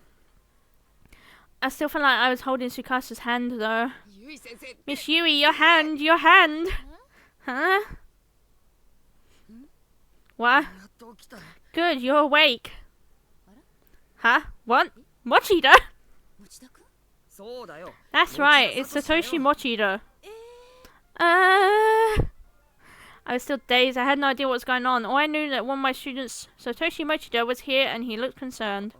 I still feel like I was holding Tsukasa's hand though. ゆい先生 Miss Yui, your hand, your hand. Huh? What? やっと起きた Good, you're awake. Huh? What? Mochida? 持田君 そうだよ That's right, it's Satoshi Mochida. I was still dazed. I had no idea what was going on. All I knew that one of my students, Satoshi Mochida, was here and he looked concerned.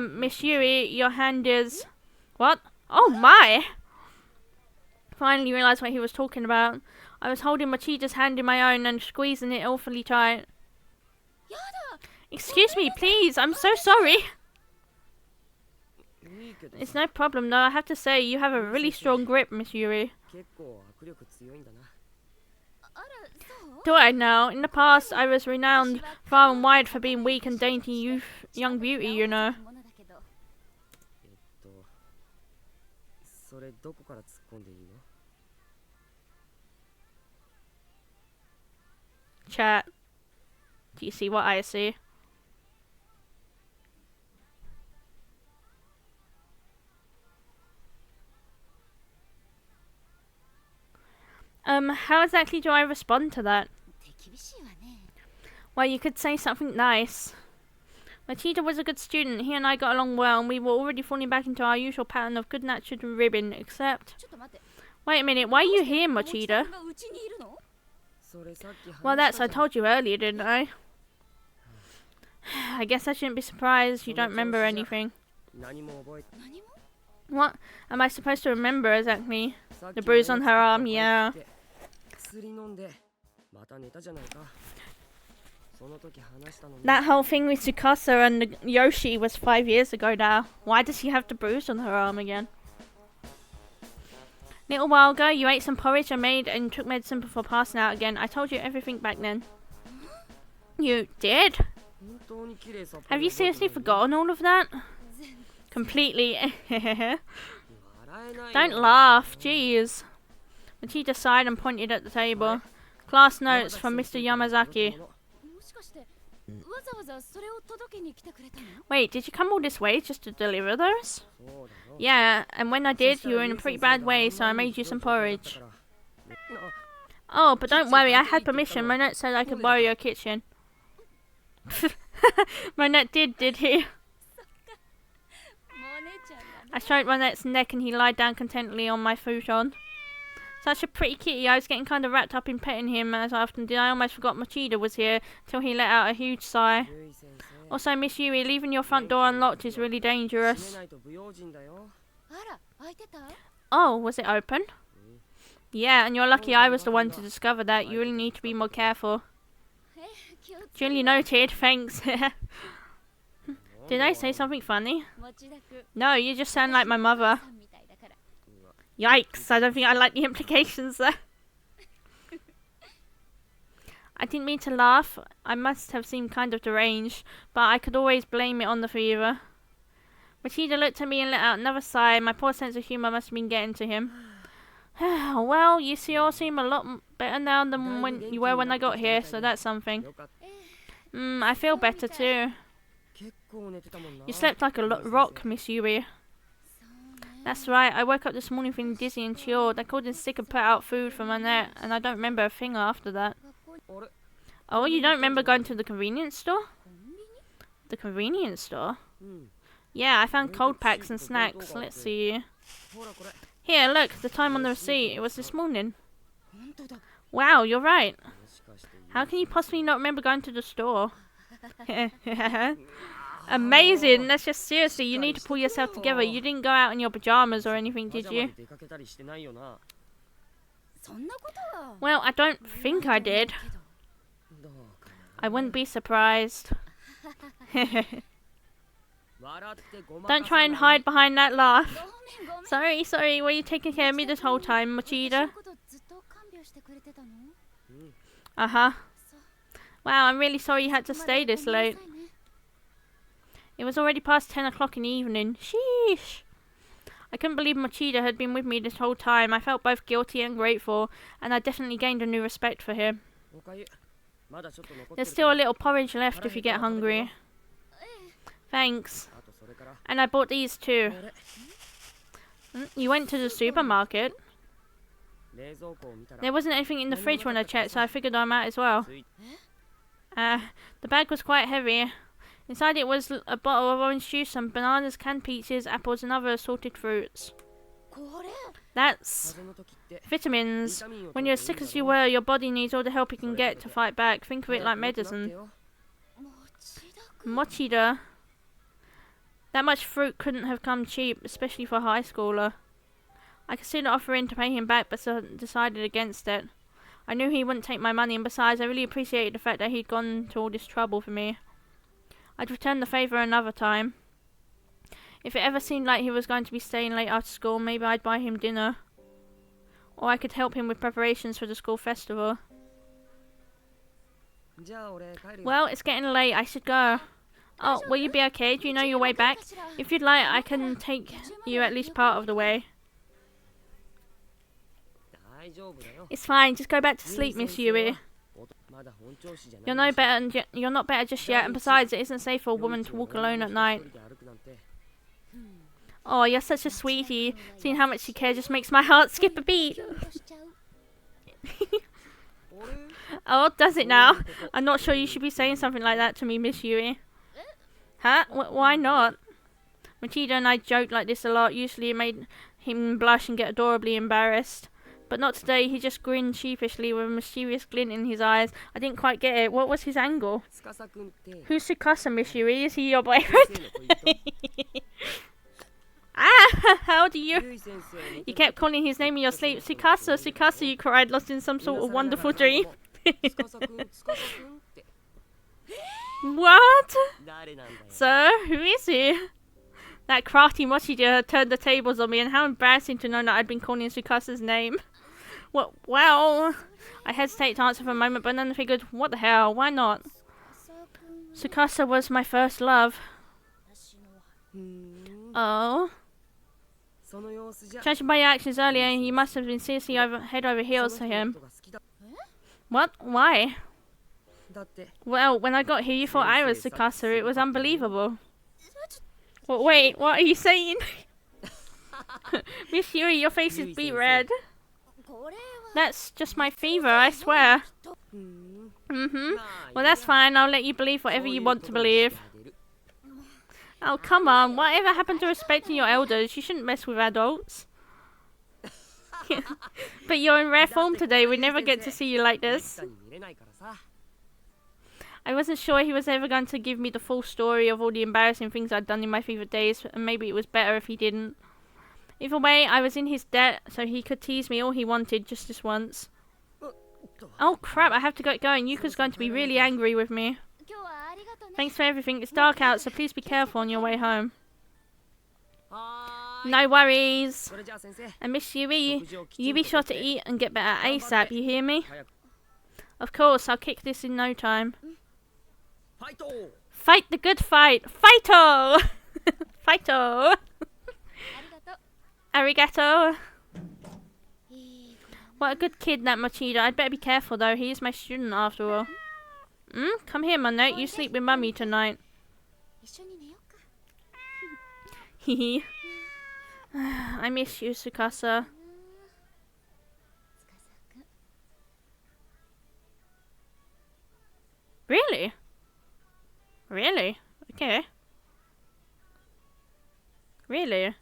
Miss Yui, your hand is... What? Oh my! Finally realised what he was talking about. I was holding Mochida's hand in my own and squeezing it awfully tight. Excuse me, please, I'm so sorry. いいけど It's no problem though, I have to say, you have a really strong grip, Miss Yuri. 結構握力強いんだな あらそう Do I now? In the past, I was renowned far and wide for being weak and dainty young beauty, you know. ものだけどそれどこから突っ込んでいいの Chat. Do you see what I see? How exactly do I respond to that? 手厳しいわね Well, you could say something nice. Machida was a good student. He and I got along well, and we were already falling back into our usual pattern of good-natured ribbing, except... ちょっと待って Wait a minute, why are you here, 持田 Mochida? 君がうちにいるの それさっき話した Well, that's I じゃん told you earlier, didn't I? I guess I shouldn't be surprised you don't remember anything. 何も覚えて何も What am I supposed to remember exactly? さっき The bruise on her arm, 俺 yeah. が作った薬飲んでまた寝たじゃないかその時話したのに That whole thing with Tsukasa and Yoshi was 5 years ago now. Why does she have the bruise on her arm again? Little while ago, you ate some porridge I made and took medicine before passing out again. I told you everything back then. You did? 本当に綺麗さっぱ Have り you 覚えて seriously ない forgotten all of that? 全然 Completely. 笑えない Don't よ laugh, jeez. Machida sighed and pointed at the table. Class notes from Mr. Yamazaki. もしかしてわざわざそれを届けに来てくれたの Wait, did you come all this way just to deliver those? そうだよ Yeah, and when I そ did, した you ら were in ゆ a い pretty 先生 bad が way, so I あんまり made you ひど some い状態だった porridge. から Oh, but don't worry, I had permission. Monette said I could borrow your kitchen. Monette did he? もう姉ちゃんがね I stroked Monette's neck and he lied down contentedly on my futon. Such a pretty kitty, I was getting kind of wrapped up in petting him as I often did. I almost forgot Mochida was here till he let out a huge sigh. ゆい先生 Also, Miss Yui, leaving your front door unlocked is really 閉 dangerous. めないと不用心だよ あら開いてた Oh, was it open? Yeah, and you're lucky I was the one to discover that. You really need to be more careful. え気をつ Duly noted, thanks. Did I say something funny? 持田君 No, you just sound like my mother. さんみたいだから Yikes, I don't think I like the implications there. I didn't mean to laugh. I must have seemed kind of deranged, but I could always blame it on the fever. Machida looked at me and let out another sigh. My poor sense of humour must have been getting to him. Well, you see, all seem a lot better now than when you were when I got here, so that's something. よかった I feel better too. 結構寝てたもんな You slept like a rock, Miss Yui. そうね That's right, I woke up this morning feeling dizzy and chilled. I called in sick and put out food for my net, and I don't remember a thing after that. あれ Oh, you don't remember going to the convenience store? The convenience store? うん Yeah, I found cold packs and snacks. Let's see. ほらこれ Here, look, the time on the receipt. It was this morning. 本当だ Wow, you're right. もしかして How can you possibly not remember going to the store? Amazing. That's just seriously, you need to pull yourself together. You didn't go out in your pajamas or anything, パ did ジャマ you? で出かけたりしてないよなそんなことは Well, I don't think I did. どうか I wouldn't be surprised. な笑ってごま Don't か try さ and ない hide behind that laugh. ごめんごめん Sorry, sorry, were you taking care of me this whole time, 私 Mochida? のことずっと看病してくれてたの Uh-huh. そう Wow, I'm really sorry you had to stay this ごめん late. なさいね It was already past 10 o'clock in the evening. Sheesh. I couldn't believe Mochida had been with me this whole time. I felt both guilty and grateful, and I definitely gained a new respect for him. おかゆまだちょっと残って There's る still a little porridge left if you get hungry. Thanks. あとそれから And I bought these こ too. れ You went to the supermarket? 冷蔵庫を見たら There wasn't anything in the fridge when I checked, so I figured I might as well. つい The bag was quite heavy. Inside it was a bottle of orange juice, some bananas, canned peaches, apples and other assorted fruits. これ That's 風邪の時って vitamins. ビタミンを When 取 you're る as といい sick んだ as you ろ were, your body needs all the help it can get to fight back. Think of it like 早く良くなって medicine. よ Mochida. That much fruit couldn't have come cheap, especially for a high schooler. I considered offering to pay him back, but decided against it. I knew he wouldn't take my money, and besides, I really appreciated the fact that he'd gone to all this trouble for me. I'd return the favour another time. If it ever seemed like he was going to be staying late after school, maybe I'd buy him dinner. Or I could help him with preparations for the school festival. じゃあ俺帰るよ Well, it's getting late, I should go. Oh, will you be okay? Do you know your way back? If you'd like, I can take you at least part of the way. 大丈夫だよ It's fine, just go back to sleep, いい Miss 先生 Yui. はまだ本調子じゃない You're no better, and you're not better just yet. And besides, it isn't safe for a woman to walk alone at night. 一人で歩くなんて Oh, you're such a sweetie. Seeing how much you care just makes my heart skip a beat. キュンとしちゃう Oh, does it now? I'm not sure you should be saying something like that to me, Miss Yui. Huh? Why not? Mochida and I joked like this a lot. Usually it made him blush and get adorably embarrassed. But not today. He just grinned sheepishly with a mysterious glint in his eyes. I didn't quite get it. What was his angle? 司くんって Who's Tsukasa, Miss Yui? Is he your boyfriend? 先生の恋人 Ah, how do you... ゆい先生に You kept calling his name in your sleep. Tsukasa, Tsukasa, you cried, lost in some sort of wonderful dream. 司くんって What? 誰なんだよ Sir, who is he? That crafty Mochida turned the tables on me, and how embarrassing to know that I'd been calling Tsukasa's name. What? Well, I hesitated to answer for a moment, but then I figured, what the hell? Why not? さくんは Tsukasa was my first love. 私の うーん Oh. その様子じゃ Judging by your actions earlier, you must have been seriously head over heels そ for の人の him. ことが好きだ What? Why? だって Well, when I got here, you thought I was Tsukasa. It was unbelievable. Well, wait, what are you saying? Miss Yui, your face is beet red. これは That's just my fever, I swear. うーん Mm-hmm. まあ Well, that's fine. I'll let you believe whatever you want to believe. Oh, come on. Whatever happened to respecting your elders? You shouldn't mess with adults. But you're in rare form today. We never get to see you like this. めったに見れないからさ I wasn't sure he was ever going to give me the full story of all the embarrassing things I'd done in my fever days, and maybe it was better if he didn't. Either way, I was in his debt, so he could tease me all he wanted just this once. Oh crap, I have to get going. Yuka's going to be really angry with me. 今日はありがとね Thanks for everything. It's dark out, so please be careful on your way home. はーい No worries. それじゃあ先生 And Miss Yui, 食事をきち you ん be と sure と to って eat and get better ASAP, you hear me? 早く Of course, I'll kick this in no time. ファイト Fight the good fight! Fighto! Fighto! ありがとう Arigato! いい子だ What a good kid, that Mochida. I'd better be careful though, he is my student after all. Come here, Monote. You sleep with Mummy tonight. 一緒に寝ようか Hehe. I miss you, Tsukasa. 司くん Really? Really? Okay. Really?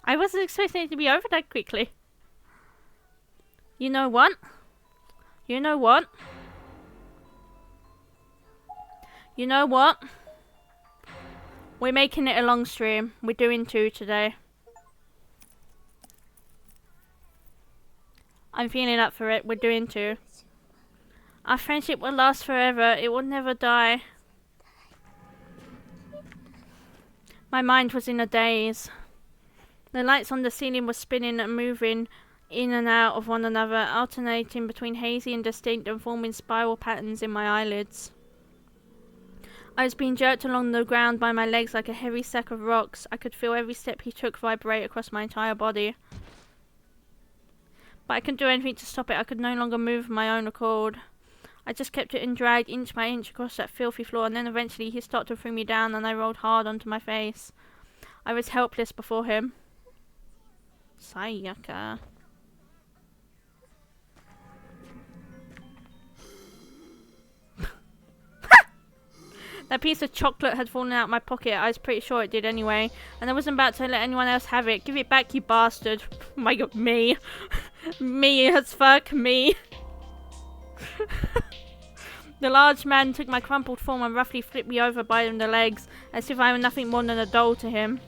I wasn't expecting it to be over that quickly. You know what? You know what? You know what? We're making it a long stream. We're doing 2 today. I'm feeling up for it. We're doing 2. Our friendship will last forever. It will never die. My mind was in a daze. The lights on the ceiling were spinning and moving in and out of one another, alternating between hazy and distinct and forming spiral patterns in my eyelids. I was being jerked along the ground by my legs like a heavy sack of rocks. I could feel every step he took vibrate across my entire body. But I couldn't do anything to stop it. I could no longer move of my own accord. I just kept it in drag inch by inch across that filthy floor, and then eventually he stopped and threw me down, and I rolled hard onto my face. I was helpless before him. Sayaka. That piece of chocolate had fallen out of my pocket. I was pretty sure it did anyway. And I wasn't about to let anyone else have it. Give it back, you bastard. Oh my god, me. Me as fuck, me. The large man took my crumpled form and roughly flipped me over by the legs, as if I were nothing more than a doll to him.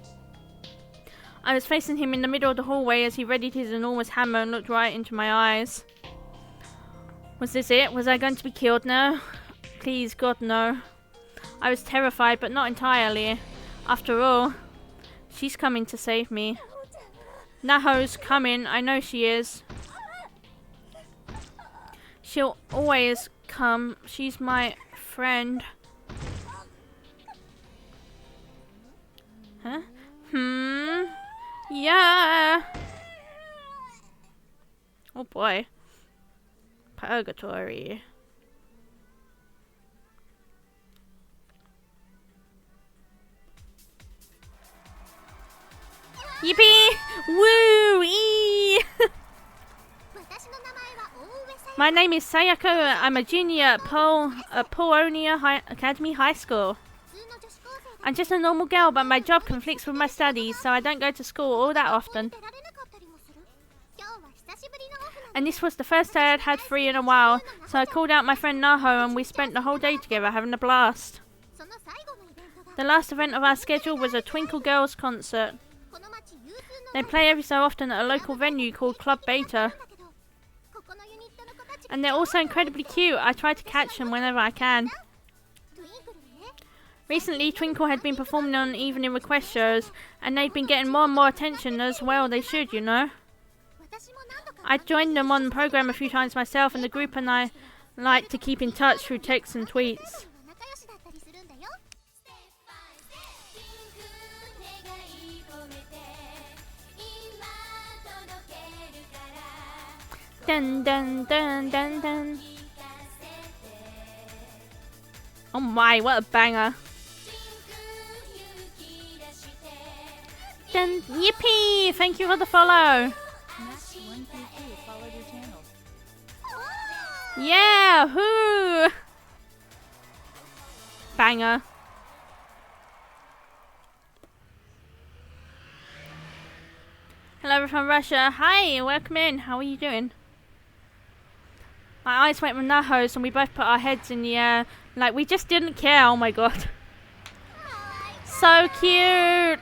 I was facing him in the middle of the hallway as he readied his enormous hammer and looked right into my eyes. Was this it? Was I going to be killed now? Please, God, no. I was terrified, but not entirely. After all, she's coming to save me. Naho's coming, I know she is. She'll always come. She's my friend. Huh? Yeah. Oh boy. Purgatory. Yippee! Woo-ee! My name is Sayako. I'm a junior at Paonia Academy High School. I'm just a normal girl, but my job conflicts with my studies, so I don't go to school all that often. And this was the first day I'd had free in a while, so I called out my friend Naho and we spent the whole day together having a blast. The last event of our schedule was a Twinkle Girls concert. They play every so often at a local venue called Club Beta. And they're also incredibly cute. I try to catch them whenever I can. Recently, Twinkle had been performing on evening request shows, and they'd been getting more and more attention, as well they should, you know. I joined them on the program a few times myself, and the group and I like to keep in touch through texts and tweets. Dun dun dun dun dun. Oh my, what a banger. Dun, yippee! Thank you for the follow. Max132 followed your channel. Yeah, whoo! Banger. Hello from Russia. Hi, welcome in. How are you doing? My eyes went with Naho's and we both put our heads in the air like we just didn't care. Oh my god. So cute.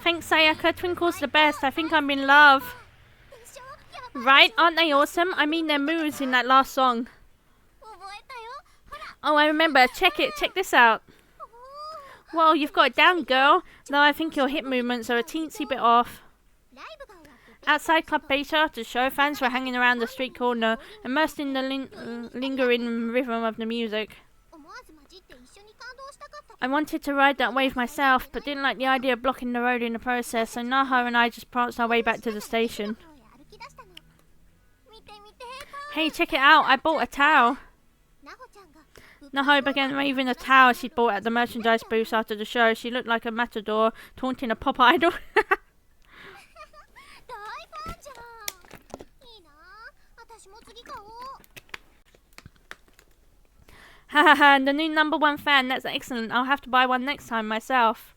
Thanks, Sayaka. Twinkle's the best. I think I'm in love. Right? Aren't they awesome? I mean their moves in that last song. Oh, I remember. Check it. Check this out. Well, you've got it down, girl. Though I think your hip movements are a teensy bit off. Outside Club Beta, the show fans were hanging around the street corner, immersed in the lingering rhythm of the music. I wanted to ride that wave myself, but didn't like the idea of blocking the road in the process, so Naho and I just pranced our way back to the station. Hey, check it out, I bought a towel. Naho began waving a towel she'd bought at the merchandise booth after the show. She looked like a matador taunting a pop idol. 大ファンじゃん。いいな。私も次買おう。 Hahaha, the new #1 fan. That's excellent. I'll have to buy one next time myself.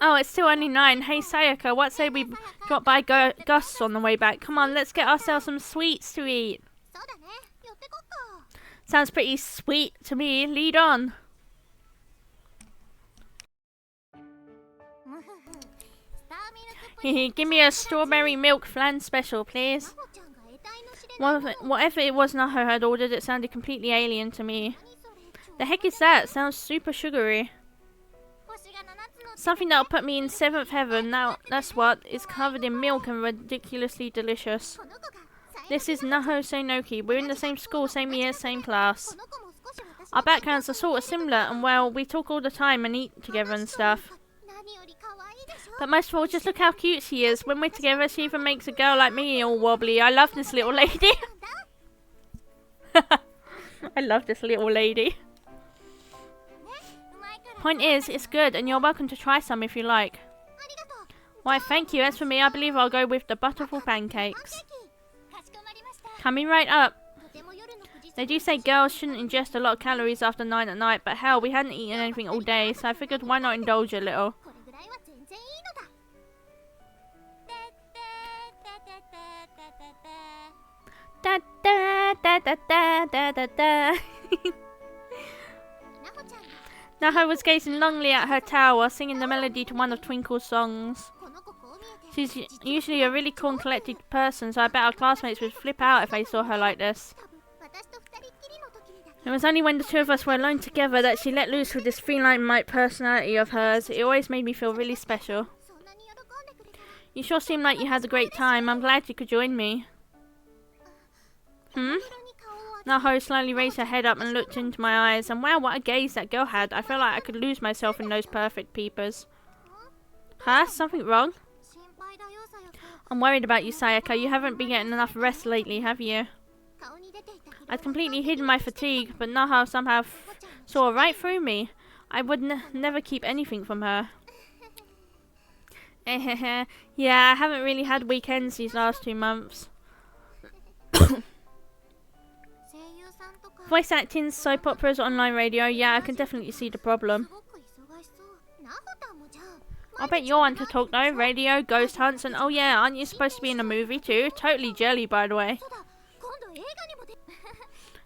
Oh, it's still only 9. Hey Sayaka, what say we drop by Gus on the way back? Come on, let's get ourselves some sweets to eat. そうだね。寄ってこっか。 Sounds pretty sweet to me. Lead on. Give me a strawberry milk flan special, please. ナホちゃんが得体の知れない Whatever it was Naho had ordered, it sounded completely alien to me. 何それ。 The heck is that? Sounds super sugary. 星が7つの Something that'll put me in 7th heaven. Now, that's what. It's covered in milk and ridiculously delicious. この子が最 This is Naho Seinoki. We're in the same school, same year, same こ class. の子も少し私 Our backgrounds are sort of similar, and well, we talk all the time and eat together and stuff. 何より可愛いでしょ。 But most of all, just look how cute she is. When we're together, she even makes a girl like me all wobbly. I love this little lady. なんだ。 I love this little lady. うまいから Point is, it's good, and you're welcome to try some if you like. ありがとう。 Why, thank you. As for me, I believe I'll go with the butterful パンケ pancakes. ーキ。かしこまりました。 Coming right up. とても夜の9時 They do say girls shouldn't ingest a lot of calories after 9 at night, but hell, we hadn't eaten anything all day, so I figured why not indulge a little. これぐらいは全然いいのだ。てっててててて Da da da da da da da. なほちゃんが Naho was gazing longingly at her towel while singing the melody to one of Twinkle's songs. この子こう見えて She's usually a really cool and collected person, so I bet our classmates would flip out if they saw her like this. 多分私と二人っきりの時にだけ It was only when the two of us were alone together that she let loose with this feline-like personality of hers. It always made me feel really special. そんなに喜んでくれたら You sure seem like you had a great time. I'm glad you could join me. Hmm? 色に顔を当て Naho slowly raised her head up and looked into my eyes, and wow, what a gaze that girl had. I felt like I could lose myself in those perfect peepers. Huh? Something wrong? 心配だよさやか I'm worried about you, Sayaka. You haven't been getting enough rest lately, have you? 顔に出ていた I'd completely hidden my fatigue, but Naho somehow saw right through me. I would never keep anything from her. Yeah, I haven't really had weekends these last 2 months. 声優さんとか Voice acting, soap operas, online radio. Yeah, I can definitely see the す problem. ごく忙しそうなほたんもじゃん I bet you're one to talk though. Radio, ghost hunts, and oh yeah, aren't you supposed to be in a movie too? Totally jelly, by the way. そうだ今度映画にも出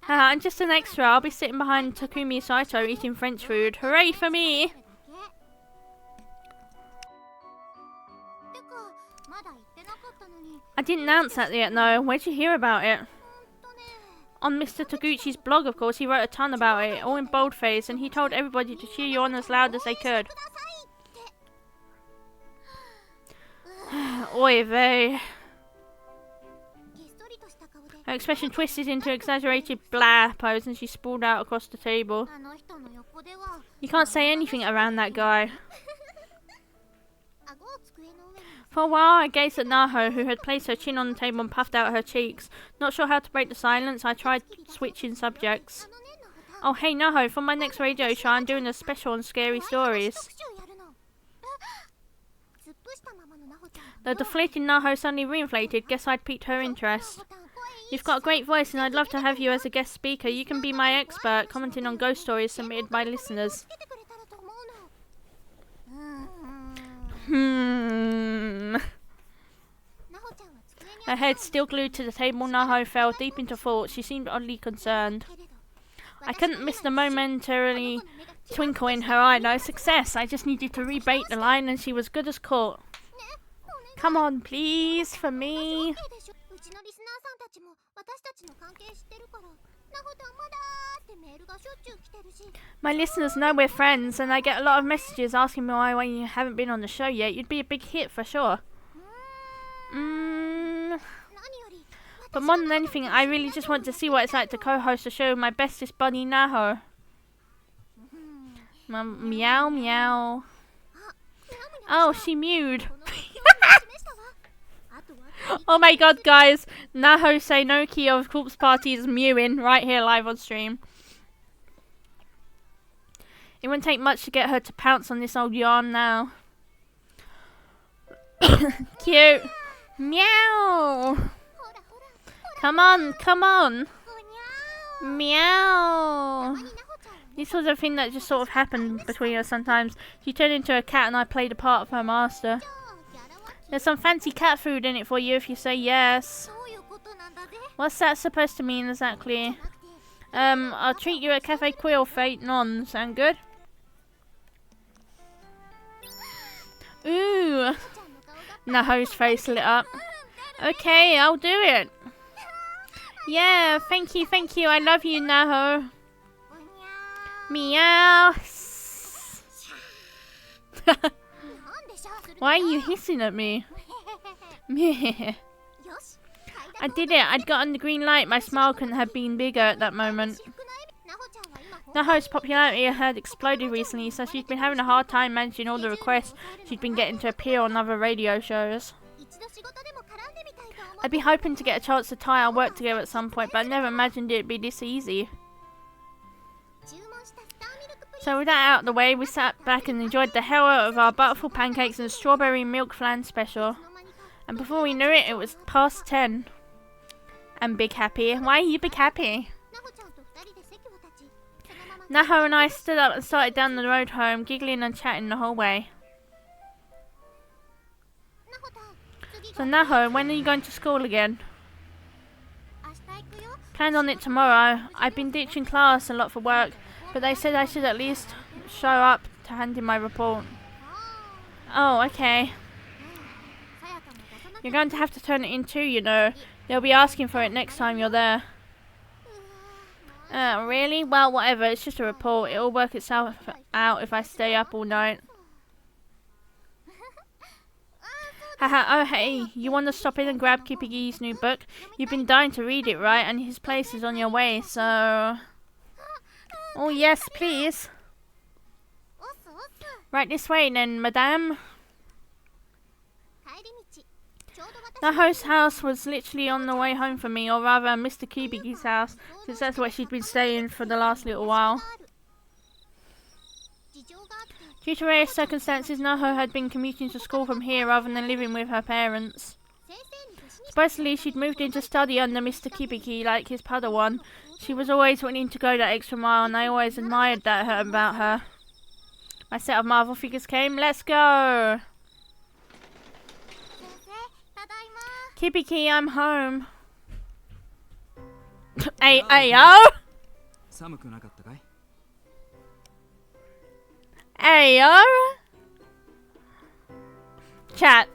Haha, I'm just an extra. I'll be sitting behind Takumi Saito eating French food. Hooray for me! てかまだ言ってなかったのに I didn't announce that yet, no. Where'd you hear about it? ほんとね On Mr. Taguchi's blog, of course, he wrote a ton about it, all in boldface, and he told everybody to cheer you on as loud as they could. くださいって Oy vey. ひっそりとした顔で Her expression twisted into exaggerated blah pose, and she sprawled out across the table. あの人の横では You can't say anything around that guy. 顎を机の上に For a while, I gazed at Naho, who had placed her chin on the table and puffed out her cheeks. Not sure how to break the silence, I tried switching subjects. あのねなほたん Oh, hey Naho, for my next radio show, I'm doing a special on scary stories. 特集やるの突っ伏したままのなほちゃん The deflated Naho suddenly reinflated. Guess I'd piqued her interest. なほたん声いい You've got a great voice, and I'd love to have you as a guest speaker. You can be my expert, commenting on ghost stories submitted by listeners. つけてくれたらと思うの Hmm. なほちゃんは机に Her head still glued to the table, Naho fell deep into thought. She seemed oddly concerned. けれど I couldn't miss the momentary twinkle in her eye. No success. I just needed to rebait the line, and she was good as caught. Come on, please, for me. うちのリスナーさんたちも私たちの関係知ってるからなほたんまだーってメールがしょっちゅう来てるし My listeners know we're friends, and I get a lot of messages asking me why you haven't been on the show yet. You'd be a big hit for sure. 何より But more than anything, I really just want to see what it's like to co-host a show with my bestest buddy Naho. Meow meow. Oh, she mewed. この表を示したわあと Oh my god, guys. Naho Seinoki of Corpse Party is mewing right here live on stream. It wouldn't take much to get her to pounce on this old yarn now. Cute. Meow. Come on, come on. Meow. This was a thing that just sort of happened between us sometimes. She turned into a cat and I played a part of her master. There's some fancy cat food in it for you if you say yes. What's that supposed to mean exactly? I'll treat you at Cafe Quill Fate Non. Sound good? Ooh. Naho's face lit up. Okay, I'll do it. Yeah, thank you, I love you, Naho. Meow. Why are you hissing at me? I did it. I'd gotten the green light. My smile couldn't have been bigger at that moment. Naho's popularity had exploded recently, so she's been having a hard time managing all the requests she'd been getting to appear on other radio shows. I'd be hoping to get a chance to tie our work together at some point, but I never imagined it'd be this easy. So with that out of the way, we sat back and enjoyed the hell out of our butterful pancakes and strawberry milk flan special. And before we knew it, it was past 10. I'm big happy. Why are you big happy? Naho and I stood up and started down the road home, giggling and chatting the whole way. So Naho, when are you going to school again? Planned on it tomorrow. I've been ditching class a lot for work, but they said I should at least show up to hand in my report. Oh, okay. You're going to have to turn it in too, you know. They'll be asking for it next time you're there. Really? Well, whatever. It's just a report. It'll work itself out if I stay up all night. Haha, oh hey, you want to stop in and grab Kippigi's new book? You've been dying to read it, right? And his place is on your way, so... Oh yes, please. Right this way then, madame. Naho's house was literally on the way home for me, or rather Mr. Kibiki's house, since that's where she'd been staying for the last little while. Due to various circumstances, Naho had been commuting to school from here rather than living with her parents. Supposedly, she'd moved in to study under Mr. Kibiki like his Padawan. She was always willing to go that extra mile, and I always admired that about her. My set of Marvel figures came. Let's go! Kibiki, I'm home. Ayo! Ayo! Chat.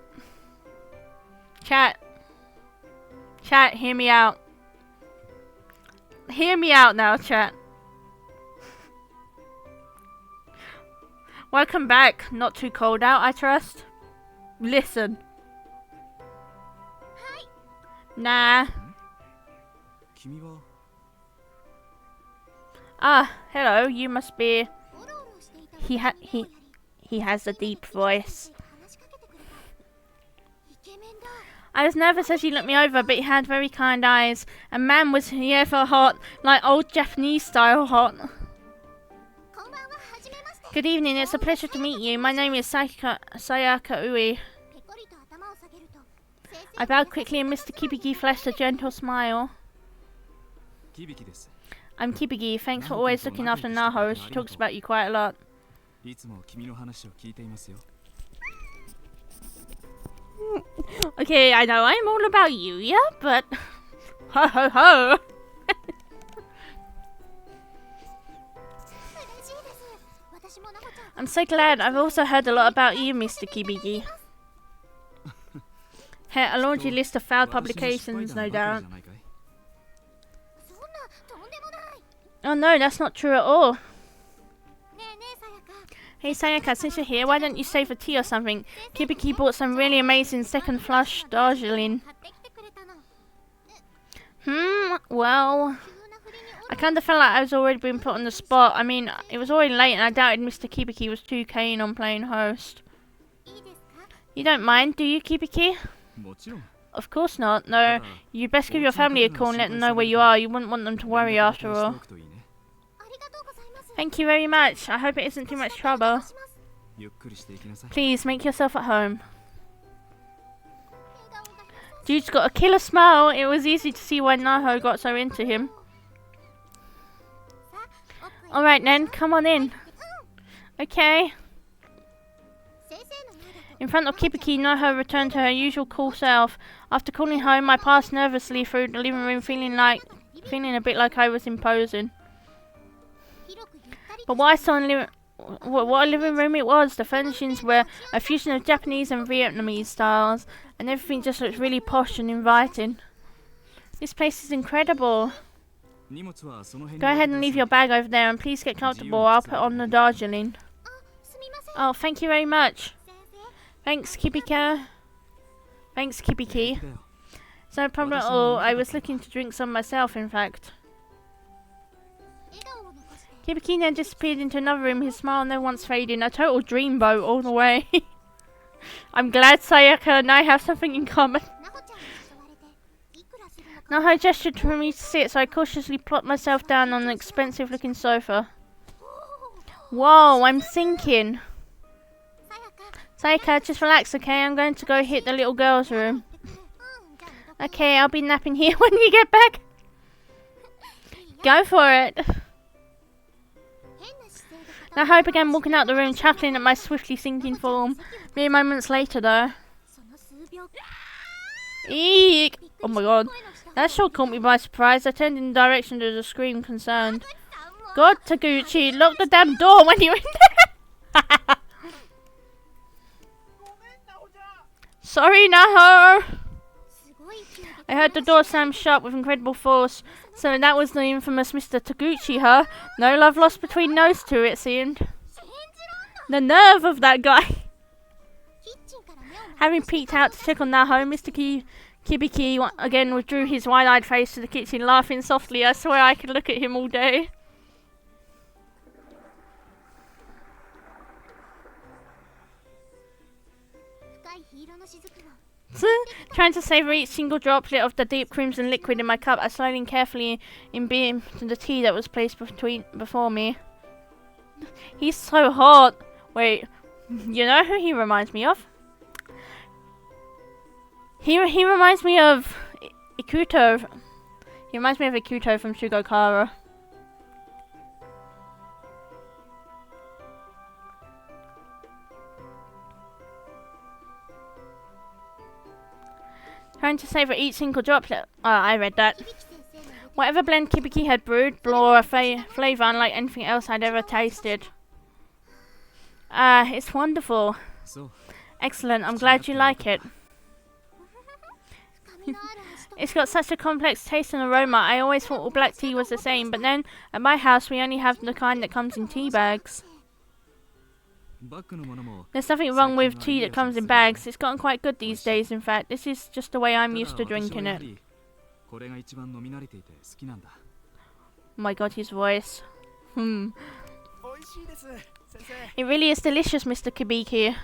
Chat. Chat, hear me out. Hear me out now, chat. Welcome back. Not too cold out, I trust. Listen. Nah. Ah, hello. You must be... He has a deep voice. I was nervous as he looked me over, but he had very kind eyes. And man, was he ever hot, like old Japanese style hot. Good evening, it's a pleasure to meet you. My name is Sayaka Ui. I bowed quickly and Mr. Kibiki flashed a gentle smile. I'm Kibiki, thanks for always looking after Naho. She talks about you quite a lot. Okay, I know I'm all about Yuuya, but... Ho ho ho! I'm so glad. I've also heard a lot about you, Mr. Kibiki. A laundry list of failed publications, no doubt. Oh no, that's not true at all. Hey Sayaka, since you're here, why don't you stay for tea or something? Kibiki bought some really amazing second flush Darjeeling. Well... I kind of felt like I was already being put on the spot. I mean, it was already late and I doubted Mr. Kibiki was too keen on playing host. You don't mind, do you, Kibiki? Of course not. No, you'd best give your family a call and let them know where you are. You wouldn't want them to worry after all. ありがとうございます。 Thank you very much. I hope it isn't too much trouble. ゆっくりしていきなさい。 Please make yourself at home. Dude's got a killer smile. It was easy to see why Naho got so into him. Alright then, come on in. Okay. In front of Kibiki, Naho returned to her usual cool self. After calling home, I passed nervously through the living room feeling a bit like I was imposing. But what I saw in what a living room it was. The furnishings were a fusion of Japanese and Vietnamese styles, and everything just looked really posh and inviting. This place is incredible. Go ahead and leave your bag over there, and please get comfortable. I'll put on the Darjeeling. Oh, thank you very much. Thanks, Kibika. Thanks, Kibiki. It's no problem at all. I was looking to drink some myself, in fact. Kibiki then disappeared into another room, his smile never once fading. A total dreamboat all the way. I'm glad Sayaka and I have something in common. Naho gestured for me to sit, so I cautiously plopped myself down on an expensive looking sofa. Whoa, I'm sinking. Sayaka, just relax, okay? I'm going to go hit the little girl's room. Okay, I'll be napping here when you get back. Go for it. Naho began walking out the room, chuckling at my swiftly sinking form. Mere moments later, though. Eek! Oh my god. That shot caught me by surprise. I turned in the direction of the scream, concerned. God, Taguchi, lock the damn door when you're in there! Sorry, Naho! I heard the door slam shut with incredible force. So that was the infamous Mr. Taguchi, huh? No love lost between those two, it seemed. The nerve of that guy! Having peeked out to check on Naho, Mr. Kibiki again withdrew his wide-eyed face to the kitchen, laughing softly. I swear I could look at him all day. Trying to savour each single droplet of the deep crimson liquid in my cup, I slowly and carefully imbibe the tea that was placed before me. He's so hot. Wait, you know who he reminds me of? He reminds me of Ikuto. He reminds me of Ikuto from Shugokara. Trying to savour each single droplet. Oh, I read that. Whatever blend Kibiki had brewed bore a flavour unlike anything else I'd ever tasted. It's wonderful. Excellent, I'm glad you like it. It's got such a complex taste and aroma. I always thought all black tea was the same, but then at my house we only have the kind that comes in tea bags. There's nothing wrong with tea that comes in bags. It's gotten quite good these days, in fact. This is just the way I'm used to drinking it. Oh my god, his voice. It really is delicious, Mr. Kibiki.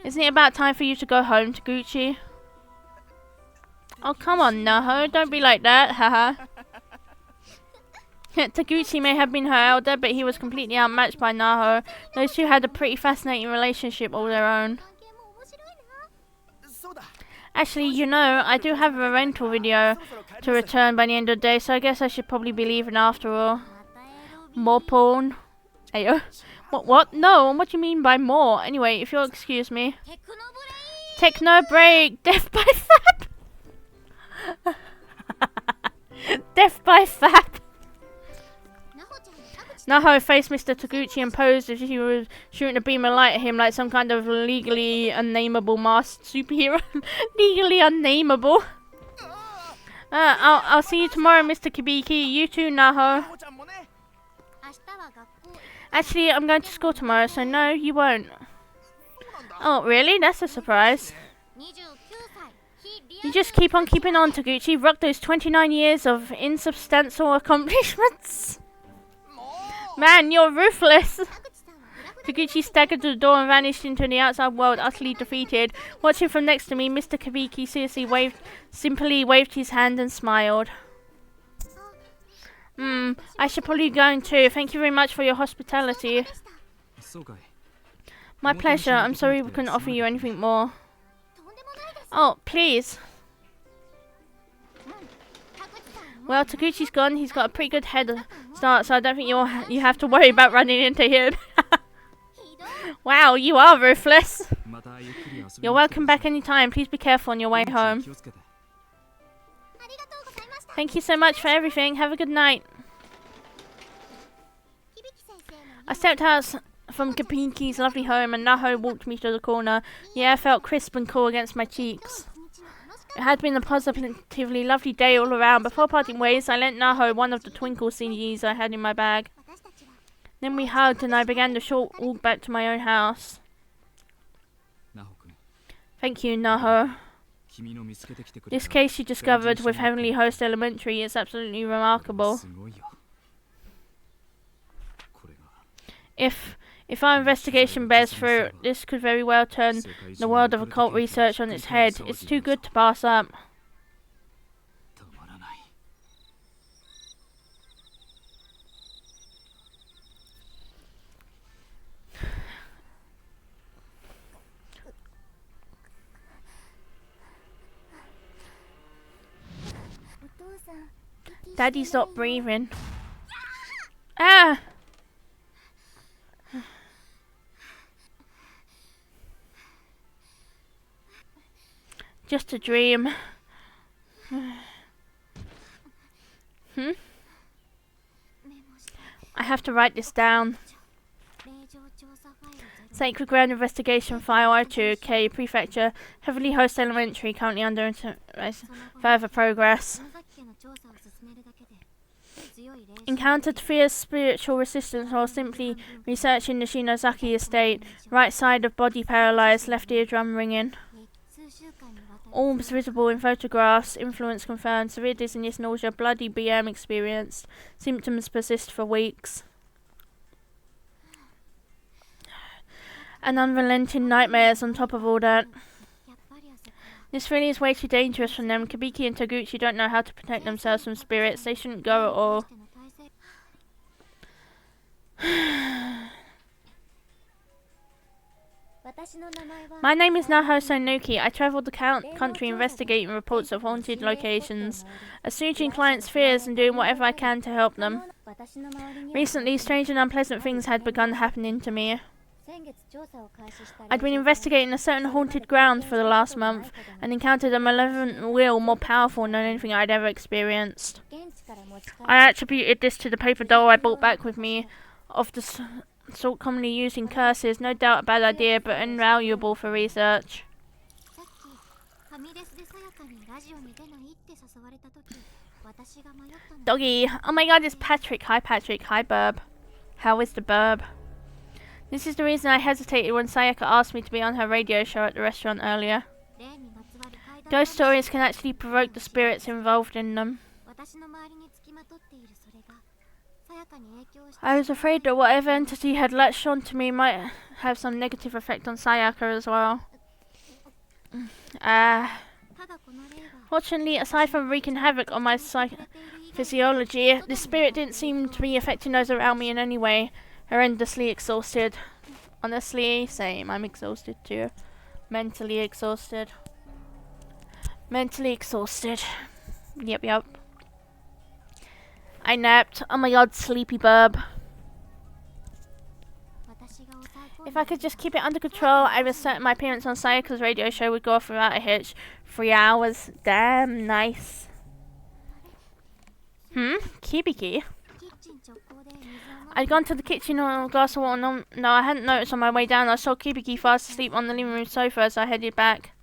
Isn't it about time for you to go home, Taguchi? Oh, come on, Naho. Don't be like that. Haha. Taguchi may have been her elder, but he was completely outmatched by Naho. Those two had a pretty fascinating relationship all their own. Actually, you know, I do have a rental video to return by the end of the day, so I guess I should probably be leaving after all. More porn? Ayo. What? No, what do you mean by more? Anyway, if you'll excuse me. Techno break! Death by Fap! Death by Fap! Naho faced Mr. Taguchi and posed as if he was shooting a beam of light at him like some kind of legally unnameable masked superhero. Legally unnameable. I'll see you tomorrow, Mr. Kibiki. You too, Naho. Actually, I'm going to school tomorrow, so no, you won't. Oh, really? That's a surprise. You just keep on keeping on, Taguchi. Rock those 29 years of insubstantial accomplishments. Man, you're ruthless. Taguchi staggered to the door and vanished into the outside world, utterly defeated. Watching from next to me, Mr. Kabiki simply waved his hand and smiled. I should probably be going too. Thank you very much for your hospitality. My pleasure. I'm sorry we couldn't offer you anything more. Oh, please. Well, Taguchi's gone. He's got a pretty good head start, so I don't think you have to worry about running into him. Wow, you are ruthless. You're welcome back anytime. Please be careful on your way home. Thank you so much for everything. Have a good night. I stepped out from Kabiki's lovely home and Naho walked me to the corner. The air felt crisp and cool against my cheeks. It had been a positively lovely day all around. Before parting ways, I lent Naho one of the Twinkle CDs I had in my bag. Then we hugged and I began the short walk back to my own house. Thank you, Naho. This case you discovered with Heavenly Host Elementary is absolutely remarkable. If our investigation bears fruit, this could very well turn the world of occult research on its head. It's too good to pass up. Daddy, stop breathing. Ah! Just a dream. I have to write this down. Sacred Ground Investigation File R2K Prefecture Heavenly Host Elementary currently under further progress. Encountered fierce spiritual resistance while simply researching the Shinozaki estate. Right side of body paralyzed, left eardrum ringing. Orbs visible in photographs. Influence confirmed. Severe dizziness, nausea, bloody BM experienced. Symptoms persist for weeks. And unrelenting nightmares on top of all that. This really is way too dangerous for them. Kabiki and Taguchi don't know how to protect themselves from spirits. They shouldn't go at all. My name is Naho Sonuki. I traveled the country investigating reports of haunted locations, assuaging clients' fears and doing whatever I can to help them. Recently, strange and unpleasant things had begun happening to me. I'd been investigating a certain haunted ground for the last month and encountered a malevolent will more powerful than anything I'd ever experienced. I attributed this to the paper doll I brought back with me, of the sort commonly used in curses. No doubt a bad idea, but invaluable for research. Doggy! Oh my god, it's Patrick. Hi Patrick. Hi Burb. How is the Burb? This is the reason I hesitated when Sayaka asked me to be on her radio show at the restaurant earlier. Ghost stories can actually provoke the spirits involved in them. I was afraid that whatever entity had latched onto me might have some negative effect on Sayaka as well. Fortunately, aside from wreaking havoc on my physiology, the spirit didn't seem to be affecting those around me in any way. Horrendously exhausted. Honestly, same. I'm exhausted too. Mentally exhausted. Mentally exhausted. Yep. I napped. Oh my god, sleepy Burb. If I could just keep it under control, I was certain my appearance on Sayaka's radio show would go off without a hitch. 3 hours. Damn nice. Kibiki? I'd gone to the kitchen on a glass of water. No, I hadn't noticed on my way down. I saw Kibiki fast asleep on the living room sofa as I headed back.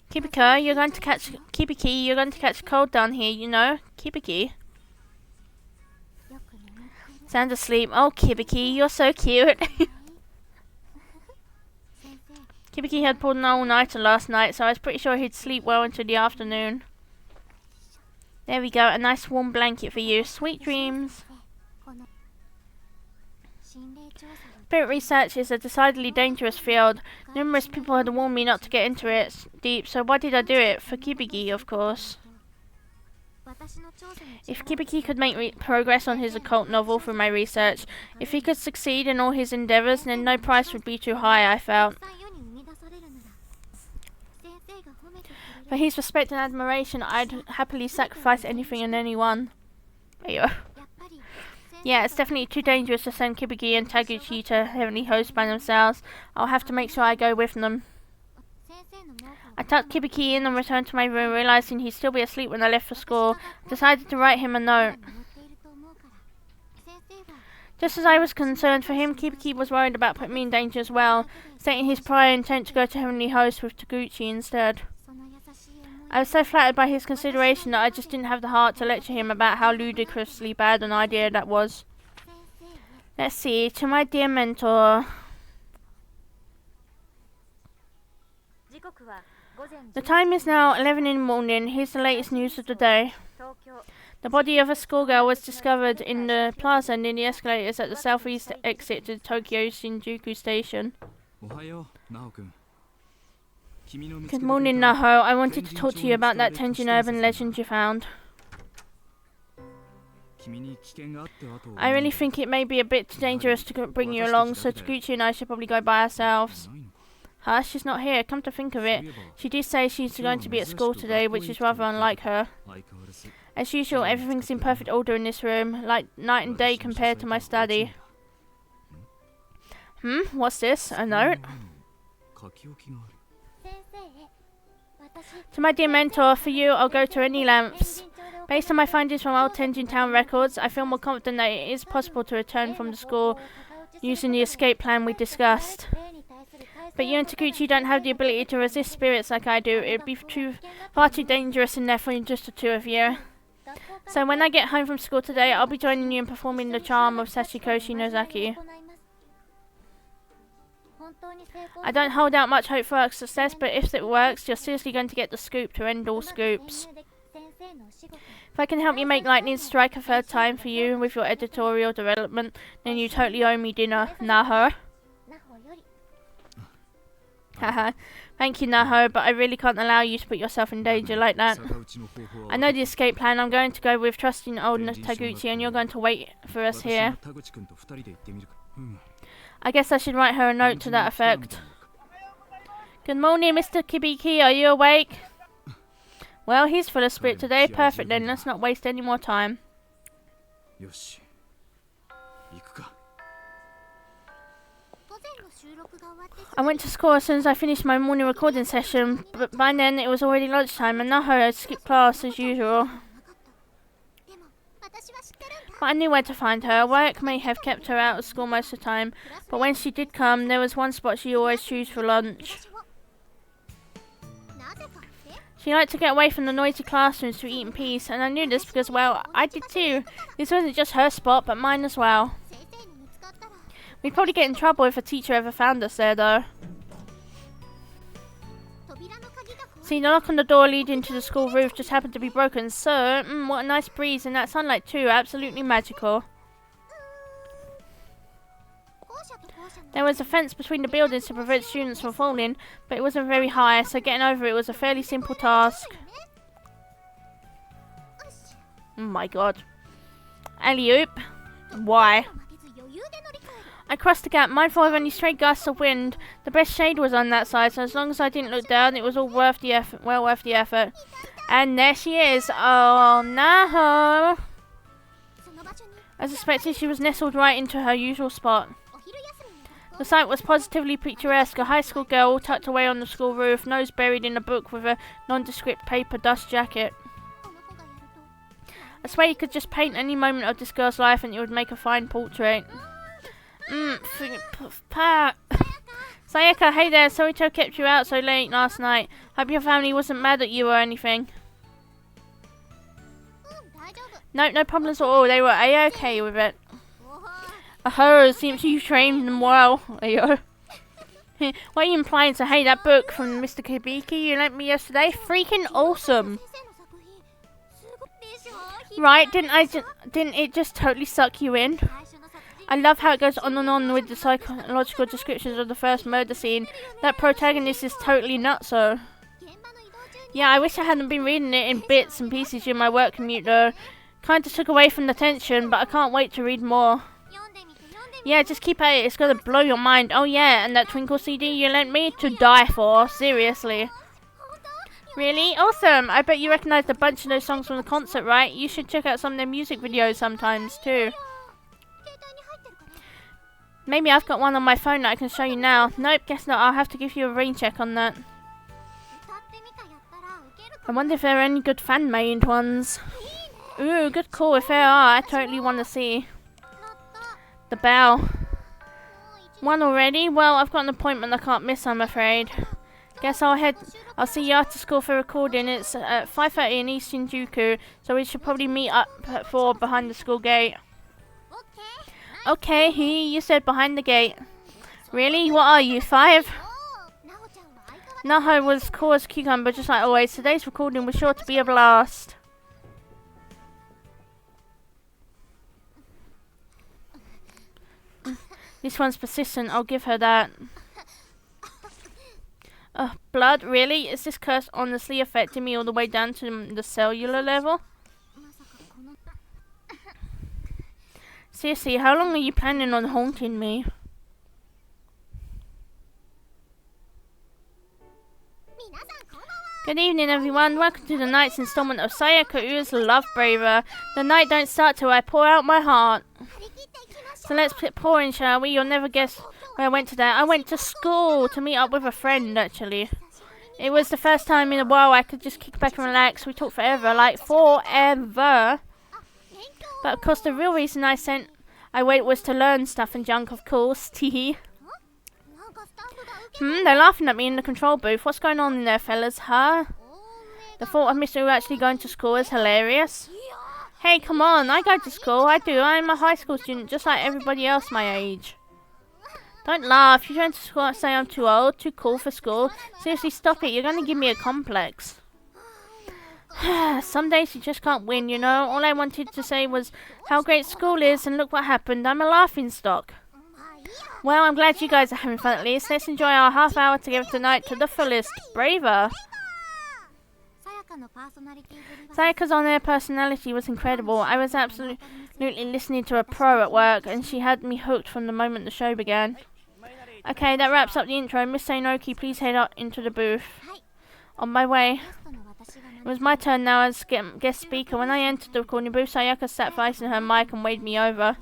Kibiki, you're going to catch a cold down here, you know? Kibiki. Sound asleep. Oh, Kibiki, you're so cute. Kibiki had pulled an all-nighter last night, so I was pretty sure he'd sleep well into the afternoon. There we go, a nice warm blanket for you. Sweet dreams. Spirit research is a decidedly dangerous field. Numerous people had warned me not to get into it deep, so why did I do it? For Kibiki, of course. If Kibiki could make progress on his occult novel through my research, if he could succeed in all his endeavours, then no price would be too high, I felt. For his respect and admiration, I'd happily sacrifice anything and anyone. Yeah, it's definitely too dangerous to send Kibiki and Taguchi to Heavenly Host by themselves. I'll have to make sure I go with them. I tucked Kibiki in and returned to my room, realizing he'd still be asleep when I left for school. I decided to write him a note. Just as I was concerned for him, Kibiki was worried about putting me in danger as well, stating his prior intent to go to Heavenly Host with Taguchi instead. I was so flattered by his consideration that I just didn't have the heart to lecture him about how ludicrously bad an idea that was. Let's see, to my dear mentor. The time is now 11 in the morning. Here's the latest news of the day. The body of a schoolgirl was discovered in the plaza near the escalators at the southeast exit to Tokyo Shinjuku Station. Good morning, Naho. I wanted to talk to you about that Tenjin urban legend you found. I really think it may be a bit dangerous to bring you along, so Taguchi and I should probably go by ourselves. Huh? She's not here. Come to think of it, she did say she's going to be at school today, which is rather unlike her. As usual, everything's in perfect order in this room, like night and day compared to my study. What's this? A note? To my dear mentor, for you, I'll go to any lengths. Based on my findings from old Tenjin Town records, I feel more confident that it is possible to return from the school using the escape plan we discussed. But you and Taguchi don't have the ability to resist spirits like I do. It would be far too dangerous in there for just the two of you. So when I get home from school today, I'll be joining you in performing the charm of Sachikoshi Nozaki. I don't hold out much hope for our success, but if it works, you're seriously going to get the scoop to end all scoops. If I can help you make lightning strike a third time for you with your editorial development, then you totally owe me dinner, Naho. Haha. Thank you, Naho, but I really can't allow you to put yourself in danger like that. I know the escape plan. I'm going to go with trusting old Taguchi, and you're going to wait for us here. I guess I should write her a note to that effect. Good morning, Mr. Kibiki. Are you awake? Well, he's full of spirit today. Perfect then. Let's not waste any more time. I went to school as soon as I finished my morning recording session, but by then it was already lunchtime and Naho had skipped class as usual. But I knew where to find her. Work may have kept her out of school most of the time, but when she did come, there was one spot she always chose for lunch. She liked to get away from the noisy classrooms to eat in peace, and I knew this because, well, I did too. This wasn't just her spot, but mine as well. We'd probably get in trouble if a teacher ever found us there, though. See, the lock on the door leading to the school roof just happened to be broken, so, what a nice breeze, and that sunlight too, absolutely magical. There was a fence between the buildings to prevent students from falling, but it wasn't very high, so getting over it was a fairly simple task. Oh my god. Alley-oop. Why? I crossed the gap, mindful of any stray gusts of wind. The best shade was on that side, so as long as I didn't look down, it was all worth the effort. Well worth the effort. And there she is. Oh, Naho. As expected, she was nestled right into her usual spot. The sight was positively picturesque. A high school girl tucked away on the school roof, nose buried in a book with a nondescript paper dust jacket. I swear you could just paint any moment of this girl's life and it would make a fine portrait. Sayaka, hey there, sorry to have kept you out so late last night. Hope your family wasn't mad at you or anything. No problems at all, they were A-okay with it. Oh, seems you trained them well. What are you implying? So hey, that book from Mr. Kibiki you lent me yesterday? Freaking awesome. Right, didn't it just totally suck you in? I love how it goes on and on with the psychological descriptions of the first murder scene. That protagonist is totally nutso. Yeah, I wish I hadn't been reading it in bits and pieces during my work commute though. Kinda took away from the tension, but I can't wait to read more. Yeah, just keep at it, it's gonna blow your mind. Oh yeah, and that Twinkle CD you lent me? To die for, seriously. Really? Awesome! I bet you recognized a bunch of those songs from the concert, right? You should check out some of their music videos sometimes, too. Maybe I've got one on my phone that I can show you now. Nope, guess not. I'll have to give you a rain check on that. I wonder if there are any good fan-made ones. Ooh, good call. If there are, I totally want to see. The bell. One already? Well, I've got an appointment I can't miss, I'm afraid. Guess I'll see you after school for recording. It's at 5:30 in East Shinjuku, so we should probably meet up at 4 behind the school gate. Okay, you said behind the gate. Really? What are you, 5? Naho was cool as a cucumber, just like always. Today's recording was sure to be a blast. This one's persistent, I'll give her that. Blood? Really? Is this curse honestly affecting me all the way down to the cellular level? Seriously, how long are you planning on haunting me? Good evening, everyone. Welcome to the night's installment of Sayaka U's Love Braver. The night don't start till I pour out my heart. So let's quit pouring, shall we? You'll never guess where I went today. I went to school to meet up with a friend, actually. It was the first time in a while I could just kick back and relax. We talked forever, like forever. But of course the real reason I went was to learn stuff and junk, of course. Teehee. They're laughing at me in the control booth. What's going on in there, fellas, huh? The thought of Mr. Wu actually going to school is hilarious. Hey, come on, I go to school. I do. I'm a high school student, just like everybody else my age. Don't laugh. You're trying to say I'm too old, too cool for school. Seriously, stop it. You're going to give me a complex. Some days you just can't win, you know. All I wanted to say was how great school is, and look what happened. I'm a laughingstock. Well, I'm glad you guys are having fun at least. Let's enjoy our half hour together tonight to the fullest. Braver. Sayaka's on-air personality was incredible. I was absolutely listening to a pro at work, and she had me hooked from the moment the show began. Okay, that wraps up the intro. Miss Sainoki, please head up into the booth. On my way. It was my turn now as guest speaker. When I entered the recording booth, Sayaka sat facing her mic and waved me over.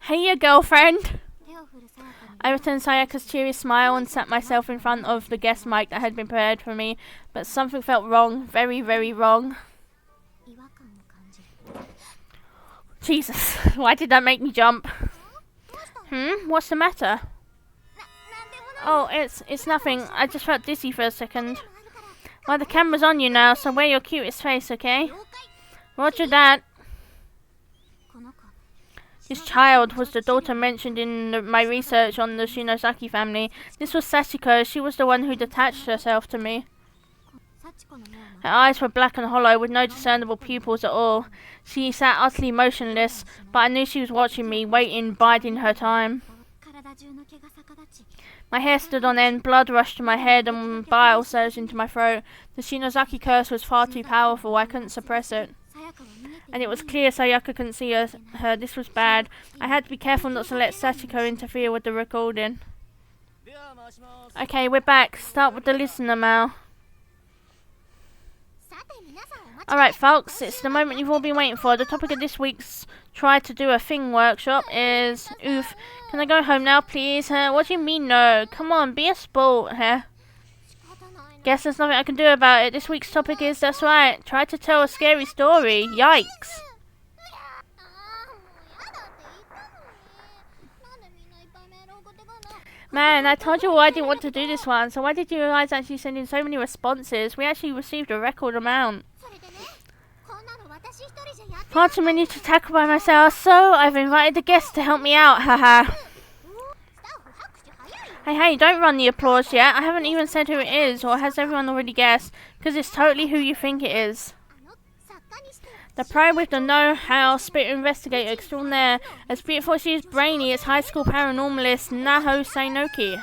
Hey, your girlfriend! I returned Sayaka's cheery smile and sat myself in front of the guest mic that had been prepared for me, but something felt wrong. Very, very wrong. Jesus, why did that make me jump? What's the matter? Oh, it's nothing. I just felt dizzy for a second. Well, the camera's on you now, so wear your cutest face, okay? Roger that. This child was the daughter mentioned in my research on the Shinosaki family. This was Sachiko. She was the one who detached herself to me. Her eyes were black and hollow with no discernible pupils at all. She sat utterly motionless, but I knew she was watching me, waiting, biding her time. My hair stood on end, blood rushed to my head and bile surged into my throat. The Shinosaki curse was far too powerful, I couldn't suppress it. And it was clear Sayaka couldn't see her. This was bad. I had to be careful not to let Sachiko interfere with the recording. Okay, we're back. Start with the listener mail. Alright folks, it's the moment you've all been waiting for. The topic of this week's Try to Do a Thing workshop is... Oof. Can I go home now, please? What do you mean no? Come on, be a sport, Guess there's nothing I can do about it. This week's topic is, that's right, try to tell a scary story. Yikes. Man, I told you I didn't want to do this one, so why did you guys actually send in so many responses? We actually received a record amount. Far too many to tackle by myself, so I've invited a guest to help me out, haha. Hey, don't run the applause yet. I haven't even said who it is, or has everyone already guessed? Because it's totally who you think it is. The pride with the know-how, spirit investigator extraordinaire. As beautiful as she is brainy, as high school paranormalist Naho Sainoki.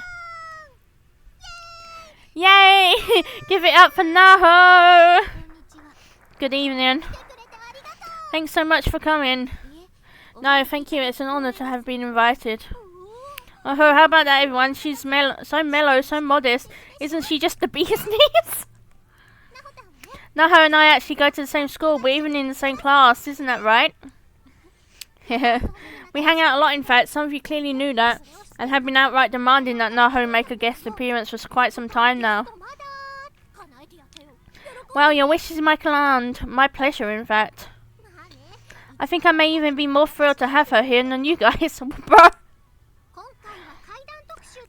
Yay! Give it up for Naho! Good evening. Thanks so much for coming. No, thank you. It's an honor to have been invited. Oh, how about that, everyone? She's so mellow, so modest. Isn't she just the bee's knees? Naho and I actually go to the same school. We're even in the same class. Isn't that right? Yeah. We hang out a lot, in fact. Some of you clearly knew that. And have been outright demanding that Naho make a guest appearance for quite some time now. Well, your wish is my command. My pleasure, in fact. I think I may even be more thrilled to have her here than you guys. Bro.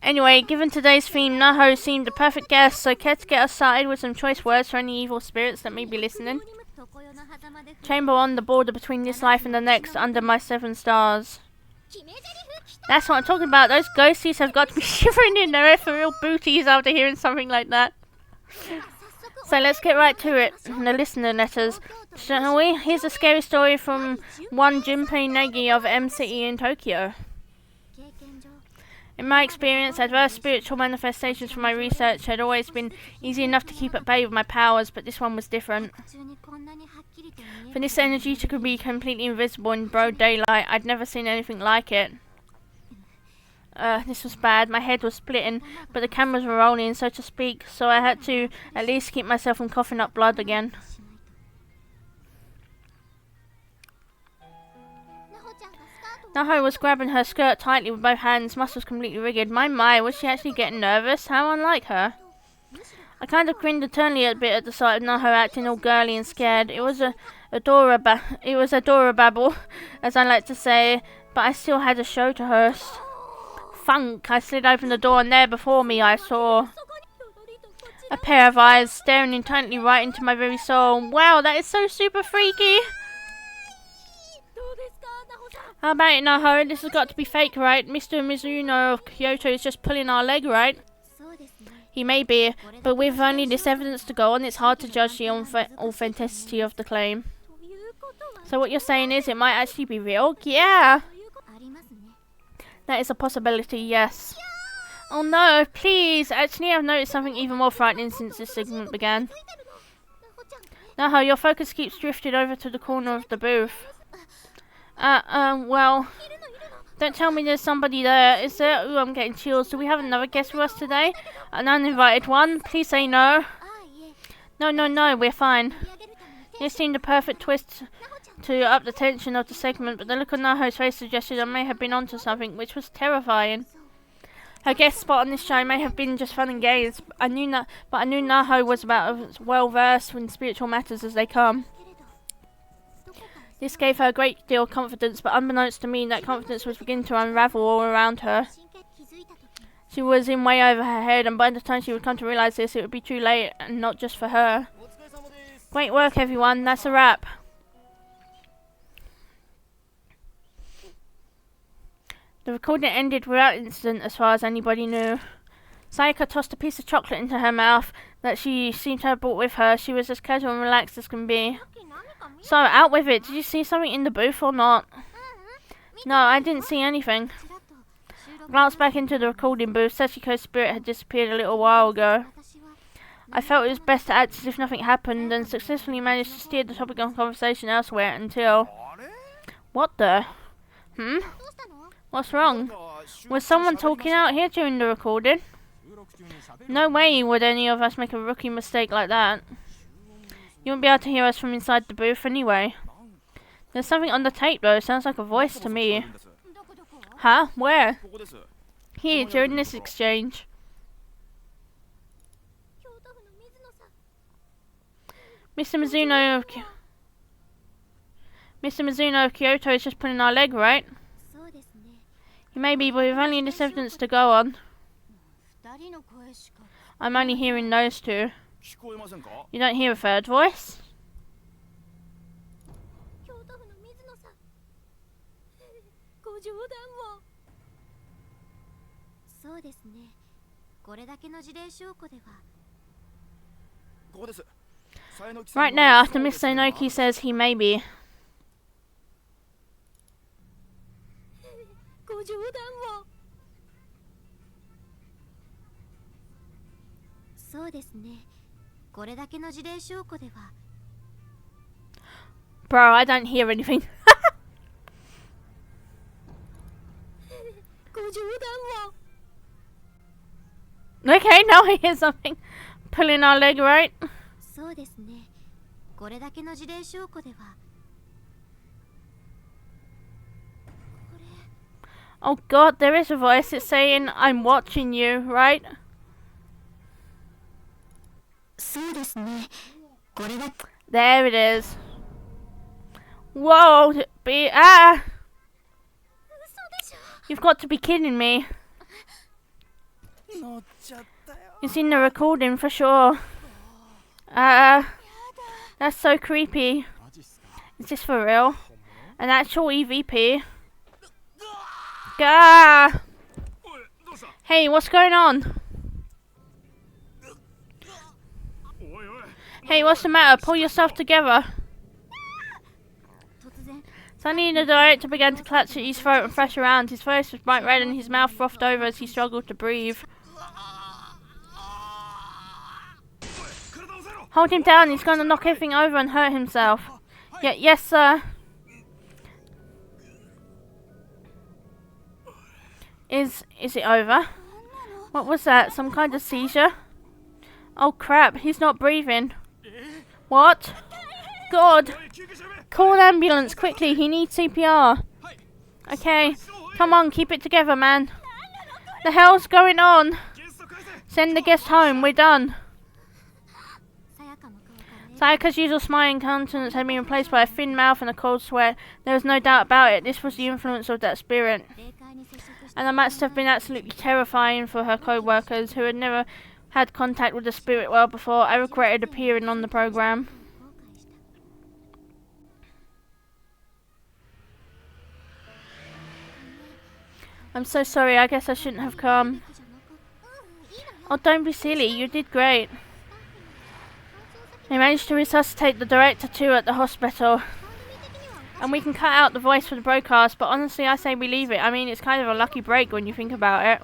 Anyway, given today's theme, Naho seemed the perfect guest, so care to get us started with some choice words for any evil spirits that may be listening? Chamber on the border between this life and the next, under my 7 stars. That's what I'm talking about. Those ghosties have got to be shivering in their ethereal booties after hearing something like that. So let's get right to it. The listener letters, shall we? Here's a scary story from one Junpei Negi of M City in Tokyo. In my experience, adverse spiritual manifestations from my research had always been easy enough to keep at bay with my powers, but this one was different. For this energy to be completely invisible in broad daylight, I'd never seen anything like it. This was bad. My head was splitting, but the cameras were rolling, so to speak, so I had to at least keep myself from coughing up blood again. Naho was grabbing her skirt tightly with both hands, muscles completely rigged. My, was she actually getting nervous? How unlike her. I kind of grinned eternally a bit at the sight of Naho acting all girly and scared. It was adorable, as I like to say, but I still had a show to host. Funk! I slid open the door and there before me I saw a pair of eyes staring intently right into my very soul. Wow, that is so super freaky! How about it, Naho? This has got to be fake, right? Mr. Mizuno of Kyoto is just pulling our leg, right? He may be, but with only this evidence to go on, it's hard to judge the authenticity of the claim. So what you're saying is it might actually be real? Yeah! That is a possibility, yes. Oh no, please! Actually, I've noticed something even more frightening since this segment began. Naho, your focus keeps drifting over to the corner of the booth. Well, don't tell me there's somebody there, is there? Ooh, I'm getting chills. Do we have another guest with us today? An uninvited one? Please say no. No, we're fine. This seemed a perfect twist to up the tension of the segment, but the look on Naho's face suggested I may have been onto something, which was terrifying. Her guest spot on this show may have been just fun and games, but I knew Naho was about as well versed in spiritual matters as they come. This gave her a great deal of confidence, but unbeknownst to me, that confidence was beginning to unravel all around her. She was in way over her head, and by the time she would come to realise this, it would be too late, and not just for her. Great work, everyone. That's a wrap. The recording ended without incident as far as anybody knew. Sayaka tossed a piece of chocolate into her mouth that she seemed to have brought with her. She was as casual and relaxed as can be. So, out with it. Did you see something in the booth or not? No, I didn't see anything. Glanced back into the recording booth. Sachiko's spirit had disappeared a little while ago. I felt it was best to act as if nothing happened and successfully managed to steer the topic of conversation elsewhere until... What the? What's wrong? Was someone talking out here during the recording? No way would any of us make a rookie mistake like that. You won't be able to hear us from inside the booth anyway. There's something on the tape though, sounds like a voice to me. Huh? Where? Here, during this exchange. Mr. Mizuno of Kyoto is just pulling our leg, right? He may be, but we've only this evidence to go on. I'm only hearing those two. You don't hear a third voice? Right now, after Miss Sainoki says he may be. ご冗談を。そうですね。これだけの事例証拠では。 Bro, I don't hear anything. ご冗談を。 Okay, now I hear something. Pulling our leg, right? そうですね。これだけの事例証拠では。 Oh god, there is a voice. It's saying, I'm watching you, right? そうですね。これだ。 There it is. Whoa, ah! 嘘でしょ。 You've got to be kidding me. It's in the recording for sure. That's so creepy. Is this for real? An actual EVP? Gah! Hey, what's going on? Hey, what's the matter? Pull yourself together. 突然。 Suddenly the director began to clutch at his throat and thrash around. His face was bright red and his mouth frothed over as he struggled to breathe. Hold him down, he's going to knock everything over and hurt himself. Yes, sir. Is it over? What was that? Some kind of seizure? Oh crap, he's not breathing. What? God! Call an ambulance, quickly, he needs CPR. Okay, come on, keep it together, man. The hell's going on? Send the guest home, we're done. Sayaka's usual smiling countenance had been replaced by a thin mouth and a cold sweat. There was no doubt about it, this was the influence of that spirit. And it must have been absolutely terrifying for her co-workers, who had never had contact with the spirit world before. I regretted appearing on the program. I'm so sorry, I guess I shouldn't have come. Oh, don't be silly, you did great. They managed to resuscitate the director too at the hospital. And we can cut out the voice for the broadcast, but honestly I say we leave it. I mean, it's kind of a lucky break when you think about it.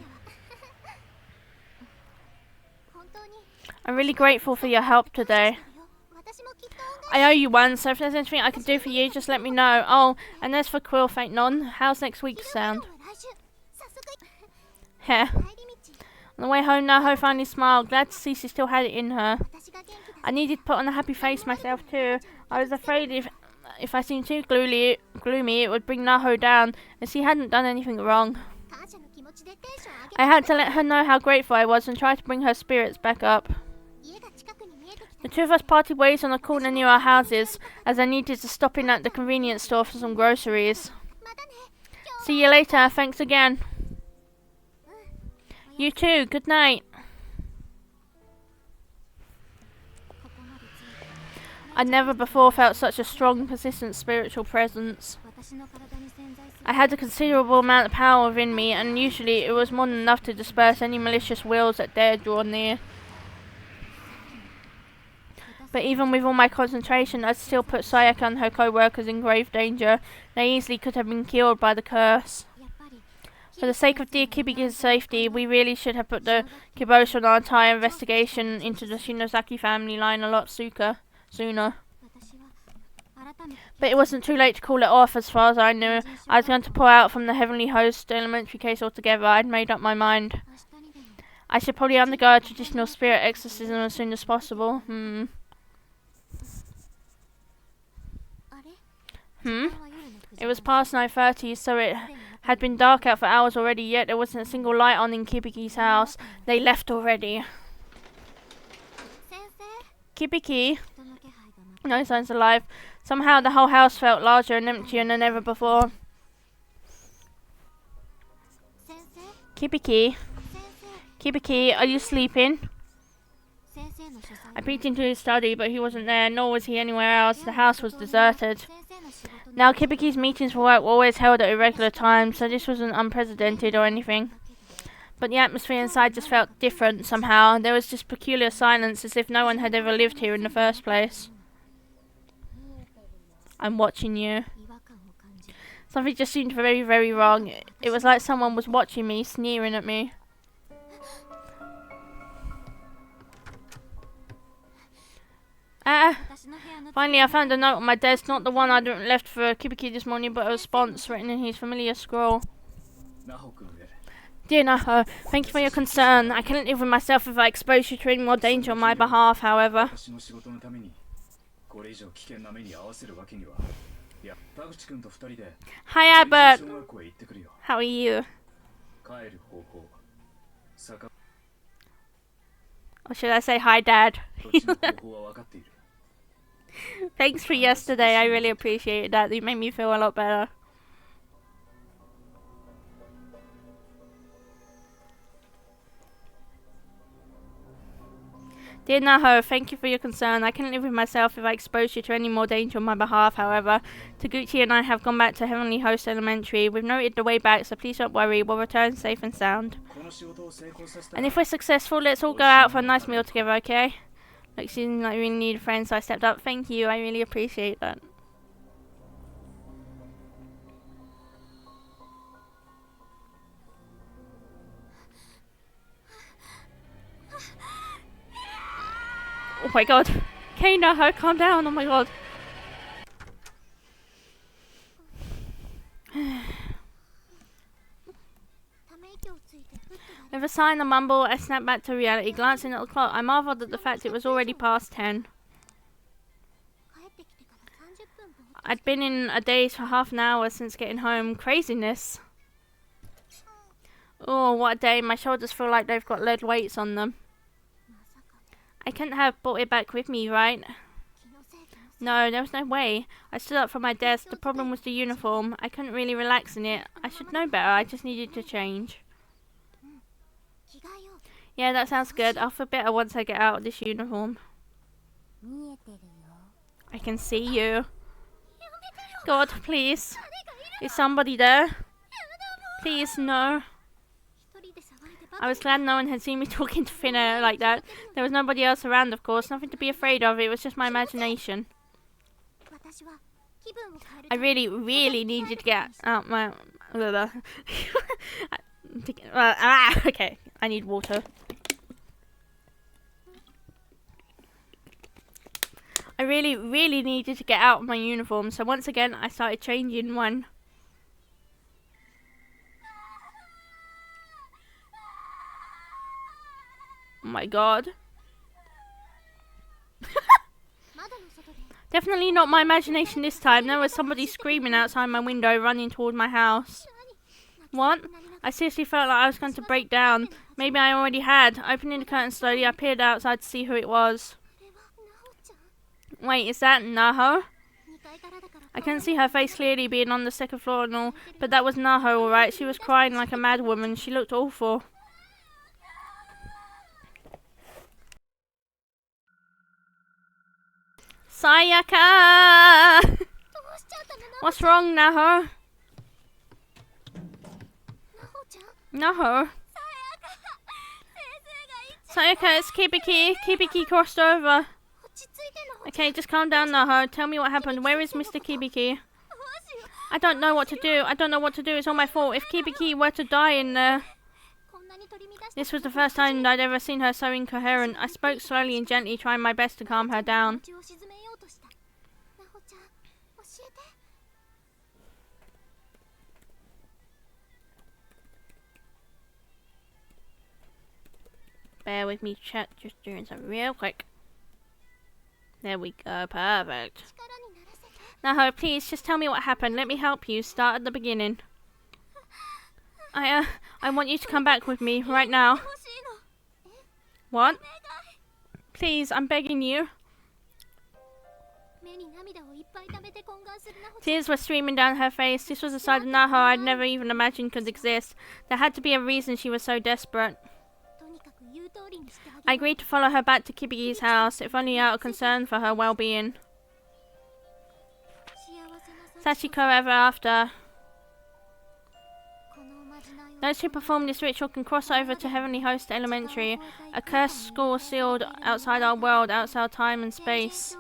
I'm really grateful for your help today. I owe you one, so if there's anything I can do for you, just let me know. Oh, and as for Quill Fate Non, how's next week sound? Heh. On the way home, Naho finally smiled, glad to see she still had it in her. I needed to put on a happy face myself too. I was afraid if I seemed too gloomy, it would bring Naho down, and she hadn't done anything wrong. I had to let her know how grateful I was and try to bring her spirits back up. The two of us parted ways on a corner near our houses, as I needed to stop in at the convenience store for some groceries. See you later, thanks again. You too, good night. I'd never before felt such a strong, persistent spiritual presence. I had a considerable amount of power within me, and usually it was more than enough to disperse any malicious wills that dared draw near. But even with all my concentration, I'd still put Sayaka and her co-workers in grave danger. They easily could have been killed by the curse. For the sake of dear Kibiki's safety, we really should have put the kibosh on our entire investigation into the Shinozaki family line a lot sooner. But it wasn't too late to call it off. As far as I knew, I was going to pull out from the Heavenly Host elementary case altogether. I'd made up my mind. I should probably undergo a traditional spirit exorcism as soon as possible. It was past 9:30, so it had been dark out for hours already, yet there wasn't a single light on in Kibiki's house. They left already. Kibiki? No signs alive. Somehow the whole house felt larger and emptier than ever before. Kibiki? Kibiki, are you sleeping? I peeked into his study, but he wasn't there, nor was he anywhere else. The house was deserted. Now, Kibiki's meetings for work were always held at irregular times, so this wasn't unprecedented or anything. but the atmosphere inside just felt different somehow. There was just peculiar silence, as if no one had ever lived here in the first place. I'm watching you. 違和感を感じる。 Something just seemed very, very wrong. It was like someone was watching me, sneering at me. Finally, I found a note on my desk, not the one I'd left for Kibiki this morning, but a response written in his familiar scrawl. Dear Naho, thank you for your concern. I cannot live with myself if I expose you to any more danger on my behalf, however. Hi Albert! How are you? Or should I say hi Dad? Thanks for yesterday, I really appreciate that. You made me feel a lot better. Dear Naho, thank you for your concern. I cannot live with myself if I expose you to any more danger on my behalf, however. Taguchi and I have gone back to Heavenly Host Elementary. We've noted the way back, so please don't worry. We'll return safe and sound. And if we're successful, let's all go out for a nice meal together, okay? Like, seemed like we really need a friend, so I stepped up. Thank you, I really appreciate that. Oh my god. Okay, Naho, calm down. Oh my god. With a sigh and a mumble, I snapped back to reality. Glancing at the clock, I marvelled at the fact it was already past 10. I'd been in a daze for half an hour since getting home. Craziness. Oh, what a day. My shoulders feel like they've got lead weights on them. I couldn't have brought it back with me, right? No, there was no way. I stood up from my desk. The problem was the uniform. I couldn't really relax in it. I should know better. I just needed to change. Yeah, that sounds good. I'll feel better once I get out of this uniform. I can see you. God, please. Is somebody there? Please, no. I was glad no one had seen me talking to thin air like that. There was nobody else around, of course. Nothing to be afraid of. It was just my imagination. I really, really needed to get out my... okay. I need water. I really, really needed to get out of my uniform, so once again, I started changing one. Oh my god. Definitely not my imagination this time. There was somebody screaming outside my window, running toward my house. What? I seriously felt like I was going to break down. Maybe I already had. Opening the curtain slowly, I peered outside to see who it was. Wait, is that Naho? I couldn't see her face clearly being on the second floor and all, but that was Naho, alright. She was crying like a mad woman. She looked awful. Sayaka! What's wrong, Naho? Naho? Sayaka, it's Kibiki. Kibiki crossed over. Okay, just calm down, Naho. Tell me what happened. Where is Mr. Kibiki? I don't know what to do. I don't know what to do. It's all my fault. If Kibiki were to die in there... This was the first time I'd ever seen her so incoherent. I spoke slowly and gently, trying my best to calm her down. Bear with me, chat. Just doing something real quick. There we go. Perfect. Naho, please, just tell me what happened. Let me help you. Start at the beginning. I want you to come back with me right now. What? Please, I'm begging you. Tears were streaming down her face. This was a side of Naho I'd never even imagined could exist. There had to be a reason she was so desperate. I agreed to follow her back to Kibiki's house, if only out of concern for her well-being. Sachiko ever after. Those who perform this ritual can cross over to Heavenly Host Elementary, a cursed school sealed outside our world, outside time and space.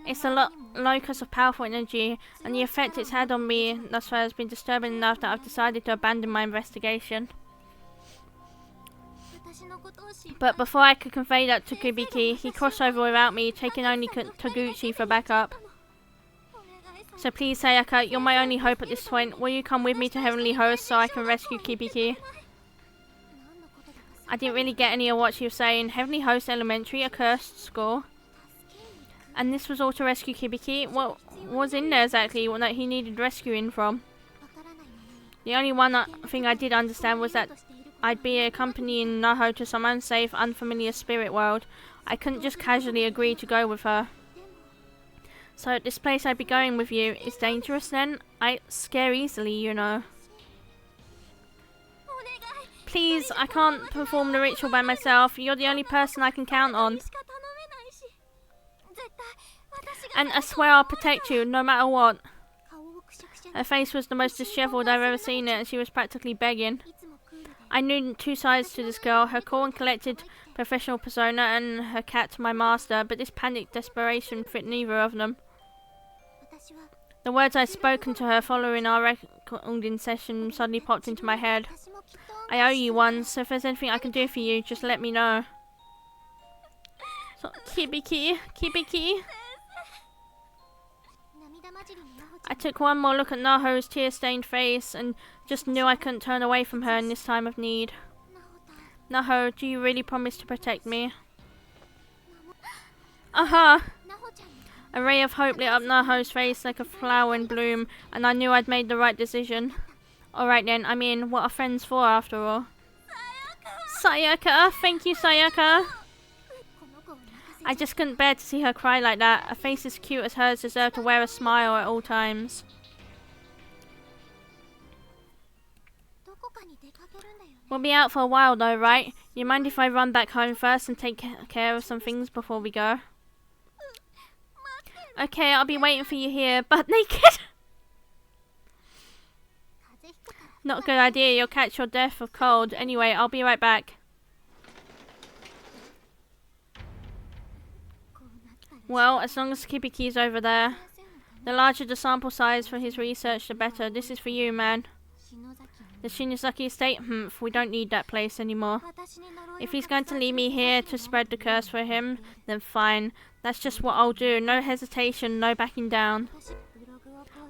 It's a locus of powerful energy, and the effect it's had on me thus far has been disturbing enough that I've decided to abandon my investigation. But before I could convey that to Kubiki, he crossed over without me, taking only Taguchi for backup. So please, Sayaka, you're my only hope at this point. Will you come with me to Heavenly Host so I can rescue Kubiki? I didn't really get any of what she was saying. Heavenly Host Elementary, a cursed school. And this was all to rescue Kubiki? What was in there exactly that he needed rescuing from? The only thing I did understand was that I'd be accompanying Naho to some unsafe, unfamiliar spirit world. I couldn't just casually agree to go with her. So this place I'd be going with you is dangerous then? I scare easily, you know. Please, I can't perform the ritual by myself. You're the only person I can count on. And I swear I'll protect you, no matter what. Her face was the most disheveled I've ever seen it, and she was practically begging. I knew two sides to this girl, her cool and collected professional persona and her cat my master, but this panicked desperation fit neither of them. The words I'd spoken to her following our recording session suddenly popped into my head. I owe you one, so if there's anything I can do for you, just let me know. So, Kubiki. I took one more look at Naho's tear-stained face and just knew I couldn't turn away from her in this time of need. Naho, do you really promise to protect me? Aha! A ray of hope lit up Naho's face like a flower in bloom, and I knew I'd made the right decision. Alright then, I mean, what are friends for after all? Sayaka! Thank you, Sayaka! I just couldn't bear to see her cry like that. A face as cute as hers deserved to wear a smile at all times. We'll be out for a while though, right? You mind if I run back home first and take care of some things before we go? Okay, I'll be waiting for you here, but naked! Not a good idea, you'll catch your death of cold. Anyway, I'll be right back. Well, as long as Kubiki's over there. The larger the sample size for his research, the better. This is for you, man. The Shinozaki estate? We don't need that place anymore. If he's going to leave me here to spread the curse for him, then fine. That's just what I'll do. No hesitation, no backing down.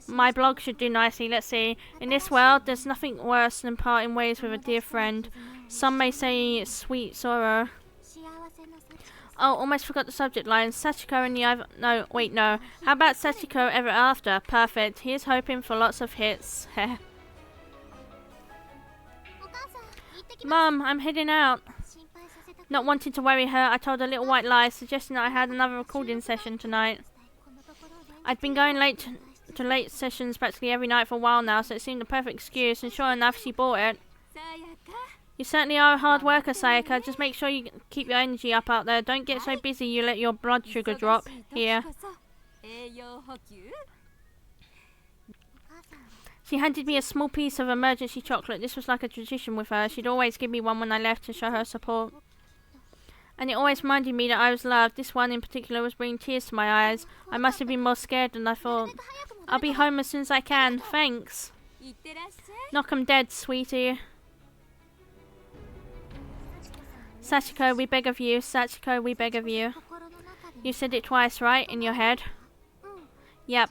My blog should do nicely, let's see. In this world, there's nothing worse than parting ways with a dear friend. Some may say it's sweet sorrow. Oh, almost forgot the subject line. Sachiko and the other... No, wait, no. How about Sachiko ever after? Perfect. Here's hoping for lots of hits. Mum, I'm heading out. Not wanting to worry her, I told a little white lie, suggesting that I had another recording session tonight. I'd been going to late sessions practically every night for a while now, so it seemed the perfect excuse, and sure enough, she bought it. You certainly are a hard worker, Sayaka. Just make sure you keep your energy up out there. Don't get so busy you let your blood sugar drop. Here. She handed me a small piece of emergency chocolate. This was like a tradition with her. She'd always give me one when I left to show her support. And it always reminded me that I was loved. This one in particular was bringing tears to my eyes. I must have been more scared than I thought. I'll be home as soon as I can. Thanks. Knock 'em dead, sweetie. Sachiko, we beg of you. Sachiko, we beg of you. You said it twice, right? In your head? Yep.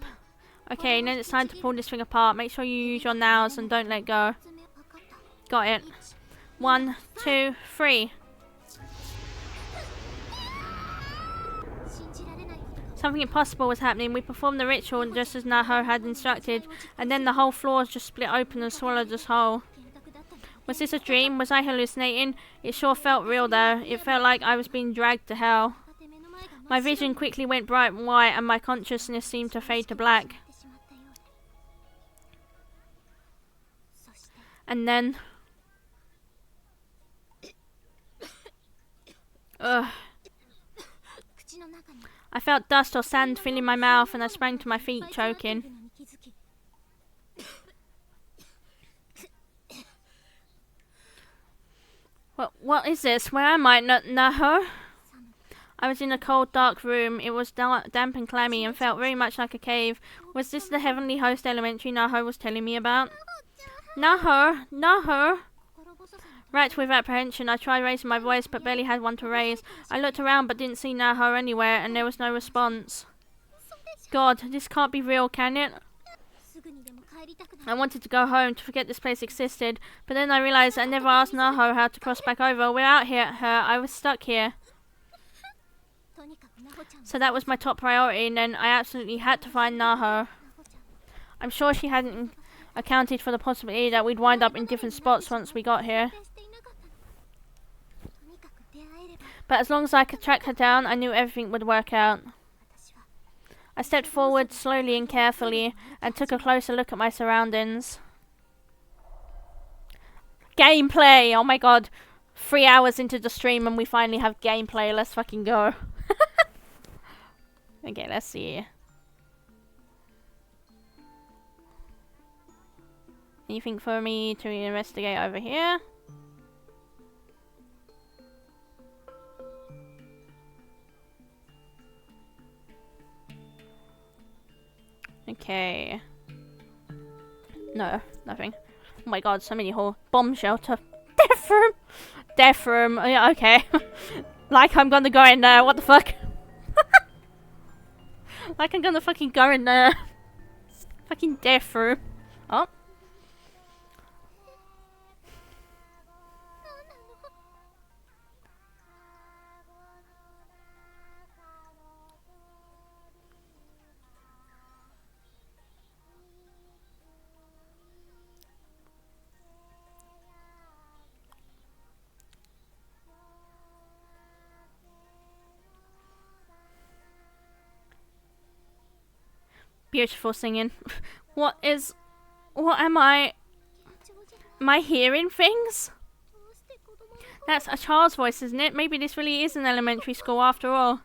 Okay, then it's time to pull this thing apart. Make sure you use your nails and don't let go. Got it. 1, 2, 3. Something impossible was happening. We performed the ritual just as Naho had instructed, and then the whole floor just split open and swallowed us whole. Was this a dream? Was I hallucinating? It sure felt real though. It felt like I was being dragged to hell. My vision quickly went bright and white, and my consciousness seemed to fade to black. And then... Ugh. I felt dust or sand filling my mouth, and I sprang to my feet, choking. What is this? Where am I? Naho? I was in a cold, dark room. It was damp and clammy and felt very much like a cave. Was this the heavenly host elementary Naho was telling me about? Naho! Naho! Racked with apprehension, I tried raising my voice, but barely had one to raise. I looked around, but didn't see Naho anywhere, and there was no response. God, this can't be real, can it? I wanted to go home, to forget this place existed, but then I realized I never asked Naho how to cross back over. Without her, I was stuck here. So that was my top priority, and then I absolutely had to find Naho. I'm sure she hadn't accounted for the possibility that we'd wind up in different spots once we got here. But as long as I could track her down, I knew everything would work out. I stepped forward slowly and carefully, and took a closer look at my surroundings. Gameplay! Oh my god. 3 hours into the stream and we finally have gameplay. Let's fucking go. Okay, let's see. Anything for me to investigate over here? Okay. No, nothing. Oh my god, so many hole. Bomb shelter. Death room! Death room. Oh, yeah, okay. Like I'm gonna go in there. What the fuck? Like I'm gonna fucking go in there. Fucking death room. Oh. Beautiful singing. What am I? Am I hearing things? That's a child's voice, isn't it? Maybe this really is an elementary school after all.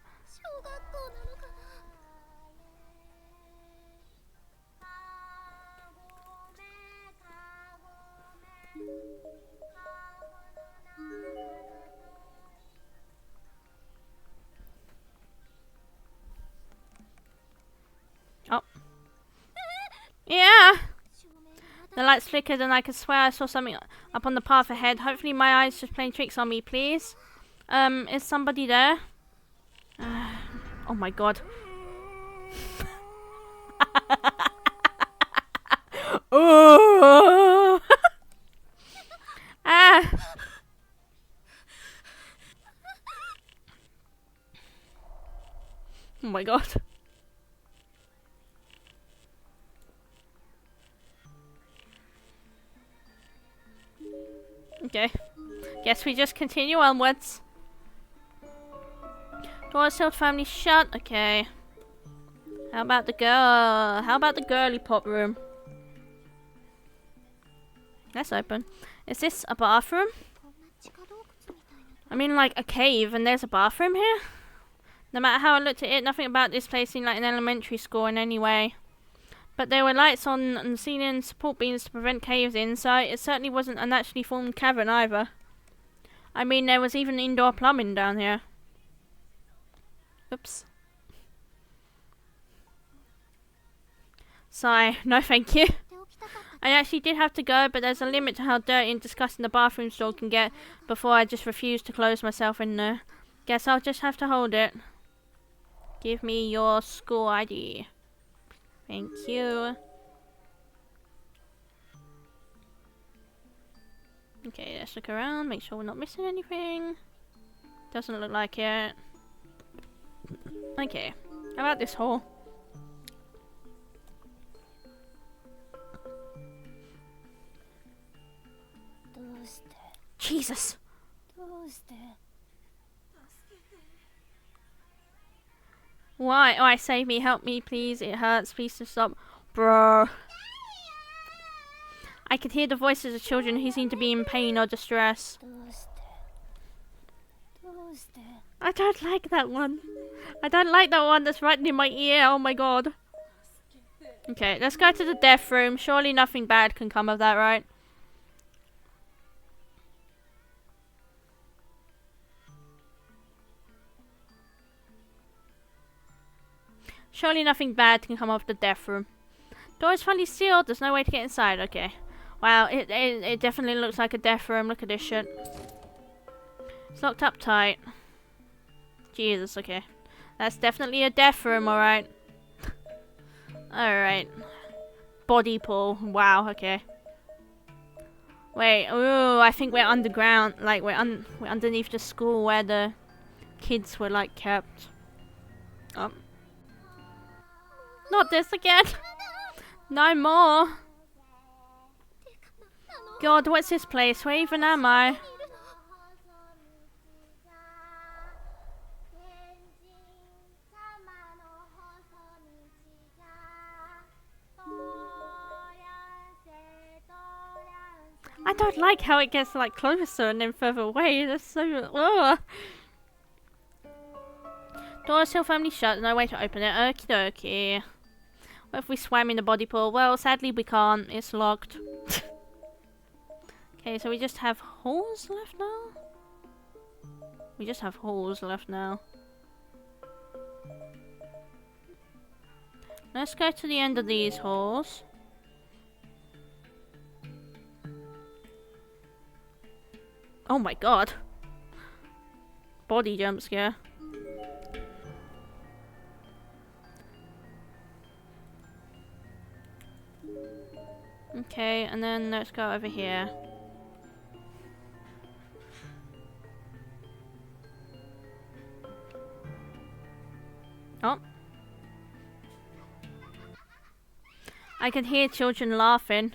Oh. Yeah! The lights flickered and I could swear I saw something up on the path ahead. Hopefully my eyes just playing tricks on me, please. Is somebody there? Oh my god. Oh! Ah! Oh my god. Okay. Guess we just continue onwards. Doors held firmly shut. Okay. How about the girl? How about the girly pop room? That's open. Is this a bathroom? I mean like a cave and there's a bathroom here? No matter how I looked at it, nothing about this place seemed like an elementary school in any way. But there were lights on the ceiling and support beams to prevent caves in, so it certainly wasn't a naturally formed cavern either. I mean, there was even indoor plumbing down here. Oops. Sigh, no thank you. I actually did have to go, but there's a limit to how dirty and disgusting the bathroom stall can get before I just refuse to close myself in there. Guess I'll just have to hold it. Give me your school ID. Thank you. Okay, let's look around, make sure we're not missing anything. Doesn't look like it. Okay, how about this hole? Jesus! Why? Oh, save me, help me, please. It hurts, please to stop. Bro. I could hear the voices of children who seemed to be in pain or distress. I don't like that one. I don't like that one that's right in my ear. Oh my god. Okay, let's go to the death room. Surely nothing bad can come of that, right? Surely nothing bad can come off the death room. Door is finally sealed. There's no way to get inside. Okay. Wow, it definitely looks like a death room. Look at this shit. It's locked up tight. Jesus, okay. That's definitely a death room, alright. Alright. Body pool. Wow, okay. Wait, ooh, I think we're underground. Like, we're underneath the school where the kids were, like, kept. Oh. Not this again. No more. God, what's this place? Where even am I? I don't like how it gets like closer and then further away. That's so. Ugh. Door is still firmly shut. No way to open it. Okie dokie. What if we swam in the body pool? Well, sadly we can't. It's locked. Okay, so we just have holes left now? We just have holes left now. Let's go to the end of these holes. Oh my god. Body jump scare. Okay, and then let's go over here. Oh. I can hear children laughing.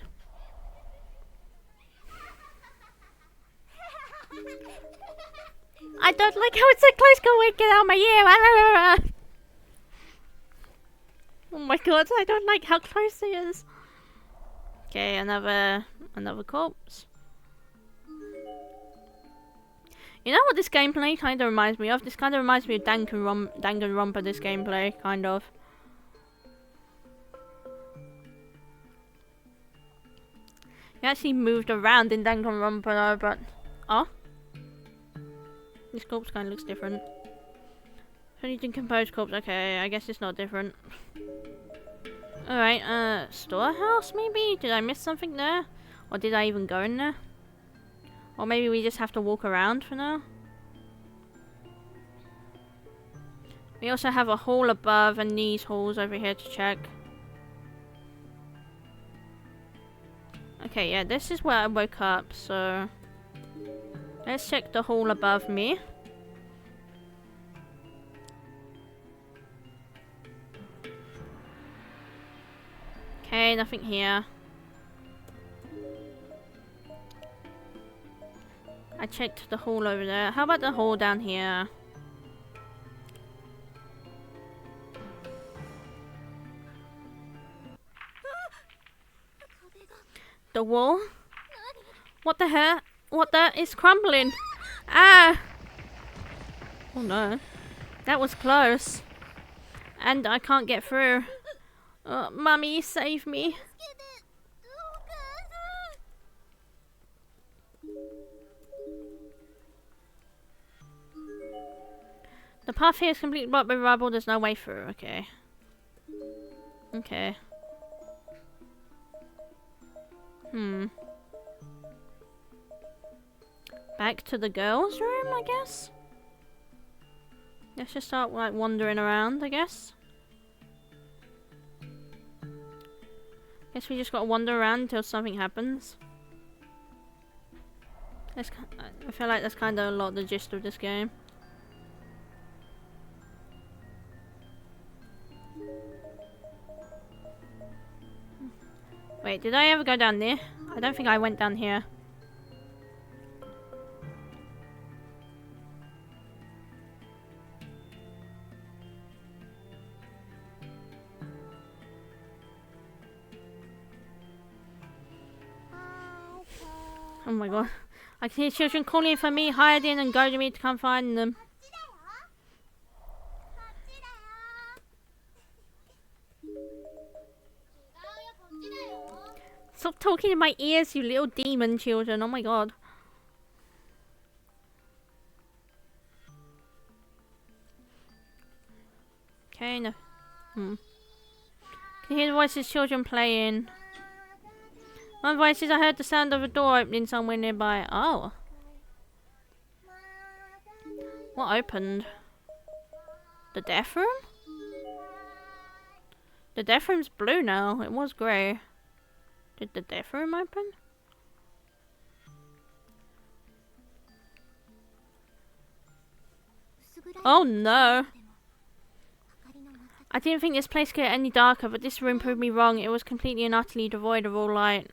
I don't like how it's so close. Go away, get out of my ear. Oh my god, I don't like how close it is. Okay, another corpse. You know what this gameplay kind of reminds me of? This kind of reminds me of Danganronpa, this gameplay, kind of. You actually moved around in Danganronpa though, but... Oh? This corpse kind of looks different. Fully decomposed corpse, okay, I guess it's not different. Alright, storehouse maybe? Did I miss something there? Or did I even go in there? Or maybe we just have to walk around for now? We also have a hall above and these halls over here to check. Okay, yeah, this is where I woke up, so... Let's check the hall above me. Okay, nothing here. I checked the hall over there. How about the hall down here? The wall? What the hell? What the? It's crumbling. Ah! Oh no. That was close. And I can't get through. Mummy, save me. The path here is completely blocked by rubble. There's no way through. Okay. Okay. Back to the girls' room, I guess? Let's just start, like, wandering around, I guess. Guess we just gotta wander around until something happens. I feel like that's kind of a lot of the gist of this game. Wait, did I ever go down there? I don't think I went down here. Oh my god. I can hear children calling for me, hiding and goading me to come find them. Stop talking in my ears, you little demon children. Oh my god. Okay, no. Can you hear the voices of children playing? One voice says I heard the sound of a door opening somewhere nearby. Oh. What opened? The death room? The death room's blue now. It was grey. Did the death room open? Oh no. I didn't think this place could get any darker, but this room proved me wrong. It was completely and utterly devoid of all light.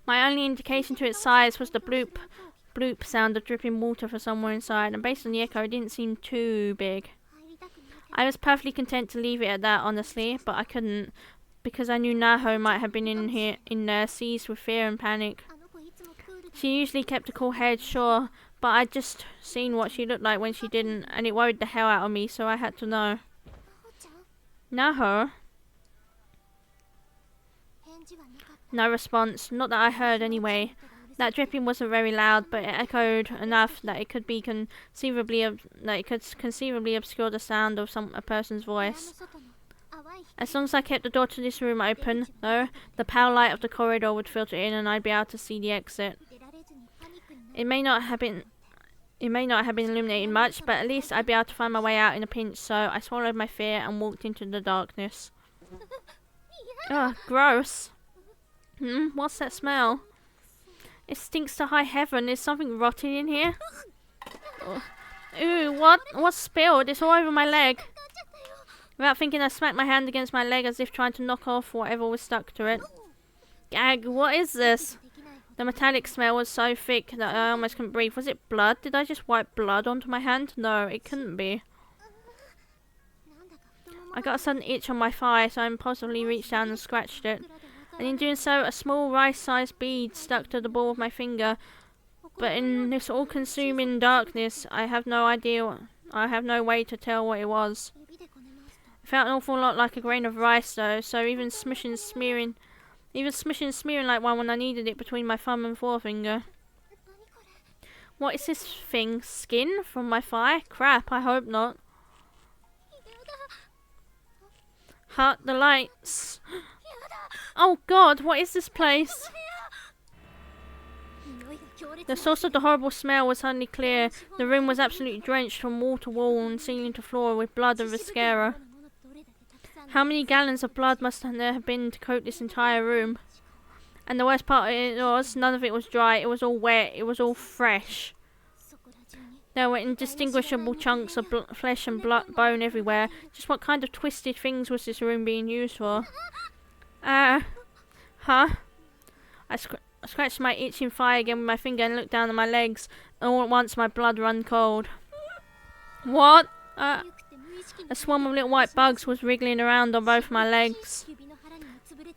My only indication to its size was the bloop, bloop sound of dripping water from somewhere inside, and based on the echo, it didn't seem too big. I was perfectly content to leave it at that, honestly, but I couldn't, because I knew Naho might have been in there, seized with fear and panic. She usually kept a cool head, sure, but I'd just seen what she looked like when she didn't, and it worried the hell out of me, so I had to know. Naho? No response, not that I heard anyway. That dripping wasn't very loud, but it echoed enough that it could conceivably obscure the sound of a person's voice. As long as I kept the door to this room open, though, the pale light of the corridor would filter in and I'd be able to see the exit. It may not have been illuminated much, but at least I'd be able to find my way out in a pinch, so I swallowed my fear and walked into the darkness. Ugh, gross. What's that smell? It stinks to high heaven. Is something rotting in here? Oh. Ooh, what? What's spilled? It's all over my leg. Without thinking, I smacked my hand against my leg as if trying to knock off whatever was stuck to it. Gag, what is this? The metallic smell was so thick that I almost couldn't breathe. Was it blood? Did I just wipe blood onto my hand? No, it couldn't be. I got a sudden itch on my thigh, so I impulsively reached down and scratched it. And in doing so, a small rice-sized bead stuck to the ball of my finger. But in this all-consuming darkness, I have no way to tell what it was. It felt an awful lot like a grain of rice, though, so even smishing and smearing like one when I needed it between my thumb and forefinger. What is this thing? Skin from my thigh? Crap, I hope not. Heart the lights. Oh god, what is this place? The source of the horrible smell was suddenly clear. The room was absolutely drenched from wall to wall and ceiling to floor with blood and viscera. How many gallons of blood must there have been to coat this entire room? And the worst part of it was, none of it was dry, it was all wet, it was all fresh. There were indistinguishable chunks of flesh and bone everywhere. Just what kind of twisted things was this room being used for? Huh? I scratched my itching thigh again with my finger and looked down at my legs. And all at once my blood ran cold. What? A swarm of little white bugs was wriggling around on both my legs.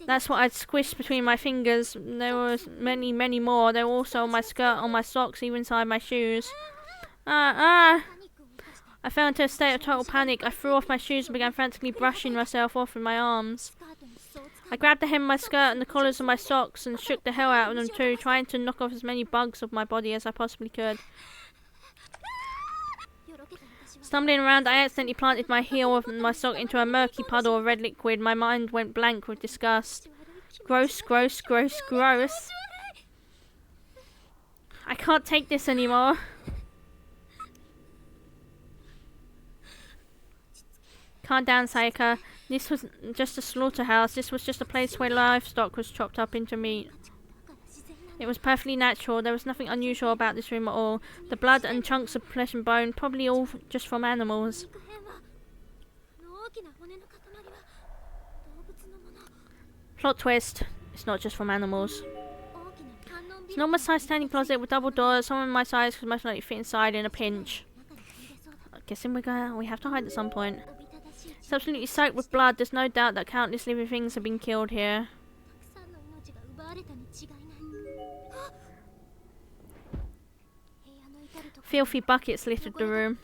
That's what I'd squished between my fingers. There was many, many more. They were also on my skirt, on my socks, even inside my shoes. I fell into a state of total panic. I threw off my shoes and began frantically brushing myself off with my arms. I grabbed the hem of my skirt and the collars of my socks and shook the hell out of them too, trying to knock off as many bugs off my body as I possibly could. Stumbling around, I accidentally planted my heel of my sock into a murky puddle of red liquid. My mind went blank with disgust. Gross, gross, gross, gross. I can't take this anymore. Calm down, Sayaka. This was just a slaughterhouse. This was just a place where livestock was chopped up into meat. It was perfectly natural. There was nothing unusual about this room at all. The blood and chunks of flesh and bone, probably all just from animals. Plot twist. It's not just from animals. It's an normal sized standing closet with double doors. Someone my size could most likely fit inside in a pinch. I'm guessing we have to hide at some point. It's absolutely soaked with blood. There's no doubt that countless living things have been killed here. Filthy buckets littered the room.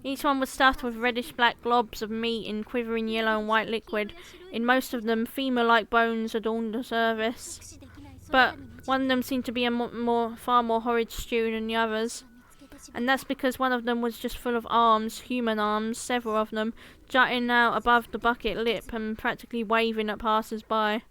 Each one was stuffed with reddish-black globs of meat in quivering yellow and white liquid. In most of them, femur-like bones adorned the surface. But one of them seemed to be a far more horrid stew than the others. And that's because one of them was just full of arms, human arms, several of them, jutting out above the bucket lip and practically waving at passers-by.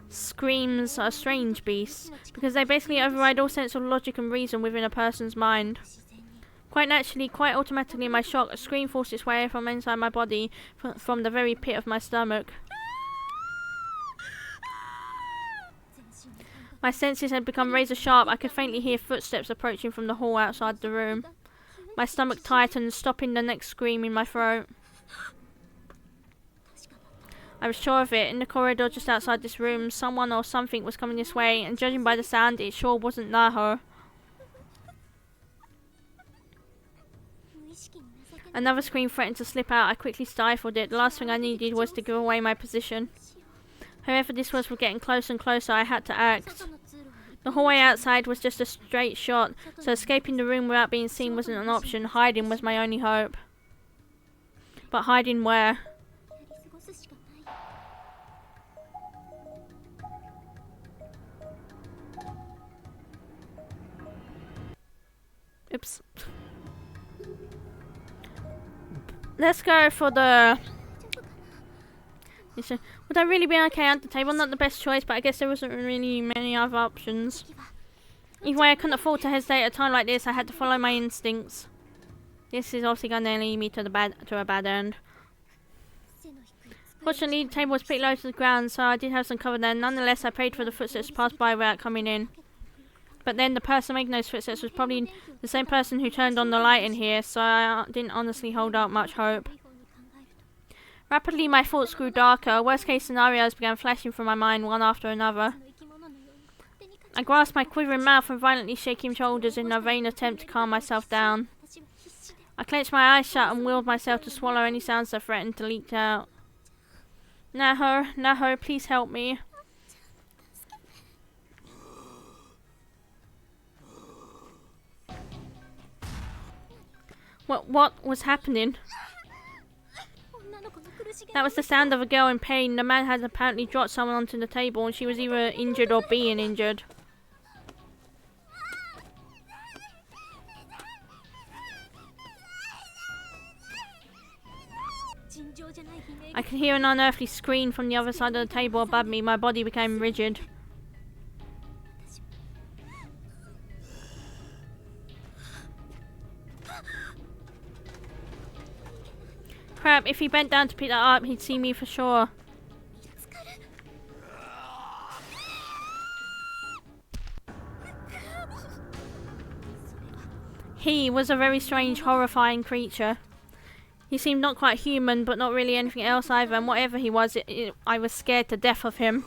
Screams are strange beasts, because they basically override all sense of logic and reason within a person's mind. Quite naturally, quite automatically in my shock, a scream forced its way from inside my body, from the very pit of my stomach. My senses had become razor sharp. I could faintly hear footsteps approaching from the hall outside the room. My stomach tightened, stopping the next scream in my throat. I was sure of it. In the corridor just outside this room, someone or something was coming this way, and judging by the sound, it sure wasn't Naho. Another scream threatened to slip out. I quickly stifled it. The last thing I needed was to give away my position. Whoever this was getting closer and closer. I had to act. The hallway outside was just a straight shot, so escaping the room without being seen wasn't an option. Hiding was my only hope. But hiding where? Oops. Let's go for the... Would I really be okay at the table? Not the best choice, but I guess there wasn't really many other options. Either way, I couldn't afford to hesitate at a time like this. I had to follow my instincts. This is obviously going to lead me to a bad end. Fortunately, the table was pretty low to the ground, so I did have some cover there. Nonetheless, I prayed for the footsteps to pass by without coming in. But then the person making those footsteps was probably the same person who turned on the light in here, so I didn't honestly hold out much hope. Rapidly, my thoughts grew darker. Worst case scenarios began flashing through my mind, one after another. I grasped my quivering mouth and violently shaking shoulders in a vain attempt to calm myself down. I clenched my eyes shut and willed myself to swallow any sounds that threatened to leak out. Naho, please help me. What was happening? That was the sound of a girl in pain. The man had apparently dropped someone onto the table and she was either injured or being injured. I could hear an unearthly scream from the other side of the table above me. My body became rigid. Crap, if he bent down to pick that up, he'd see me for sure. He was a very strange, horrifying creature. He seemed not quite human, but not really anything else either, and whatever he was, I was scared to death of him.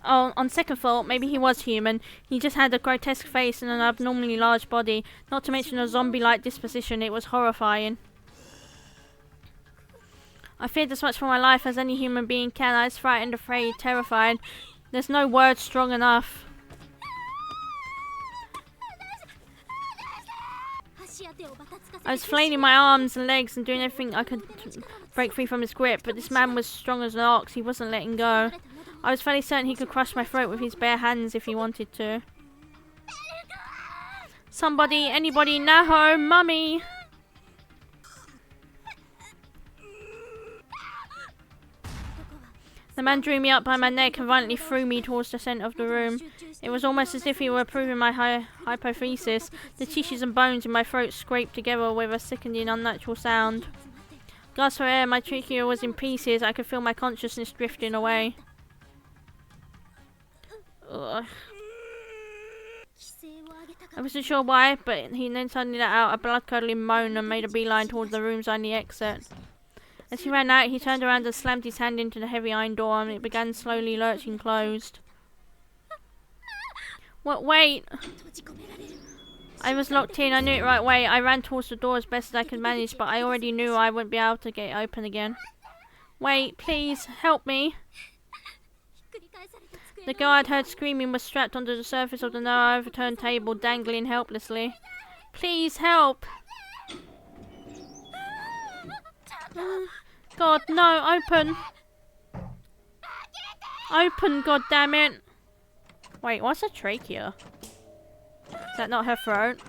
Oh, on second thought, maybe he was human. He just had a grotesque face and an abnormally large body. Not to mention a zombie-like disposition. It was horrifying. I feared as much for my life as any human being can. I was frightened, afraid, terrified. There's no word strong enough. I was flailing my arms and legs and doing everything I could to break free from his grip, but this man was strong as an ox. He wasn't letting go. I was fairly certain he could crush my throat with his bare hands if he wanted to. Somebody, anybody, Naho, mummy! The man drew me up by my neck and violently threw me towards the centre of the room. It was almost as if he were proving my hypothesis. The tissues and bones in my throat scraped together with a sickening, unnatural sound. Gasp for air, my trachea was in pieces. I could feel my consciousness drifting away. Ugh. I wasn't sure why, but he then suddenly let out a blood-curdling moan and made a beeline towards the room's only exit. As he ran out, he turned around and slammed his hand into the heavy iron door, and it began slowly lurching closed. What? Wait! I was locked in. I knew it right away. I ran towards the door as best as I could manage, but I already knew I wouldn't be able to get it open again. Wait, please, help me. The girl I'd heard screaming was strapped onto the surface of the now overturned table, dangling helplessly. Please, help! God, no, open! Open, goddammit. Wait, what's a trachea? Is that not her throat?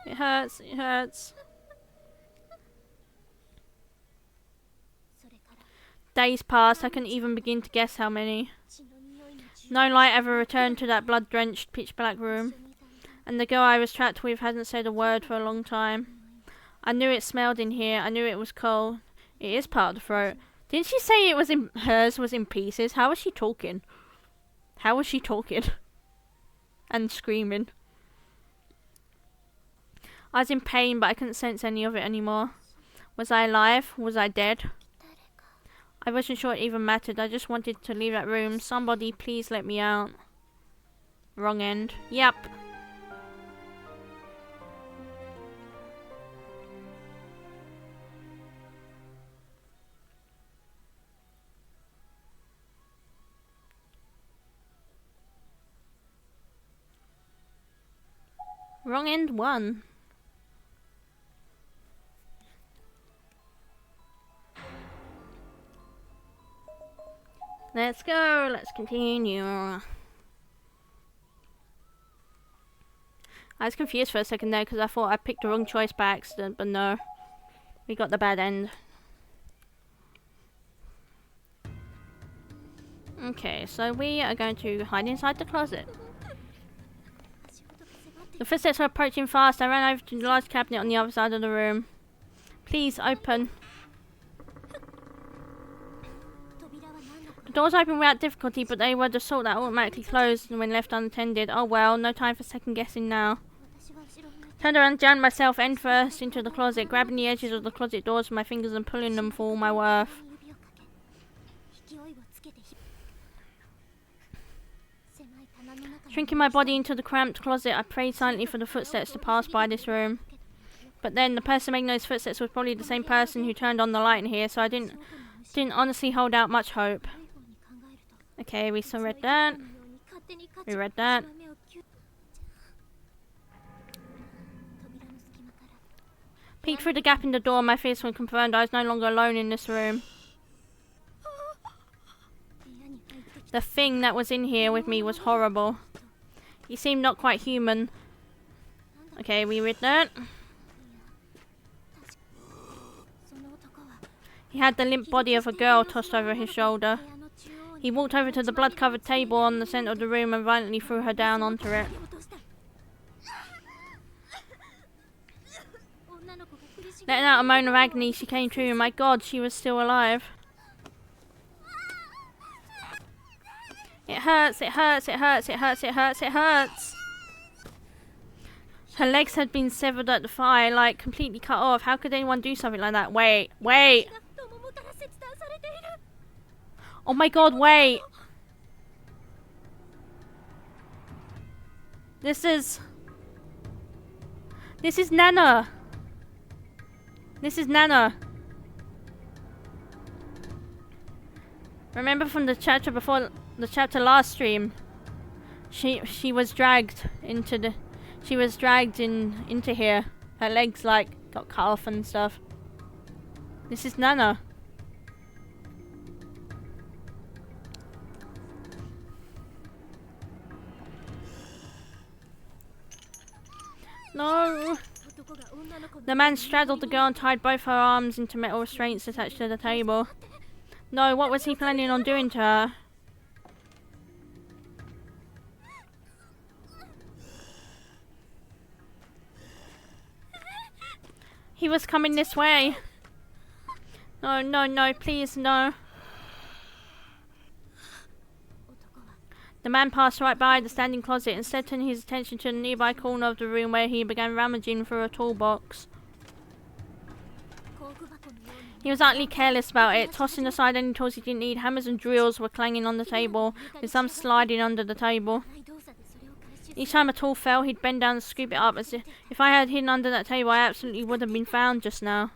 It hurts, it hurts. Days passed, I couldn't even begin to guess how many. No light ever returned to that blood-drenched, pitch-black room. And the girl I was trapped with hadn't said a word for a long time. I knew it smelled in here, I knew it was cold. It is part of the throat. Didn't she say it was in hers was in pieces? How was she talking? How was she talking? And screaming. I was in pain, but I couldn't sense any of it anymore. Was I alive? Was I dead? I wasn't sure it even mattered. I just wanted to leave that room. Somebody please let me out. Wrong end. Yep. Wrong end 1. Let's go, let's continue. I was confused for a second there because I thought I picked the wrong choice by accident, but no. We got the bad end. Okay, so we are going to hide inside the closet. The footsteps were approaching fast. I ran over to the large cabinet on the other side of the room. Please, open. The doors opened without difficulty, but they were the sort that automatically closed when left unattended. Oh well, no time for second guessing now. Turned around and jammed myself end first into the closet, grabbing the edges of the closet doors with my fingers and pulling them for all my worth. Shrinking my body into the cramped closet, I prayed silently for the footsteps to pass by this room. But then, the person making those footsteps was probably the same person who turned on the light in here, so I didn't honestly hold out much hope. Okay, we still read that. We read that. Peeked through the gap in the door, my fears were confirmed. I was no longer alone in this room. The thing that was in here with me was horrible. He seemed not quite human. Okay, we read that. He had the limp body of a girl tossed over his shoulder. He walked over to the blood-covered table on the centre of the room and violently threw her down onto it. Letting out a moan of agony, she came to. My God, she was still alive. It hurts, it hurts, it hurts, it hurts, it hurts, it hurts. Her legs had been severed at the thigh, like completely cut off. How could anyone do something like that? Wait, wait. Oh my God, wait. This is Nana. This is Nana. Remember from the chapter before the chapter last stream? She was dragged into into here. Her legs like got cut off and stuff. This is Nana. No. The man straddled the girl and tied both her arms into metal restraints attached to the table. No, what was he planning on doing to her? He was coming this way. No, no, no, please, no. The man passed right by the standing closet, instead turning his attention to the nearby corner of the room where he began rummaging through a toolbox. He was utterly careless about it, tossing aside any tools he didn't need. Hammers and drills were clanging on the table, with some sliding under the table. Each time a tool fell, he'd bend down and scoop it up, as if I had hidden under that table, I absolutely would have been found just now.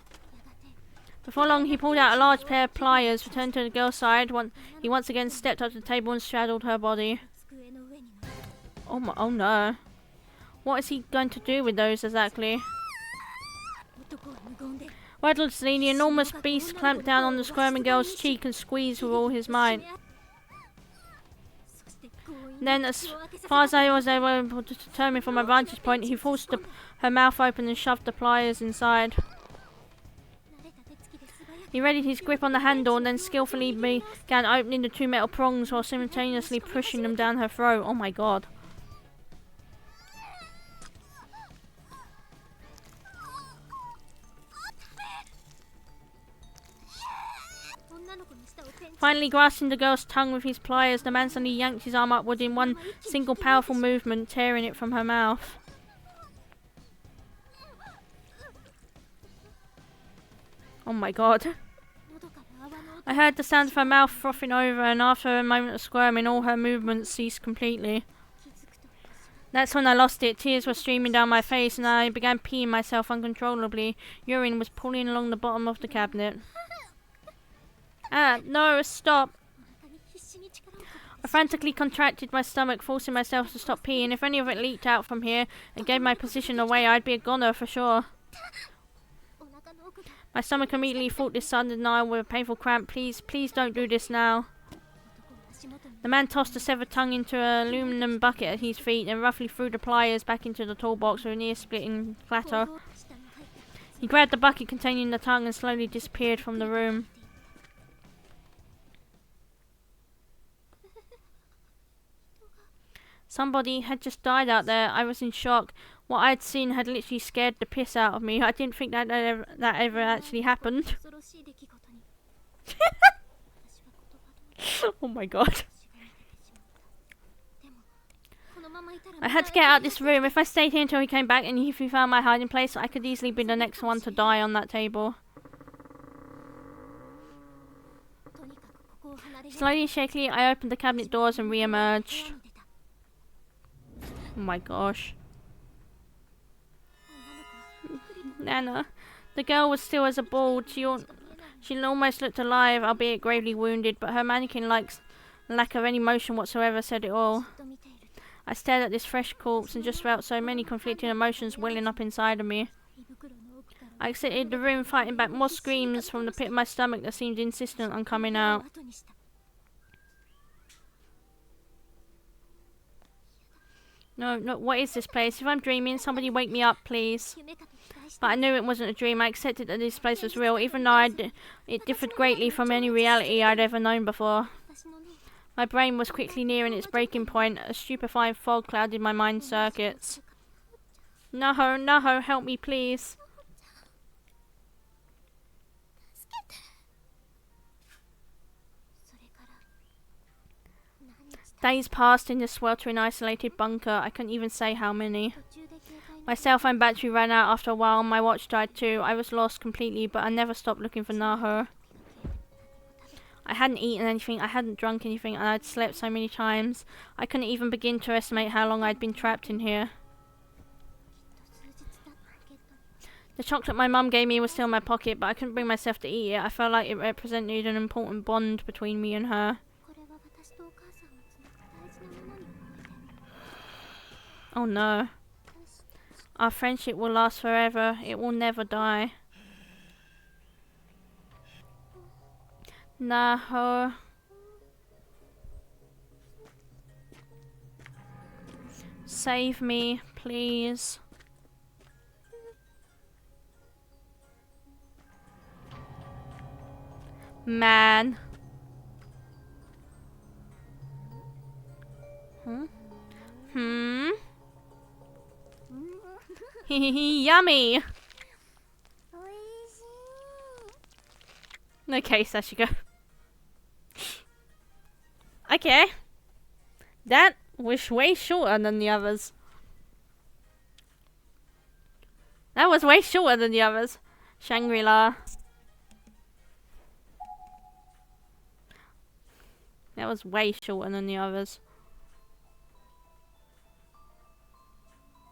Before long, he pulled out a large pair of pliers, returned to the girl's side. He once again stepped up to the table and straddled her body. Oh no. What is he going to do with those exactly? Wordlessly, the enormous beast clamped down on the squirming girl's cheek and squeezed with all his might. Then, as far as I was able to determine from my vantage point, he forced her mouth open and shoved the pliers inside. He readied his grip on the handle and then skillfully began opening the 2 metal prongs while simultaneously pushing them down her throat. Oh my god. Finally grasping the girl's tongue with his pliers, the man suddenly yanked his arm upward in one single powerful movement, tearing it from her mouth. Oh my god. I heard the sound of her mouth frothing over, and after a moment of squirming, all her movements ceased completely. That's when I lost it. Tears were streaming down my face, and I began peeing myself uncontrollably. Urine was pooling along the bottom of the cabinet. Ah, no, stop. I frantically contracted my stomach, forcing myself to stop peeing. If any of it leaked out from here and gave my position away, I'd be a goner for sure. My stomach immediately fought this sudden denial with a painful cramp. Please don't do this now. The man tossed a severed tongue into an aluminum bucket at his feet and roughly threw the pliers back into the toolbox with a near-splitting clatter. He grabbed the bucket containing the tongue and slowly disappeared from the room. Somebody had just died out there. I was in shock. What I'd seen had literally scared the piss out of me. I didn't think that ever actually happened. Oh my god. I had to get out of this room. If I stayed here until he came back and if he found my hiding place, I could easily be the next one to die on that table. Slowly and shakily, I opened the cabinet doors and re-emerged. Oh my gosh. Nana. The girl was still as a ball. She almost looked alive, albeit gravely wounded, but her mannequin-like lack of any motion whatsoever said it all. I stared at this fresh corpse and just felt so many conflicting emotions welling up inside of me. I exited the room, fighting back more screams from the pit of my stomach that seemed insistent on coming out. No, what is this place? If I'm dreaming, somebody wake me up, please. But I knew it wasn't a dream. I accepted that this place was real, even though it differed greatly from any reality I'd ever known before. My brain was quickly nearing its breaking point. A stupefying fog clouded my mind's circuits. No, help me, please. Days passed in this sweltering, isolated bunker. I couldn't even say how many. My cell phone battery ran out after a while and my watch died too. I was lost completely, but I never stopped looking for Naho. I hadn't eaten anything, I hadn't drunk anything, and I'd slept so many times. I couldn't even begin to estimate how long I'd been trapped in here. The chocolate my mum gave me was still in my pocket, but I couldn't bring myself to eat it. I felt like it represented an important bond between me and her. Oh no. Our friendship will last forever. It will never die. Naho. Save me, please. Man. Yummy. Okay, Sashiko. Okay. That was way shorter than the others. That was way shorter than the others. Shangri-La. That was way shorter than the others.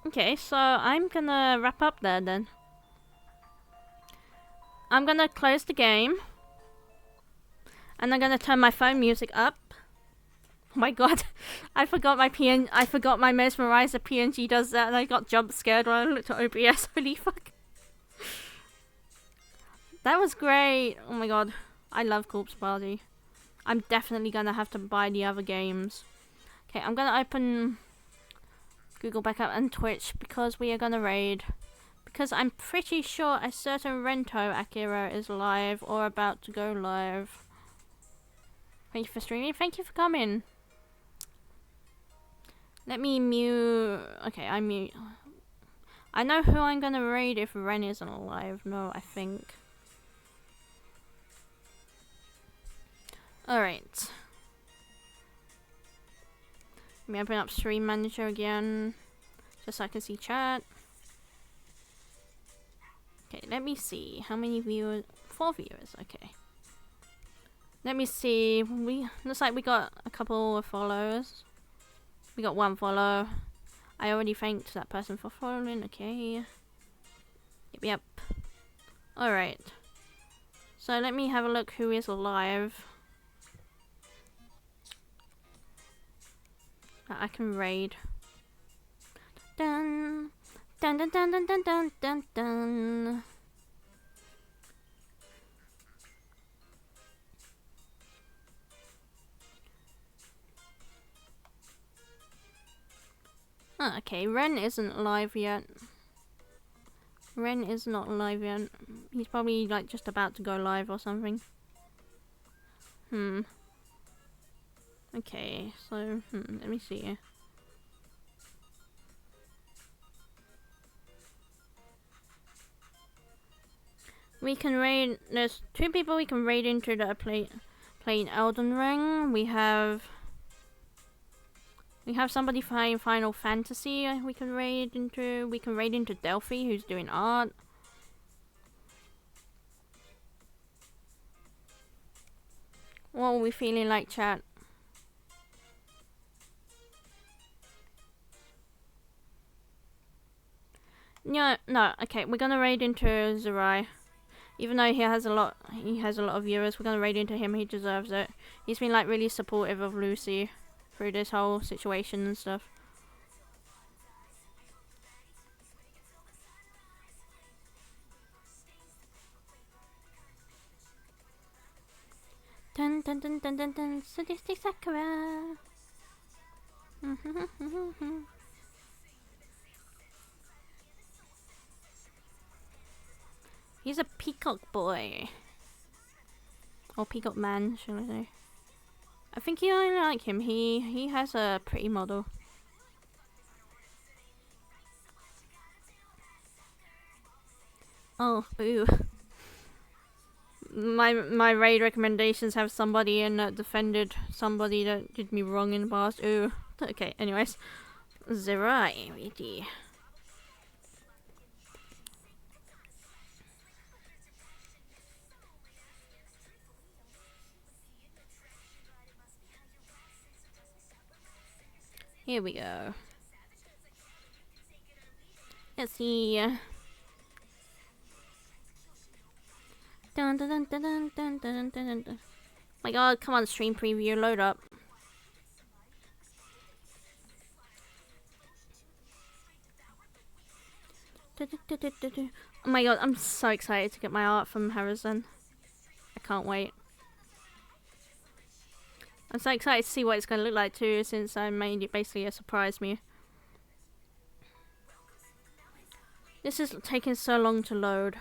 Okay, so I'm gonna wrap up there then. I'm gonna close the game. And I'm gonna turn my phone music up. Oh my god. I forgot my Mesmerizer PNG does that and I got jump scared when I looked at OBS. Holy fuck. That was great. Oh my god. I love Corpse Party. I'm definitely gonna have to buy the other games. Okay, I'm gonna open Google back up and Twitch because we are gonna raid. Because I'm pretty sure a certain Rento Akira is live or about to go live. Thank you for streaming. Thank you for coming. Let me mute. Okay, I mute. I know who I'm gonna raid if Ren isn't alive. No, I think. Alright. Let me open up Stream Manager again. Just so I can see chat. Okay, let me see. How many viewers? 4 viewers, okay. Let me see. Looks like we got a couple of followers. We got 1 follow. I already thanked that person for following, okay. Yep. Alright. So let me have a look who is alive. That I can raid. Dun dun dun dun dun dun dun dun dun. Oh, okay, Ren isn't live yet. Ren is not live yet. He's probably like just about to go live or something. Okay, so let me see. We can raid. There's 2 people we can raid into that are playing Elden Ring. We have somebody playing Final Fantasy. We can raid into. We can raid into Delphi, who's doing art. What are we feeling like, chat? No, okay, we're gonna raid into Zerai. Even though he has a lot of viewers, we're gonna raid into him. He deserves it. He's been like really supportive of Lucy through this whole situation and stuff. Dun dun dun dun dun dun. Sadistic Sakura. He's a peacock boy. Or peacock man, shall I say. I think you only like him. He has a pretty model. Oh, boo. My raid recommendations have somebody in that defended somebody that did me wrong in the past. Ooh. Okay, anyways. Zerai, really. Here we go. Let's see. Dun dun dun dun dun dun dun dun dun. My god, come on, stream preview, load up. Oh my god, I'm so excited to get my art from Harrison. I can't wait. I'm so excited to see what it's going to look like too, since I made it basically a surprise me. This is taking so long to load.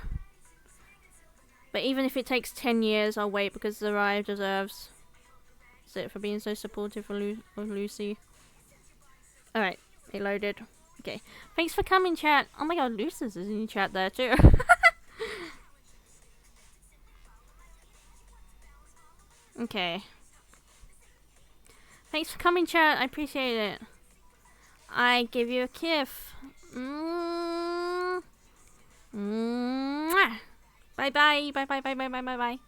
But even if it takes 10 years, I'll wait because Zerai deserves it for being so supportive of Lucy. Alright, it loaded. Okay. Thanks for coming, chat. Oh my god, Lucis is in chat there too. Okay. Thanks for coming, chat. I appreciate it. I give you a kiss. Bye bye. Bye bye. Bye bye. Bye bye. Bye bye.